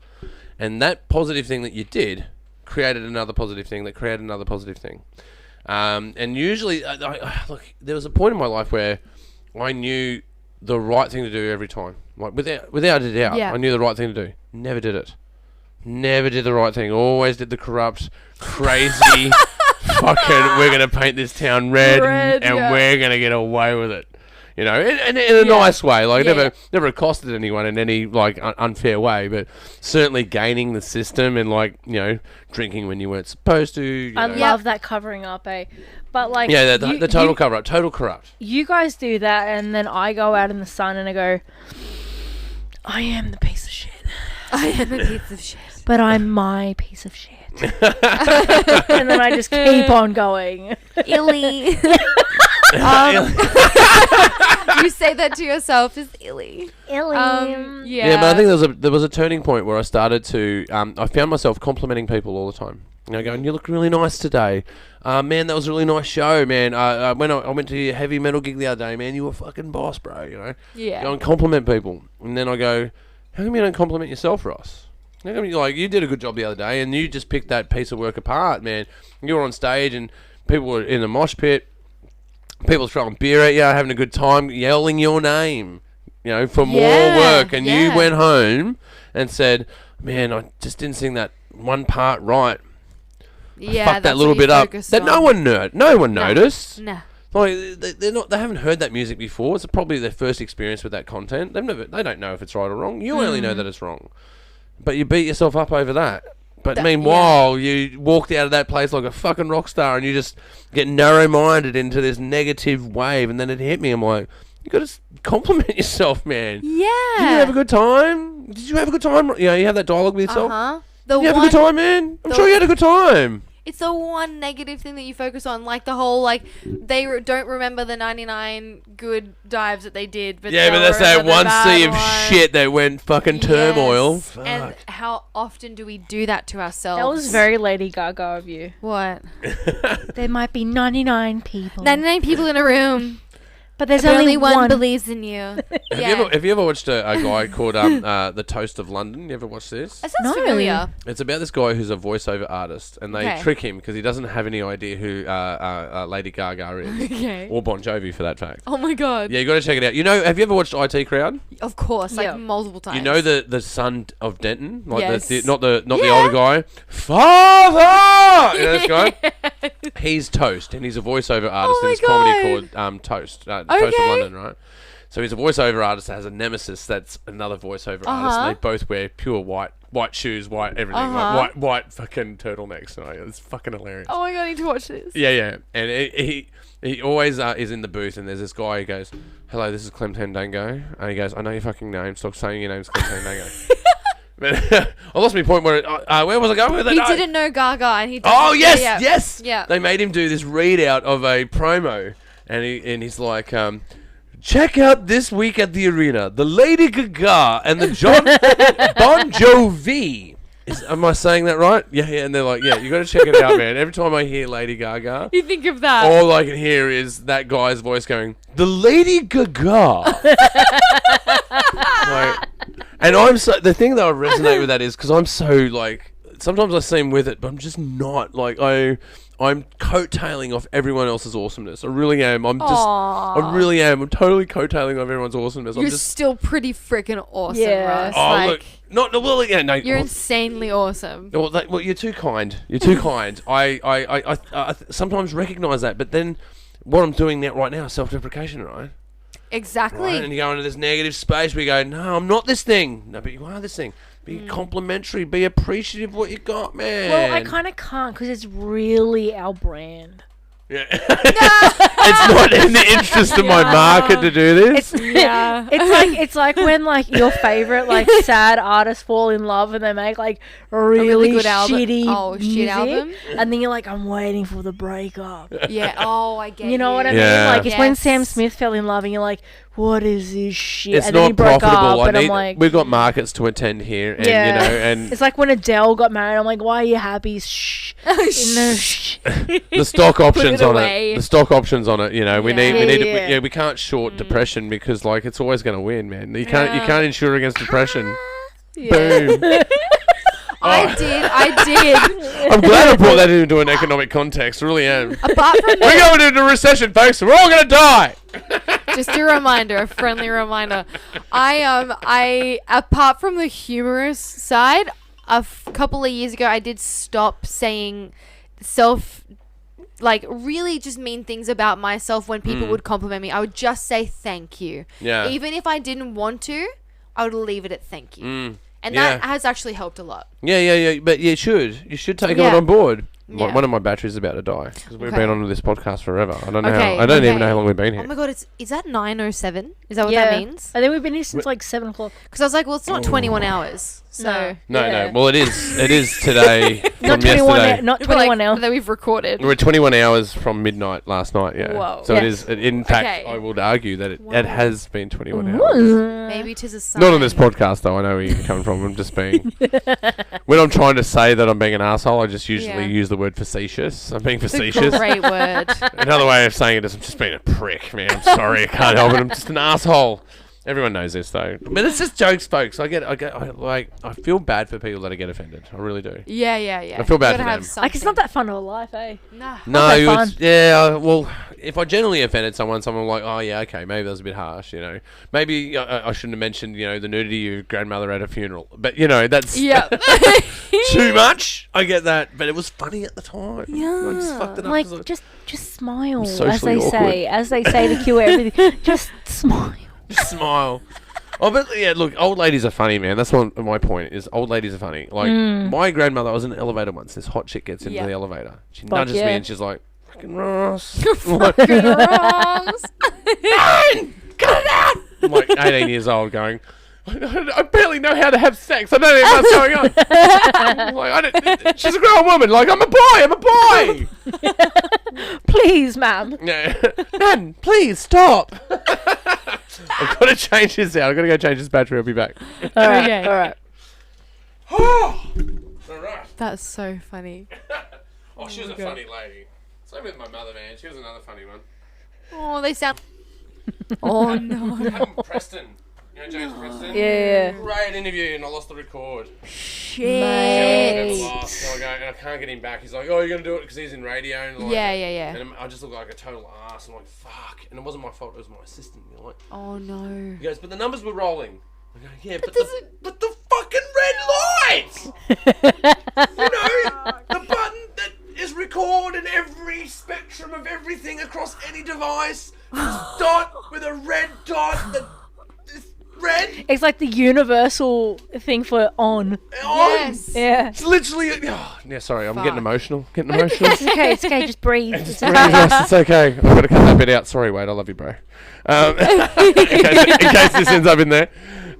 And that positive thing that you did created another positive thing that created another positive thing. And usually, look, there was a point in my life where I knew the right thing to do every time. Like, without a doubt, Yeah. I knew the right thing to do. Never did it. Never did the right thing. Always did the corrupt, crazy, fucking, we're going to paint this town red, and yeah. we're going to get away with it. you know, in a nice way. Like, Yeah, never accosted anyone in any, like, unfair way, but certainly gaining the system and, like, you know, drinking when you weren't supposed to. You I know. love that covering up, eh? But like, Yeah, the total cover up, total corrupt. You guys do that, and then I go out in the sun and I go, I am the piece of shit. I am a piece of shit. But I'm my piece of shit. And then I just keep on going. Illy. You say that to yourself is illy. Illy. Yeah, but I think there was a turning point where I started to. I found myself complimenting people all the time. You know, going, "You look really nice today, man. That was a really nice show, man. When I went to your heavy metal gig the other day, man, you were fucking boss, bro. You know, Yeah. go and compliment people, and then I go, how come you don't compliment yourself, Ross? How come you did a good job the other day, and you just picked that piece of work apart, man? You were on stage, and people were in the mosh pit, people throwing beer at you, having a good time, yelling your name, you know, for more work, and you went home and said, man, I just didn't sing that one part right. Yeah, Fuck that little bit up. That no one noticed. Nah. Like they haven't heard that music before. It's probably their first experience with that content. They don't know if it's right or wrong. You only know that it's wrong. But you beat yourself up over that. But meanwhile, you walked out of that place like a fucking rock star, and you just get narrow-minded into this negative wave. And then it hit me. I'm like, you got to compliment yourself, man. Yeah. Did you have a good time? Did you have a good time? You know, you have that dialogue with yourself. Did you have a good time, man? I'm sure you had a good time. It's the one negative thing that you focus on, like the whole, like, they don't remember the 99 good dives that they did. But yeah, but that's that one sea of shit that went fucking turmoil. Fuck. And how often do we do that to ourselves? That was very Lady Gaga of you. What? There might be 99 people. 99 people in a room. But there's But only one believes in you. Have you ever watched a guy called The Toast of London? You ever watched this? That sounds familiar. It's about this guy who's a voiceover artist, and they trick him because he doesn't have any idea who Lady Gaga is. Okay. Or Bon Jovi, for that fact. Oh my god. Yeah, you got to check it out. You know, have you ever watched IT Crowd? Of course, like multiple times. You know the son of Denton, like Yes. not the older guy. Father, you know this guy. He's Toast, and he's a voiceover artist in this comedy called Toast. Toast of London, right? So he's a voiceover artist that has a nemesis that's another voiceover artist, and they both wear pure white shoes, white everything, like white fucking turtlenecks. Right? It's fucking hilarious. Oh my god, I need to watch this. Yeah, and he always is in the booth, and there's this guy who goes, "Hello, this is Clem Tandango," and he goes, "I know your fucking name. Stop saying your name's Clem Tandango." But I lost my point. Where was I going with it? He didn't know Gaga, and he. Oh yes. Yeah. They made him do this readout of a promo. And he's like, check out this week at the arena, the Lady Gaga and the Bon Jovi. Am I saying that right? Yeah. And they're like, yeah, you got to check it out, man. Every time I hear Lady Gaga, You think of that. all I can hear is that guy's voice going, the Lady Gaga. And the thing that I resonate with that is because I'm so like, sometimes I seem with it, but I'm just not like I'm coattailing off everyone else's awesomeness. I really am. I really am. I'm totally coattailing off everyone's awesomeness. You're still pretty freaking awesome, Yeah. Russ. Oh, like, look. No, you're insanely awesome. Well, you're too kind. You're too kind. I sometimes recognise that, but then what I'm doing right now is self-deprecation, right? Exactly. Right? And you go into this negative space where you go, no, I'm not this thing. No, but you are this thing. Be complimentary. Be appreciative of what you got, man. Well, I kind of can't because it's really our brand. Yeah. It's not in the interest of my market to do this. It's like when like your favorite like sad artists fall in love and they make like really good shitty shit music, album. and then you're like, I'm waiting for the breakup. Yeah. Oh, I get You know what I mean? Yeah. Like it's when Sam Smith fell in love and you're like, what is this shit? It's and then he not broke profitable. up, and I'm like, we've got markets to attend here, and Yeah. you know, and it's like when Adele got married. I'm like, why are you happy? Shh. No, shh. the stock options it on away. it. The stock options on it. You know, we Yeah. need. We can't short depression because like it's always going to win, man. You can't insure against depression. Boom. I did. I'm glad I brought that into an economic context. Really am. Apart from We're going into a recession, folks. We're all going to die. just a reminder, a friendly reminder. I apart from the humorous side, couple of years ago, I did stop saying like really just mean things about myself when people would compliment me. I would just say thank you. Yeah. Even if I didn't want to, I would leave it at thank you. And Yeah. that has actually helped a lot. Yeah. But you should take it Yeah. on board. Yeah. One of my batteries is about to die because we've Okay. been on this podcast forever. I don't know. Okay, I don't even okay. know how long we've been here. Oh my god, is that 9:07? Is that what that means? I think we've been here since like 7 o'clock. Because I was like, well, it's not 21 hours. So No. No. Well, it is today Not from 21. yesterday. Not But, 21 like, hours. that we've recorded. We're 21 hours from midnight last night. Yeah. Whoa. So Yes. it is. In fact, Okay. I would argue that it Wow. has been 21 hours. Maybe 'tis a sign. Not on this podcast, though. I know where you're coming from. I'm just being. When I'm trying to say that I'm being an asshole, I just usually Yeah. use the word facetious. I'm being It's a facetious. great word. Another way of saying it is I'm just being a prick, man. I'm sorry. I can't help it. I'm just an asshole. Everyone knows this, though. But it's just jokes, folks. I feel bad for people that get offended. I really do. Yeah. I feel bad You gotta for have them. Like, it's not that fun of a life, eh? Nah. No, that fun. well, if I genuinely offended someone like, oh yeah, okay, maybe that was a bit harsh, Maybe I shouldn't have mentioned, the nudity of your grandmother at a funeral. But, that's Yeah. too much. I get that. But it was funny at the time. I just fucked it up. Like, 'cause just smile, as socially they awkward. say. As they say to cure everything. Just smile. Just smile. Oh, but yeah, look, old ladies are funny, man. That's one of my point, is old ladies are funny. Like, my grandmother, I was in an elevator once. This hot chick gets into Yeah. the elevator. She Fuck nudges me yeah. and she's like, fucking Ross. Fucking wrongs. Cut it out! I'm like 18 years old going, I barely know how to have sex. I don't know what's going on. I'm like, she's a grown woman. Like, I'm a boy. Please, ma'am. Yeah. Man, please stop. I've got to change this out. I've got to go change this battery. I'll be back. All right. Okay. All right. All right. That's so funny. Oh, she was a funny lady. Same with my mother, man. She was another funny one. Oh, they sound. Oh no. Preston. You know James Preston? Yeah. Great interview, and I lost the record. Shit. Mate. So I go, and I can't get him back. He's like, oh, you're going to do it because he's in radio. And like, Yeah. And I just look like a total ass. I'm like, fuck. And it wasn't my fault. It was my assistant. You know, like, Oh no. he goes, but the numbers were rolling. I go, yeah, but does the fucking red lights! The button that is record in every spectrum of everything across any device. This dot with a red dot that is red It's like the universal thing for on. on. Yes. Yeah. It's literally. Yeah, sorry, I'm Fuck. getting emotional. It's It's okay. Just breathe. It's okay. it's okay. I've got to cut that bit out. Sorry, Wade. I love you, bro. In case this ends up in there.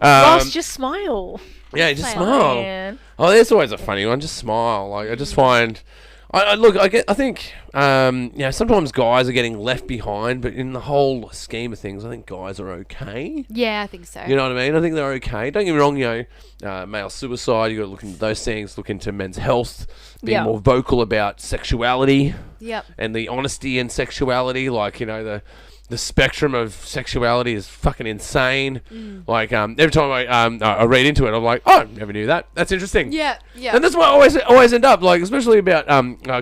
Ross, just smile. Yeah, just smile. Man. Oh, there's always a funny one. Just smile. Like, I just find, I think, sometimes guys are getting left behind, but in the whole scheme of things, I think guys are okay. Yeah, I think so. You know what I mean? I think they're okay. Don't get me wrong. Male suicide. You got to look into those things. Look into men's health. Be Yeah. more vocal about sexuality Yep. and the honesty in sexuality. Like, the spectrum of sexuality is fucking insane. Like, every time I read into it, I'm like, oh, I never knew that. That's interesting. Yeah. And that's why I always end up, like, especially about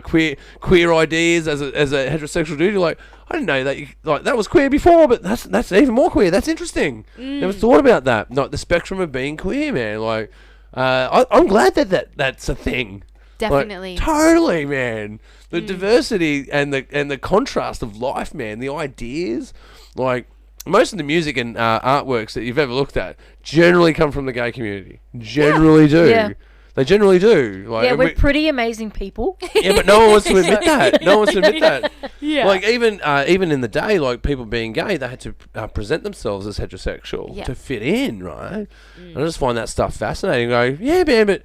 queer ideas as a heterosexual dude. You're like, I didn't know that that was queer before, but that's even more queer. That's interesting. Never thought about that. Not the spectrum of being queer, man. Like, I'm glad that's a thing. Definitely. Like, totally, man. The diversity and the contrast of life, man. The ideas, like most of the music and artworks that you've ever looked at, generally come from the gay community. Generally do. Yeah. They generally do. Like, Yeah, we're pretty amazing people. yeah, but no one wants to admit that. No one wants to admit that. Yeah. Like even in the day, like people being gay, they had to present themselves as heterosexual Yeah. to fit in, right? And I just find that stuff fascinating. I go, yeah, man, but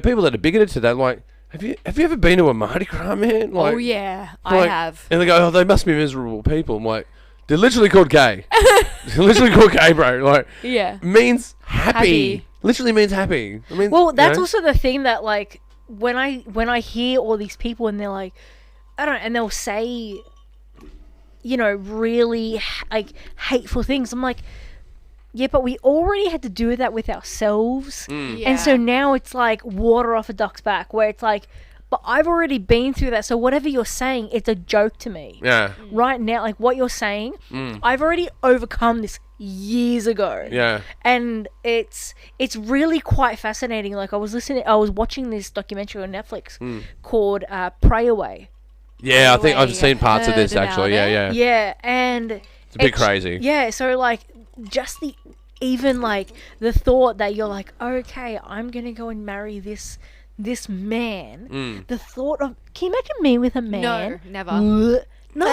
people that are bigoted to that, like, have you ever been to a Mardi Gras, man? Like, Oh yeah, I like- have. And they go, oh, they must be miserable people. I'm like, they're literally called gay. They're literally called gay, bro. Like, Yeah. means happy. Happy. Literally means happy. I mean, Well, that's also the thing that, like, when I hear all these people and they're like, I don't know, and they'll say, really like hateful things. I'm like, yeah, but we already had to do that with ourselves. Yeah. And so now it's like water off a duck's back, where it's like, but I've already been through that. So whatever you're saying, it's a joke to me. Yeah. Right now, like what you're saying, I've already overcome this years ago. Yeah. And it's really quite fascinating. Like I was watching this documentary on Netflix called Pray Away. Yeah, I think I've way seen parts of this heard actually. about Yeah, it. yeah. Yeah, and It's a bit crazy. Yeah, so like just even like the thought that you're like, okay, I'm gonna go and marry this man. The thought of, can you imagine me with a man? No, never. No.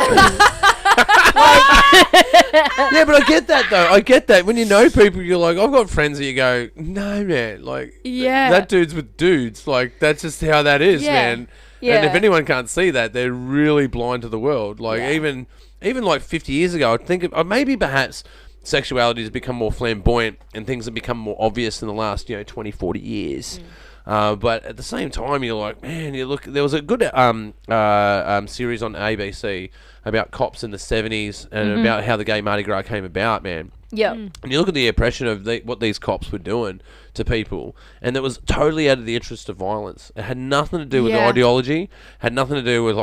Yeah, but I get that though. I get that when you know people, you're like, I've got friends that you go, no man, like Yeah. that dude's with dudes. Like that's just how that is, Yeah. man. Yeah. And if anyone can't see that, they're really blind to the world. Like even like 50 years ago, I'd think maybe perhaps sexuality has become more flamboyant and things have become more obvious in the last 20, 40 years. But at the same time, you're like, man, you look. There was a good series on ABC about cops in the 70s and about how the gay Mardi Gras came about, man. Yeah. And you look at the oppression of what these cops were doing to people, and it was totally out of the interest of violence. It had nothing to do with Yeah. ideology, had nothing to do with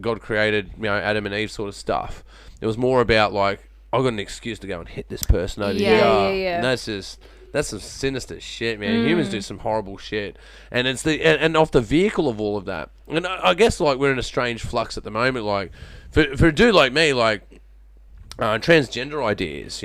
God created Adam and Eve sort of stuff. It was more about like, I've got an excuse to go and hit this person over Yeah. here. Yeah. And that's some sinister shit, man. Humans do some horrible shit, and it's and off the vehicle of all of that. And I guess like we're in a strange flux at the moment. Like for a dude like me, like transgender ideas,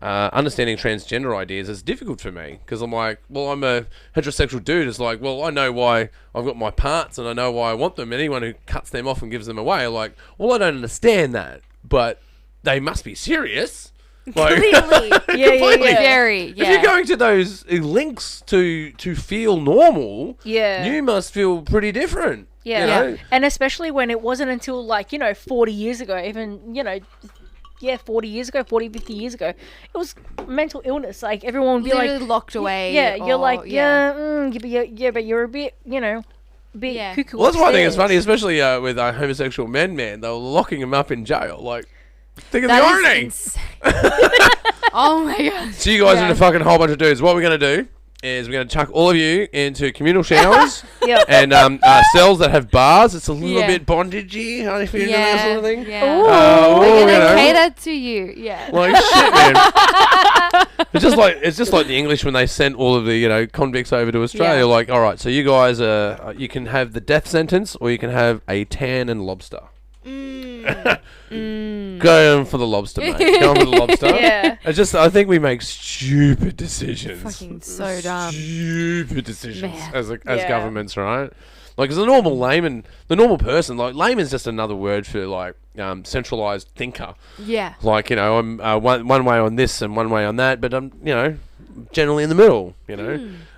understanding transgender ideas is difficult for me because I'm like, well, I'm a heterosexual dude. It's like, well, I know why I've got my parts and I know why I want them. Anyone who cuts them off and gives them away, like, well, I don't understand that, but they must be serious. Like, Clearly. completely. Very. If you're going to those links to feel normal, Yeah. you must feel pretty different. Yeah. you know? And especially when it wasn't until 40 years ago, even 40 years ago, 40, 50 years ago, it was mental illness. Like everyone would be Literally like locked away. Yeah, you're or- like, but you're a bit, bit Yeah. cuckoo. Well, that's why I think it's upstairs. funny, especially with homosexual men, man. They were locking them up in jail. Like, think of the That is irony. insane. Oh my god. So you guys Yeah. are a fucking whole bunch of dudes. What we're going to do is we're going to chuck all of you into communal showers Yeah. and cells that have bars. It's a little Yeah. bit bondagey, huh, if you're into that sort of thing. Yeah. Ooh. We're you gonna know. cater to you. Yeah. Like shit, man. It's just like the English when they sent all of the convicts over to Australia. Yeah. Like, all right, so you guys you can have the death sentence or you can have a tan and lobster. Go for the lobster, mate. Go for the lobster. Yeah. I think we make stupid decisions. Fucking so dumb. Stupid decisions Man. as Yeah. governments, right? Like, as a normal layman, the normal person, like, layman's just another word for, like, centralized thinker. Yeah. Like, I'm one way on this and one way on that, but I'm, generally in the middle,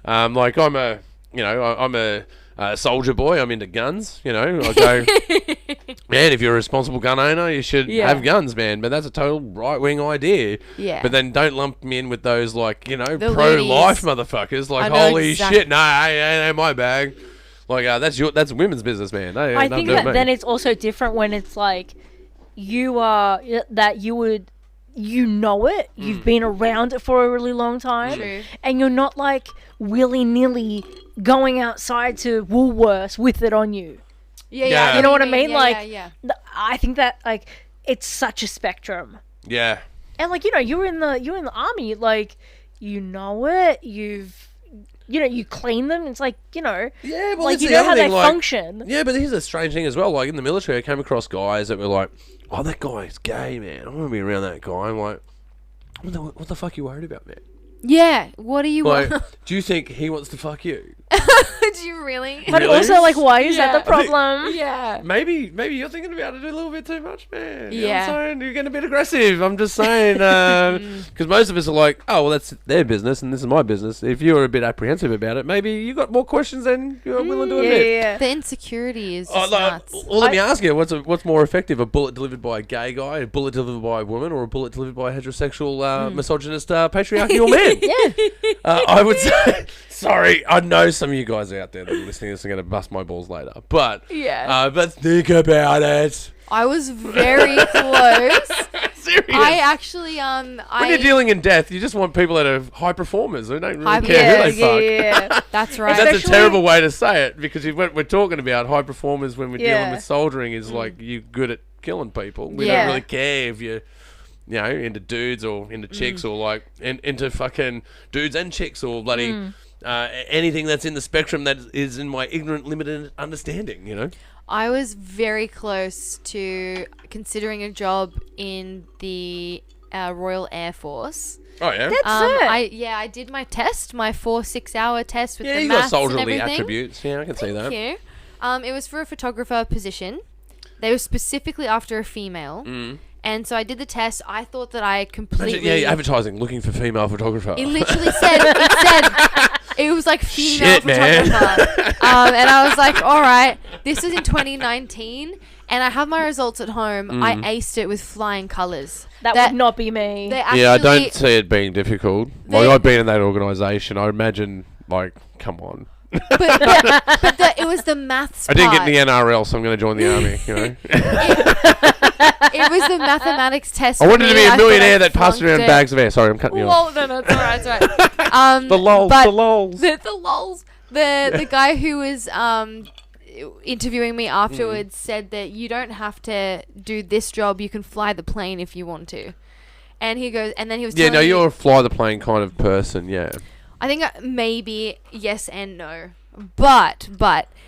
Like, I'm a soldier boy. I'm into guns, I go, man, if you're a responsible gun owner, you should Yeah. have guns, man. But that's a total right-wing idea. Yeah. But then don't lump me in with those, like, The pro-life loonies. motherfuckers. Like, I know holy exactly. shit, nah, ain't my bag. Like, that's women's business, man. They I ain't think nothing to do that with then me. it's also different when it's like you are that you would know it, you've been around it for a really long time, True. and you're not like willy-nilly going outside to Woolworths with it on you. Yeah. Yeah. You know what I mean? Yeah, Like, yeah. I think that like it's such a spectrum, Yeah. and like you're in the army, like know it, you clean them. It's like Yeah, well, like that's you the know other how they thing, like, function. Yeah, but here's a strange thing as well. Like, in the military, I came across guys that were like, oh, that guy's gay, man. I want to be around that guy. I'm like, what the fuck are you worried about, man? Yeah. What do you Like, want? do you think he wants to fuck you? Do you really? But Really? also, like, why is that Yeah. the problem? Yeah. Maybe you're thinking about it a little bit too much, man. You know what Yeah. I'm saying? You're getting a bit aggressive. I'm just saying. Because most of us are like, oh, well, that's their business and this is my business. If you're a bit apprehensive about it, maybe you got more questions than you're willing to admit. Yeah. The insecurity is Oh, just like, nuts. well, let me ask you, what's more effective, a bullet delivered by a gay guy, a bullet delivered by a woman, or a bullet delivered by a heterosexual, misogynist, patriarchal man? Yeah. I would say, sorry, I know some of you guys out there that are listening to this are going to bust my balls later, but but think about it. I was very close. Serious. I actually when you're dealing in death, you just want people that are high performers who don't really High- care who they fuck. Yeah. That's right. And that's a Especially- terrible way to say it because we're talking about high performers when we're dealing Yeah. with soldiering is like you good at killing people. We Yeah. don't really care if you're into dudes or into chicks or like into fucking dudes and chicks or bloody anything that's in the spectrum that is in my ignorant, limited understanding, you know? I was very close to considering a job in the Royal Air Force. Oh, yeah? I did my test, my 4-6 hour test with the you got maths and soldierly everything. attributes. Yeah, I can see that. Thank you. It was for a photographer position. They were specifically after a female. And so I did the test. I thought that I completely... Yeah, advertising, looking for female photographer. It literally said... It was like female photographer. And I was like, all right, this was in 2019. And I have my results at home. I aced it with flying colours. That would not be me. I don't see it being difficult. Like, I've been in that organisation. I imagine, like, come on. But it was the maths I didn't get in the NRL, so I'm going to join the army, you know. It was the mathematics test. I wanted to be a millionaire that passed around bags of air. Sorry, I'm cutting you off. No, it's alright, it's alright. The lols. The lols. The guy who was interviewing me afterwards said that you don't have to do this job. You can fly the plane if you want to. And he goes, and then he was telling me, you're a fly the plane kind of person, yeah. I think maybe yes and no. But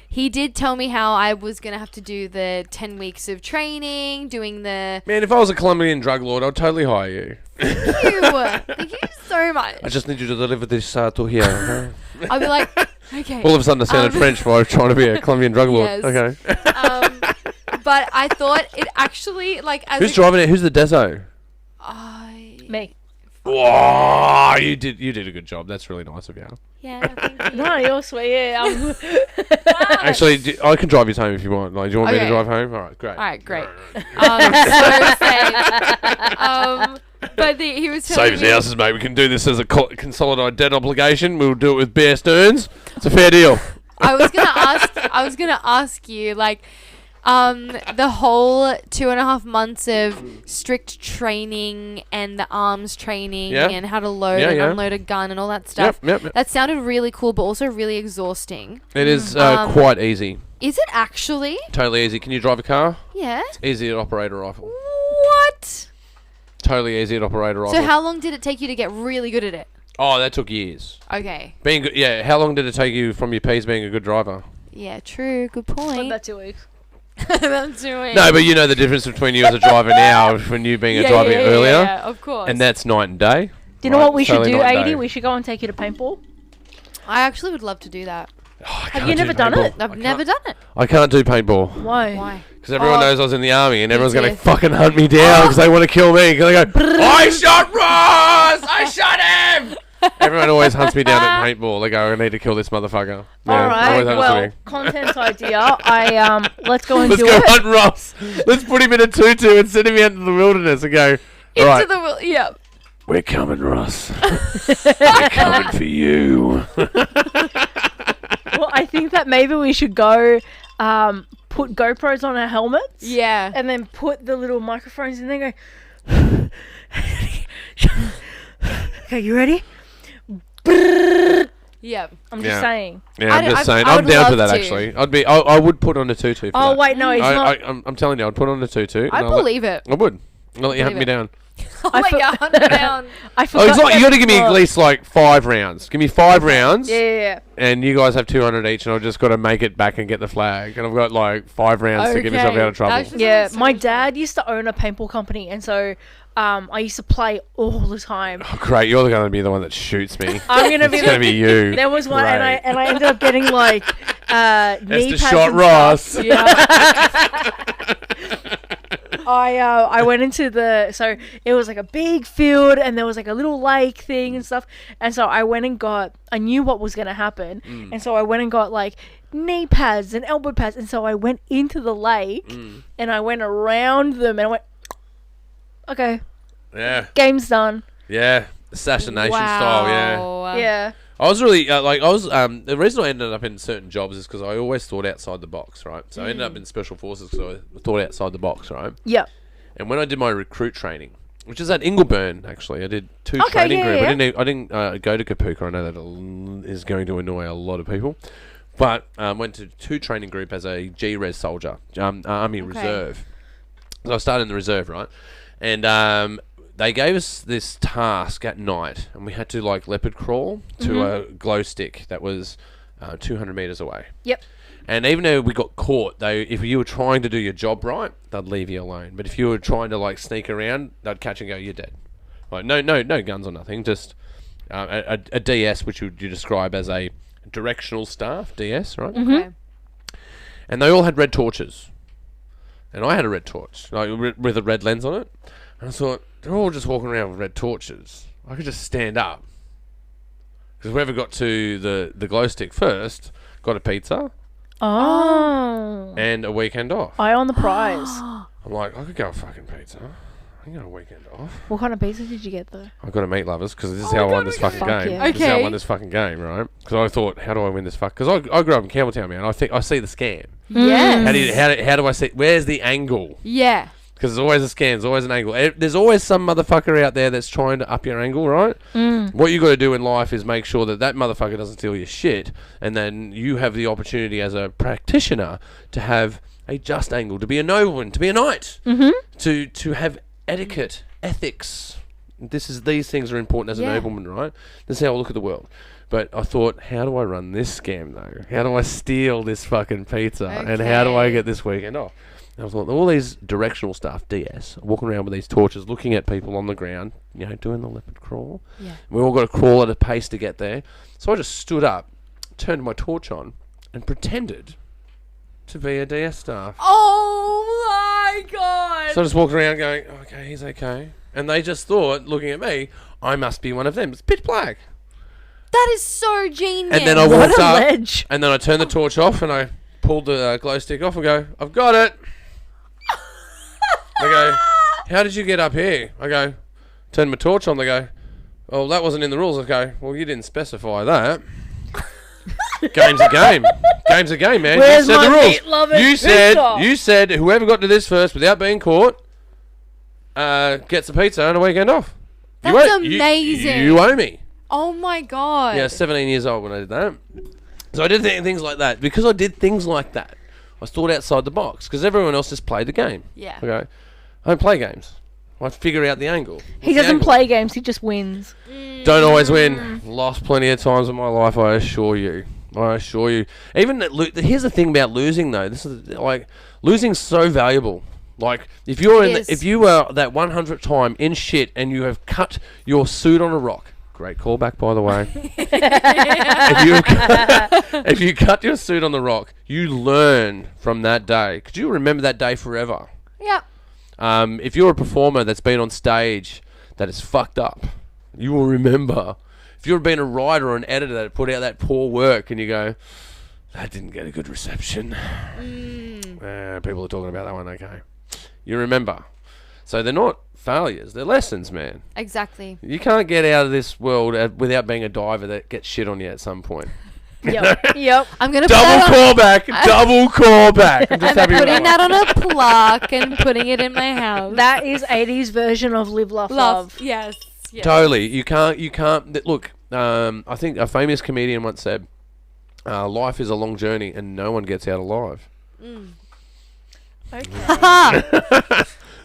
he did tell me how I was going to have to do the 10 weeks of training, doing the... Man, if I was a Colombian drug lord, I'd totally hire you. Thank you so much. I just need you to deliver this to here. I'll be like, okay. All of a sudden I sounded French while I was trying to be a Colombian drug lord. Yes. Okay. But I thought it actually, like... Who's driving it? Who's the deso? Me. Whoa, you did a good job. That's really nice of you. Yeah, thank you. No, you're sweet. Yeah. Actually, I can drive you home if you want. Like, do you want me to drive home? All right, great. All right, great. But he was telling Save his houses, mate. We can do this as a consolidated debt obligation. We'll do it with Bear Stearns. It's a fair deal. I was gonna ask you, like, the whole 2.5 months of strict training and the arms training and how to load and unload a gun and all that stuff. Yep. That sounded really cool, but also really exhausting. It is quite easy. Is it actually? Totally easy. Can you drive a car? Yeah. It's easy to operate a rifle. What? Totally easy to operate a rifle. So how long did it take you to get really good at it? Oh, that took years. Okay. Being good, yeah. How long did it take you from your P's being a good driver? Yeah, true. Good point. About 2 weeks. That's doing. No, but you know the difference between you as a driver now from you being a driver earlier. Yeah, of course. And that's night and day. Do you know what we should Totally do, night and Adi? day. We should go and take you to paintball. I actually would love to do that. Oh, I Have can't you do never done it? paintball. I've never done it. I can't do paintball. Why? Because everyone Oh, knows I was in the army and everyone's going to too. fucking hunt me down because they want to kill me. Because they go, I shot Ross! I shot him! Everyone always hunts me down at paintball. They go, I need to kill this motherfucker. All Yeah, right. always happens to Well, me. content idea. Let's go and Let's do go it. hunt Ross. Let's put him in a tutu and send him out into the wilderness and go, all right, Yeah. we're coming, Ross. We're coming for you. Well, I think that maybe we should go put GoPros on our helmets. Yeah. And then put the little microphones in there and go. Okay, you ready? Yeah. I'm just saying. Yeah, I'm just saying. I I'm would down for love that, to. actually. I would put on a tutu for Oh, that. wait, no, he's not. I'm telling you, I'd put on a tutu. I believe it. I would. I'll let you hunt Believe me it. down. Oh I my for- god, hunt down. I Oh, forgot. it's like, you that got to give me at before. least like 5 rounds. Give me 5 rounds. Yeah. And you guys have 200 each, and I've just got to make it back and get the flag. And I've got like 5 rounds to get myself out of trouble. That's just Yeah, so my much dad used to own a paintball company, and so I used to play all the time. Oh, great, you're going to be the one that shoots me. I'm gonna be It's going to be you. There was one, Great. and I ended up getting like knee Esther pads shot and Ross. stuff. Yeah. I went into so it was like a big field, and there was like a little lake thing and stuff, and so I went and I knew what was gonna happen, and so I went and got like knee pads and elbow pads, and so I went into the lake and I went around them and I went, okay, Yeah. game's done. Yeah. Assassination style, yeah. Yeah. I was really, the reason I ended up in certain jobs is because I always thought outside the box, right? So I ended up in special forces because I thought outside the box, right? Yep. And when I did my recruit training, which is at Ingleburn, actually, I did 2 Okay, training yeah, groups. yeah. I didn't go to Kapuka. I know that is going to annoy a lot of people. But went to 2 training group as a G-Res soldier, Army Reserve. So I started in the reserve, right? And they gave us this task at night, and we had to like leopard crawl to a glow stick that was 200 meters away. Yep. And even though we got caught, if you were trying to do your job right, they'd leave you alone. But if you were trying to like sneak around, they'd catch and go, "You're dead." Like no guns or nothing, just a DS, which you describe as a directional staff DS, right? Okay. And they all had red torches, and I had a red torch, like with a red lens on it. And I thought, they're all just walking around with red torches. I could just stand up, because whoever got to the glow stick first got a pizza. Oh. And a weekend off. Eye on the prize. I'm like, I could go a fucking pizza. I can go a weekend off. What kind of pizza did you get though? I got a meat lovers, because this is how I won this fucking Fuck game. yeah. This is how I Okay. won this fucking game, right? Because I thought, how do I win this fuck? Because I grew up in Campbelltown, man. I see the scam. Yes. How do I see? Where's the angle? Yeah. Because there's always a scam, there's always an angle. There's always some motherfucker out there that's trying to up your angle, right? What you got to do in life is make sure that motherfucker doesn't steal your shit, and then you have the opportunity as a practitioner to have a just angle, to be a nobleman, to be a knight, to have etiquette, ethics. These things are important as a nobleman, right? This is how I look at the world. But I thought, how do I run this scam though? How do I steal this fucking pizza? And how do I get this weekend off? And I thought, all these directional stuff, DS, walking around with these torches, looking at people on the ground, doing the leopard crawl. Yeah. We all got to crawl at a pace to get there. So I just stood up, turned my torch on, and pretended to be a DS staff. Oh my god. So I just walked around going, okay, he's okay. And they just thought, looking at me, I must be one of them. It's pitch black. That is so genius. And then I What walked a up, ledge. and then I turned the torch off, and I pulled the glow stick off and go, I've got it. They go, how did you get up here? I go, turn my torch on. They go, well, that wasn't in the rules. I go, well, you didn't specify that. Game's a game. Game's a game, man. Where's you said my the rules. meat-loving You pizza? said whoever got to this first without being caught gets a pizza and a weekend off. That's you amazing. You owe me. Oh my god. Yeah, 17 years old when I did that. So I did things like that. Because I did things like that, I thought outside the box. Because everyone else just played the game. Yeah. Okay, I don't play games. I figure out the angle. He What's the doesn't angle? play games, he just wins. Don't always win. Lost plenty of times in my life, I assure you. I assure you. Even here's the thing about losing, though. This is like losing's so valuable. Like if you were that 100th time in shit and you have cut your suit on a rock. Great callback, by the way. if you cut your suit on the rock, you learn from that day. Could you remember that day forever? Yeah. If you're a performer that's been on stage that is fucked up, you will remember. If you've been a writer or an editor that put out that poor work and you go, that didn't get a good reception. People are talking about that one, okay. You remember. So they're not failures, they're lessons, man. Exactly. You can't get out of this world without being a diver that gets shit on you at some point. Yep. I'm gonna Double put that callback. I'm just happy with putting that that on a plaque and putting it in my house. That is 80s version of Live, Laugh, Love. Yes. Yes. Totally. You can't. Look, I think a famous comedian once said, life is a long journey and no one gets out alive. Okay.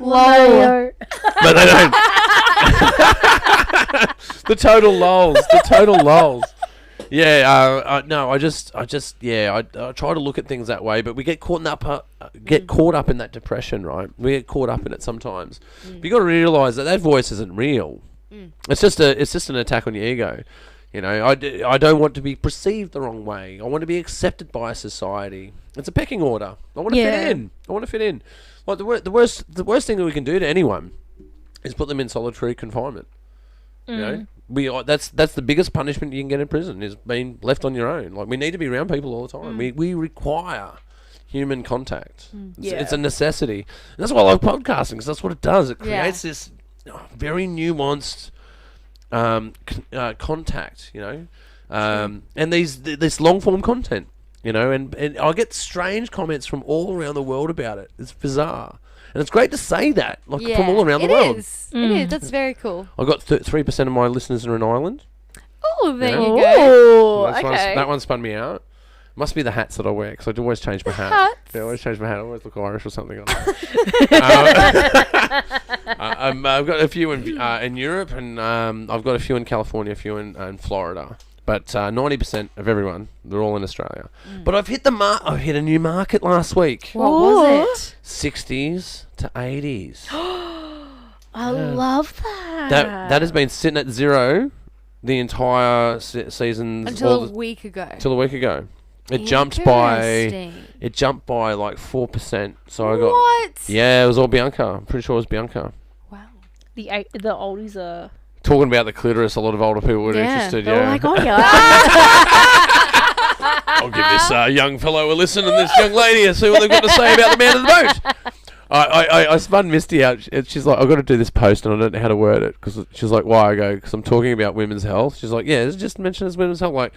Lol. But they don't. The total lols. Yeah, no, I try to look at things that way, but we get caught up in that depression, right? We get caught up in it sometimes. But you got to realize that voice isn't real. It's just an attack on your ego. You know, I don't want to be perceived the wrong way. I want to be accepted by society. It's a pecking order. I want to fit in. Like the worst thing that we can do to anyone is put them in solitary confinement. You know, that's the biggest punishment you can get in prison is being left on your own. Like we need to be around people all the time. We require human contact. It's a necessity. And that's why I love podcasting because that's what it does. It creates this very nuanced contact. You know, and this long form content. You know, and I get strange comments from all around the world about it. It's bizarre. And it's great to say that, from all around the world. It is. That's very cool. I got 3% of my listeners are in Ireland. Oh, there you go. Oh, That one spun me out. Must be the hats that I wear, because I do always change my hat. Hats? Yeah, I always change my hat. I always look Irish or something. I've got a few in Europe, and I've got a few in California, a few in Florida. But 90% of everyone, they're all in Australia. But I've hit I've hit a new market last week. What was it? 60s to 80s. I love that. That has been sitting at zero the entire season Until a week ago. Till a week ago. It jumped by like 4%. So I got What? Yeah, it was all Bianca. I'm pretty sure it was Bianca. Wow. The oldies are... Talking about the clitoris, a lot of older people were interested. They're Yeah. like, oh yeah. I'll give this young fellow a listen and this young lady and see what they've got to say about the man of the boat. I spun Misty out. She's like, I've got to do this post and I don't know how to word it. Because she's like, why? I go, because I'm talking about women's health. She's like, yeah, it's just mentioned as women's health. Like,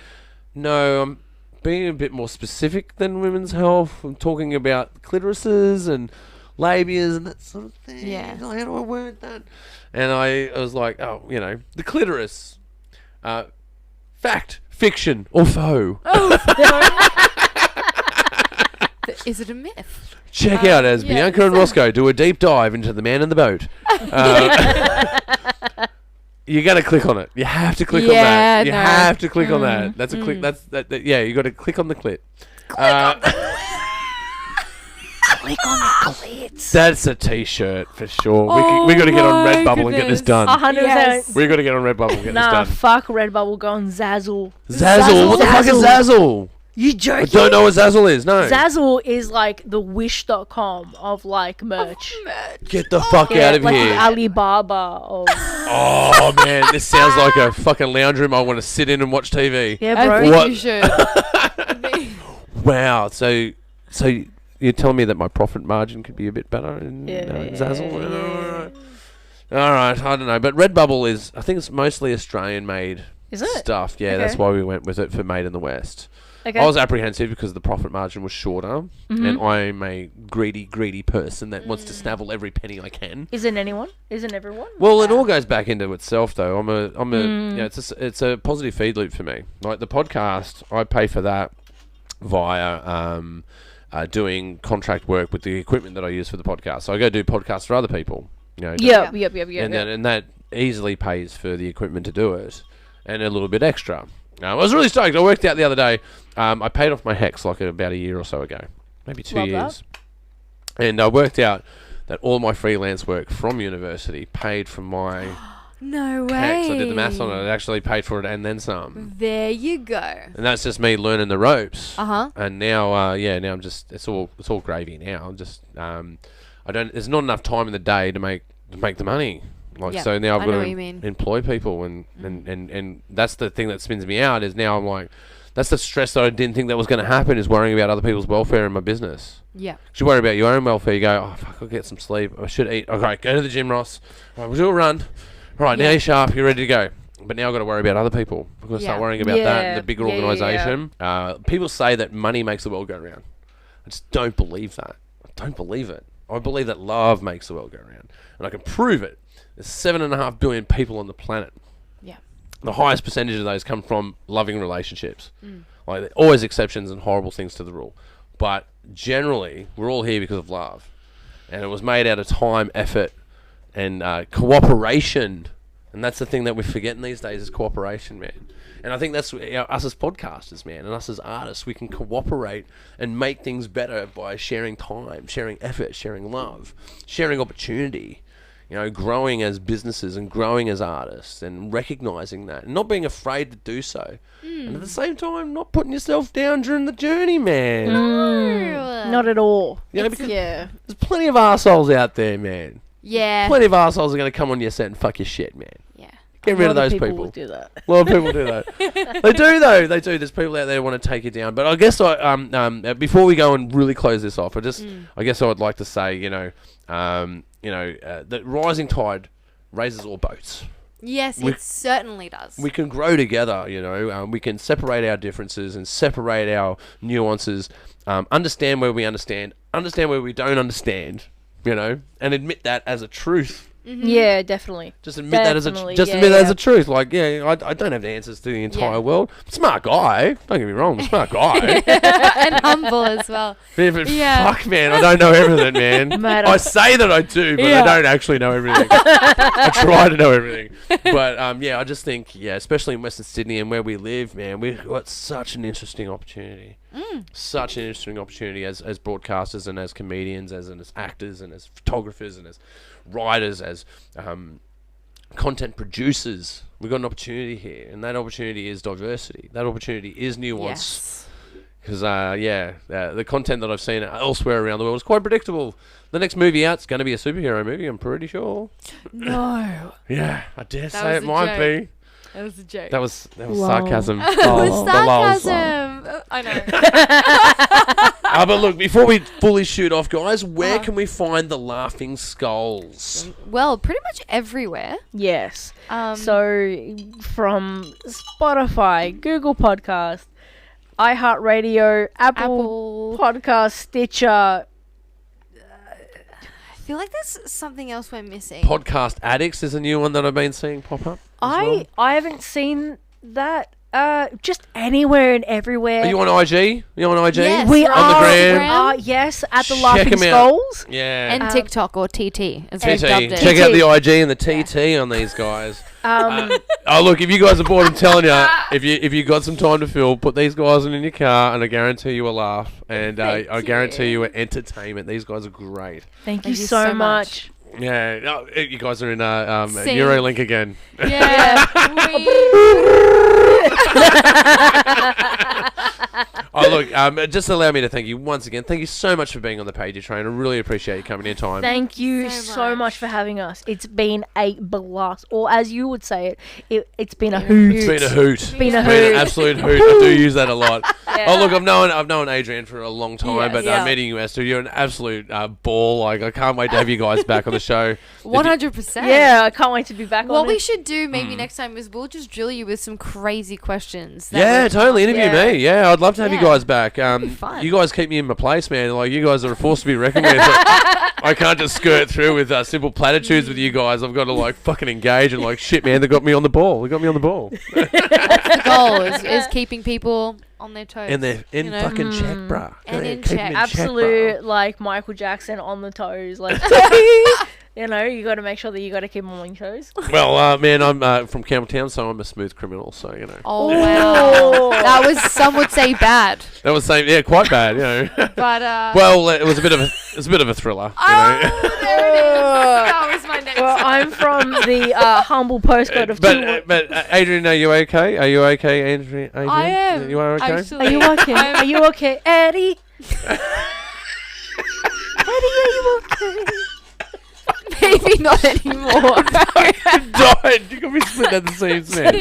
no, I'm being a bit more specific than women's health. I'm talking about clitorises and labias and that sort of thing. Yeah. Like, how do I word that? And I was like, oh, the clitoris. Fact, fiction, or faux. Is it a myth? Check out as yeah. Bianca and Roscoe do a deep dive into the man in the boat. You got to click on it. You have to click on that. You have to click on that. That's a click. Yeah. You got to click on the clit. Click on the clits. That's a T-shirt for sure. We got to get on Redbubble and get this done. 100%. Yes. We got to get on Redbubble and get this done. Fuck Redbubble. Go on Zazzle. Zazzle. What the fuck is Zazzle? You joking? I don't know what Zazzle is. No. Zazzle is like the wish.com of like merch. Get the fuck out of like here. the Alibaba of... Oh man, this sounds like a fucking lounge room I want to sit in and watch TV. Yeah, I bro. think What? you should. Wow. So you're telling me that my profit margin could be a bit better in Zazzle? All right, I don't know. But Redbubble I think it's mostly Australian made stuff. Yeah, that's why we went with it for Made in the West. Okay. I was apprehensive because the profit margin was shorter, and I'm a greedy person that wants to snavel every penny I can. Isn't anyone? Isn't everyone? Well, it all goes back into itself, though. It's a positive feed loop for me. Like the podcast, I pay for that via doing contract work with the equipment that I use for the podcast. So I go do podcasts for other people. Yep. And that easily pays for the equipment to do it, and a little bit extra. I was really stoked. I worked out the other day. I paid off my HECS like about a year or so ago, maybe 2 years. And I worked out that all my freelance work from university paid for my No way. HECS. I did the maths on it. It actually paid for it and then some. There you go. And that's just me learning the ropes. Uh-huh. And now, now I'm just it's all gravy now. I'm just there's not enough time in the day to make the money. So now I've got to employ people, and that's the thing that spins me out. Is now I'm like, that's the stress that I didn't think that was going to happen. Is worrying about other people's welfare in my business. Yeah. You worry about your own welfare. You go, oh fuck, I'll get some sleep. I should eat. Okay, go to the gym, Ross. All right, we'll do a run. All right, now you're sharp. You're ready to go. But now I've got to worry about other people. I've got to start worrying about that and the bigger organisation. People say that money makes the world go round. I just don't believe that. I don't believe it. I believe that love makes the world go round, and I can prove it. There's 7.5 billion people on the planet. Yeah. The highest percentage of those come from loving relationships. Like, there are always exceptions and horrible things to the rule. But generally, we're all here because of love. And it was made out of time, effort, and cooperation. And that's the thing that we're forgetting these days is cooperation, man. And I think that's us as podcasters, man, and us as artists, we can cooperate and make things better by sharing time, sharing effort, sharing love, sharing opportunity. Growing as businesses and growing as artists and recognizing that and not being afraid to do so. And at the same time, not putting yourself down during the journey, man. Not at all. Because there's plenty of arseholes out there, man. Yeah. Plenty of arseholes are going to come on your set and fuck your shit, man. Yeah. Get rid of those people. Will do that. A lot of people do that. They do, though. They do. There's people out there who want to take you down. But I guess before we go and really close this off, I guess I would like to say, that rising tide raises all boats. Yes, it certainly does. We can grow together, we can separate our differences and separate our nuances, understand where we understand where we don't understand, and admit that as a truth Yeah, definitely. Just admit that Definitely, admit that as a truth. Like, I don't have the answers to the entire world. Smart guy. Don't get me wrong. I'm a smart guy. And humble as well. But fuck, man, I don't know everything, man. I say that I do, but I don't actually know everything. I try to know everything. But, I just think, especially in Western Sydney and where we live, man, we've got such an interesting opportunity. Such an interesting opportunity as broadcasters and as comedians, as actors and as photographers and as writers, as content producers. We've got an opportunity here, and that opportunity is diversity. That opportunity is nuance. Because the content that I've seen elsewhere around the world is quite predictable. The next movie out's going to be a superhero movie, I'm pretty sure. No. Yeah, I dare say it might be. That was a joke. That was sarcasm. It was sarcasm. I know. But look, before we fully shoot off, guys, where can we find the Laughing Skulls? Well, pretty much everywhere. Yes. So from Spotify, Google Podcast, iHeartRadio, Apple Podcast, Stitcher. I feel like there's something else we're missing. Podcast Addicts is a new one that I've been seeing pop up. I haven't seen that. Just anywhere and everywhere. Are you on IG? Yes, we on are. the gram. Yes, at the Check Laughing 'em out. Skulls. Yeah. And TikTok or TT, as we've TT. dubbed it. Check out the IG and the TT on these guys. Look, if you guys are bored, I'm telling you, if you got some time to fill, put these guys in your car, and I guarantee you a laugh, and I guarantee you an entertainment. These guys are great. Thank you so much. Yeah, you guys are in Eurolink again. Yeah. Just allow me to thank you once again. Thank you so much for being on the Pagey train. I really appreciate you coming in time. Thank you so much for having us. It's been a blast, or as you would say it's been a hoot. It's been a hoot. It's been a an absolute hoot. I do use that a lot. Oh look, I've known Adrian for a long time, but meeting you, Esther, you're an absolute ball. Like, I can't wait to have you guys back on the show. 100%. Yeah, I can't wait to be back on What we it. should do maybe next time is we'll just drill you with some crazy questions. Yeah, totally. Interview me. Yeah, I'd love to have you guys back. Fun. You guys keep me in my place, man. Like, you guys are a force to be reckoned with. I can't just skirt through with simple platitudes with you guys. I've got to fucking engage and shit, man. They got me on the ball. That's the goal is keeping people on their toes. And they're in fucking check, bruh. And in Keep 'em check. Absolute, Michael Jackson on the toes. You got to make sure that you got to keep them on your toes. Well, man, I'm from Campbelltown, so I'm a smooth criminal. So Oh wow, that was, some would say, bad. That was quite bad, But well, it was a bit of a thriller. There it is. That was my next. Well, I'm from the humble postcode of But Adrian, are you okay? Are you okay, Adrian? I am. You are okay. Actually, Are you okay? Are you okay, Eddie? Eddie, are you okay? Maybe not anymore. Died. You got me split at the seams, man.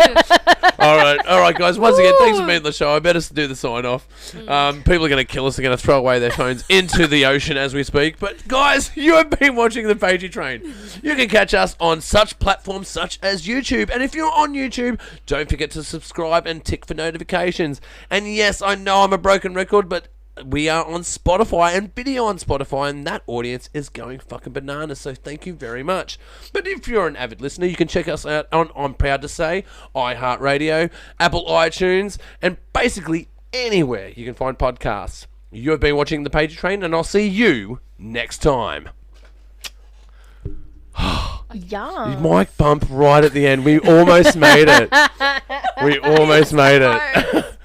All right, guys. Once again, thanks for being on the show. I better do the sign off. People are going to kill us. They're going to throw away their phones into the ocean as we speak. But guys, you have been watching the Pagey Train. You can catch us on such platforms such as YouTube. And if you're on YouTube, don't forget to subscribe and tick for notifications. And yes, I know I'm a broken record, but we are on Spotify and video on Spotify, and that audience is going fucking bananas, so thank you very much. But if you're an avid listener, you can check us out on, I'm proud to say, iHeartRadio, Apple iTunes, and basically anywhere you can find podcasts. You have been watching The Pagey Train, and I'll see you next time. Yeah. Mic bump right at the end. We almost made it. We almost made it.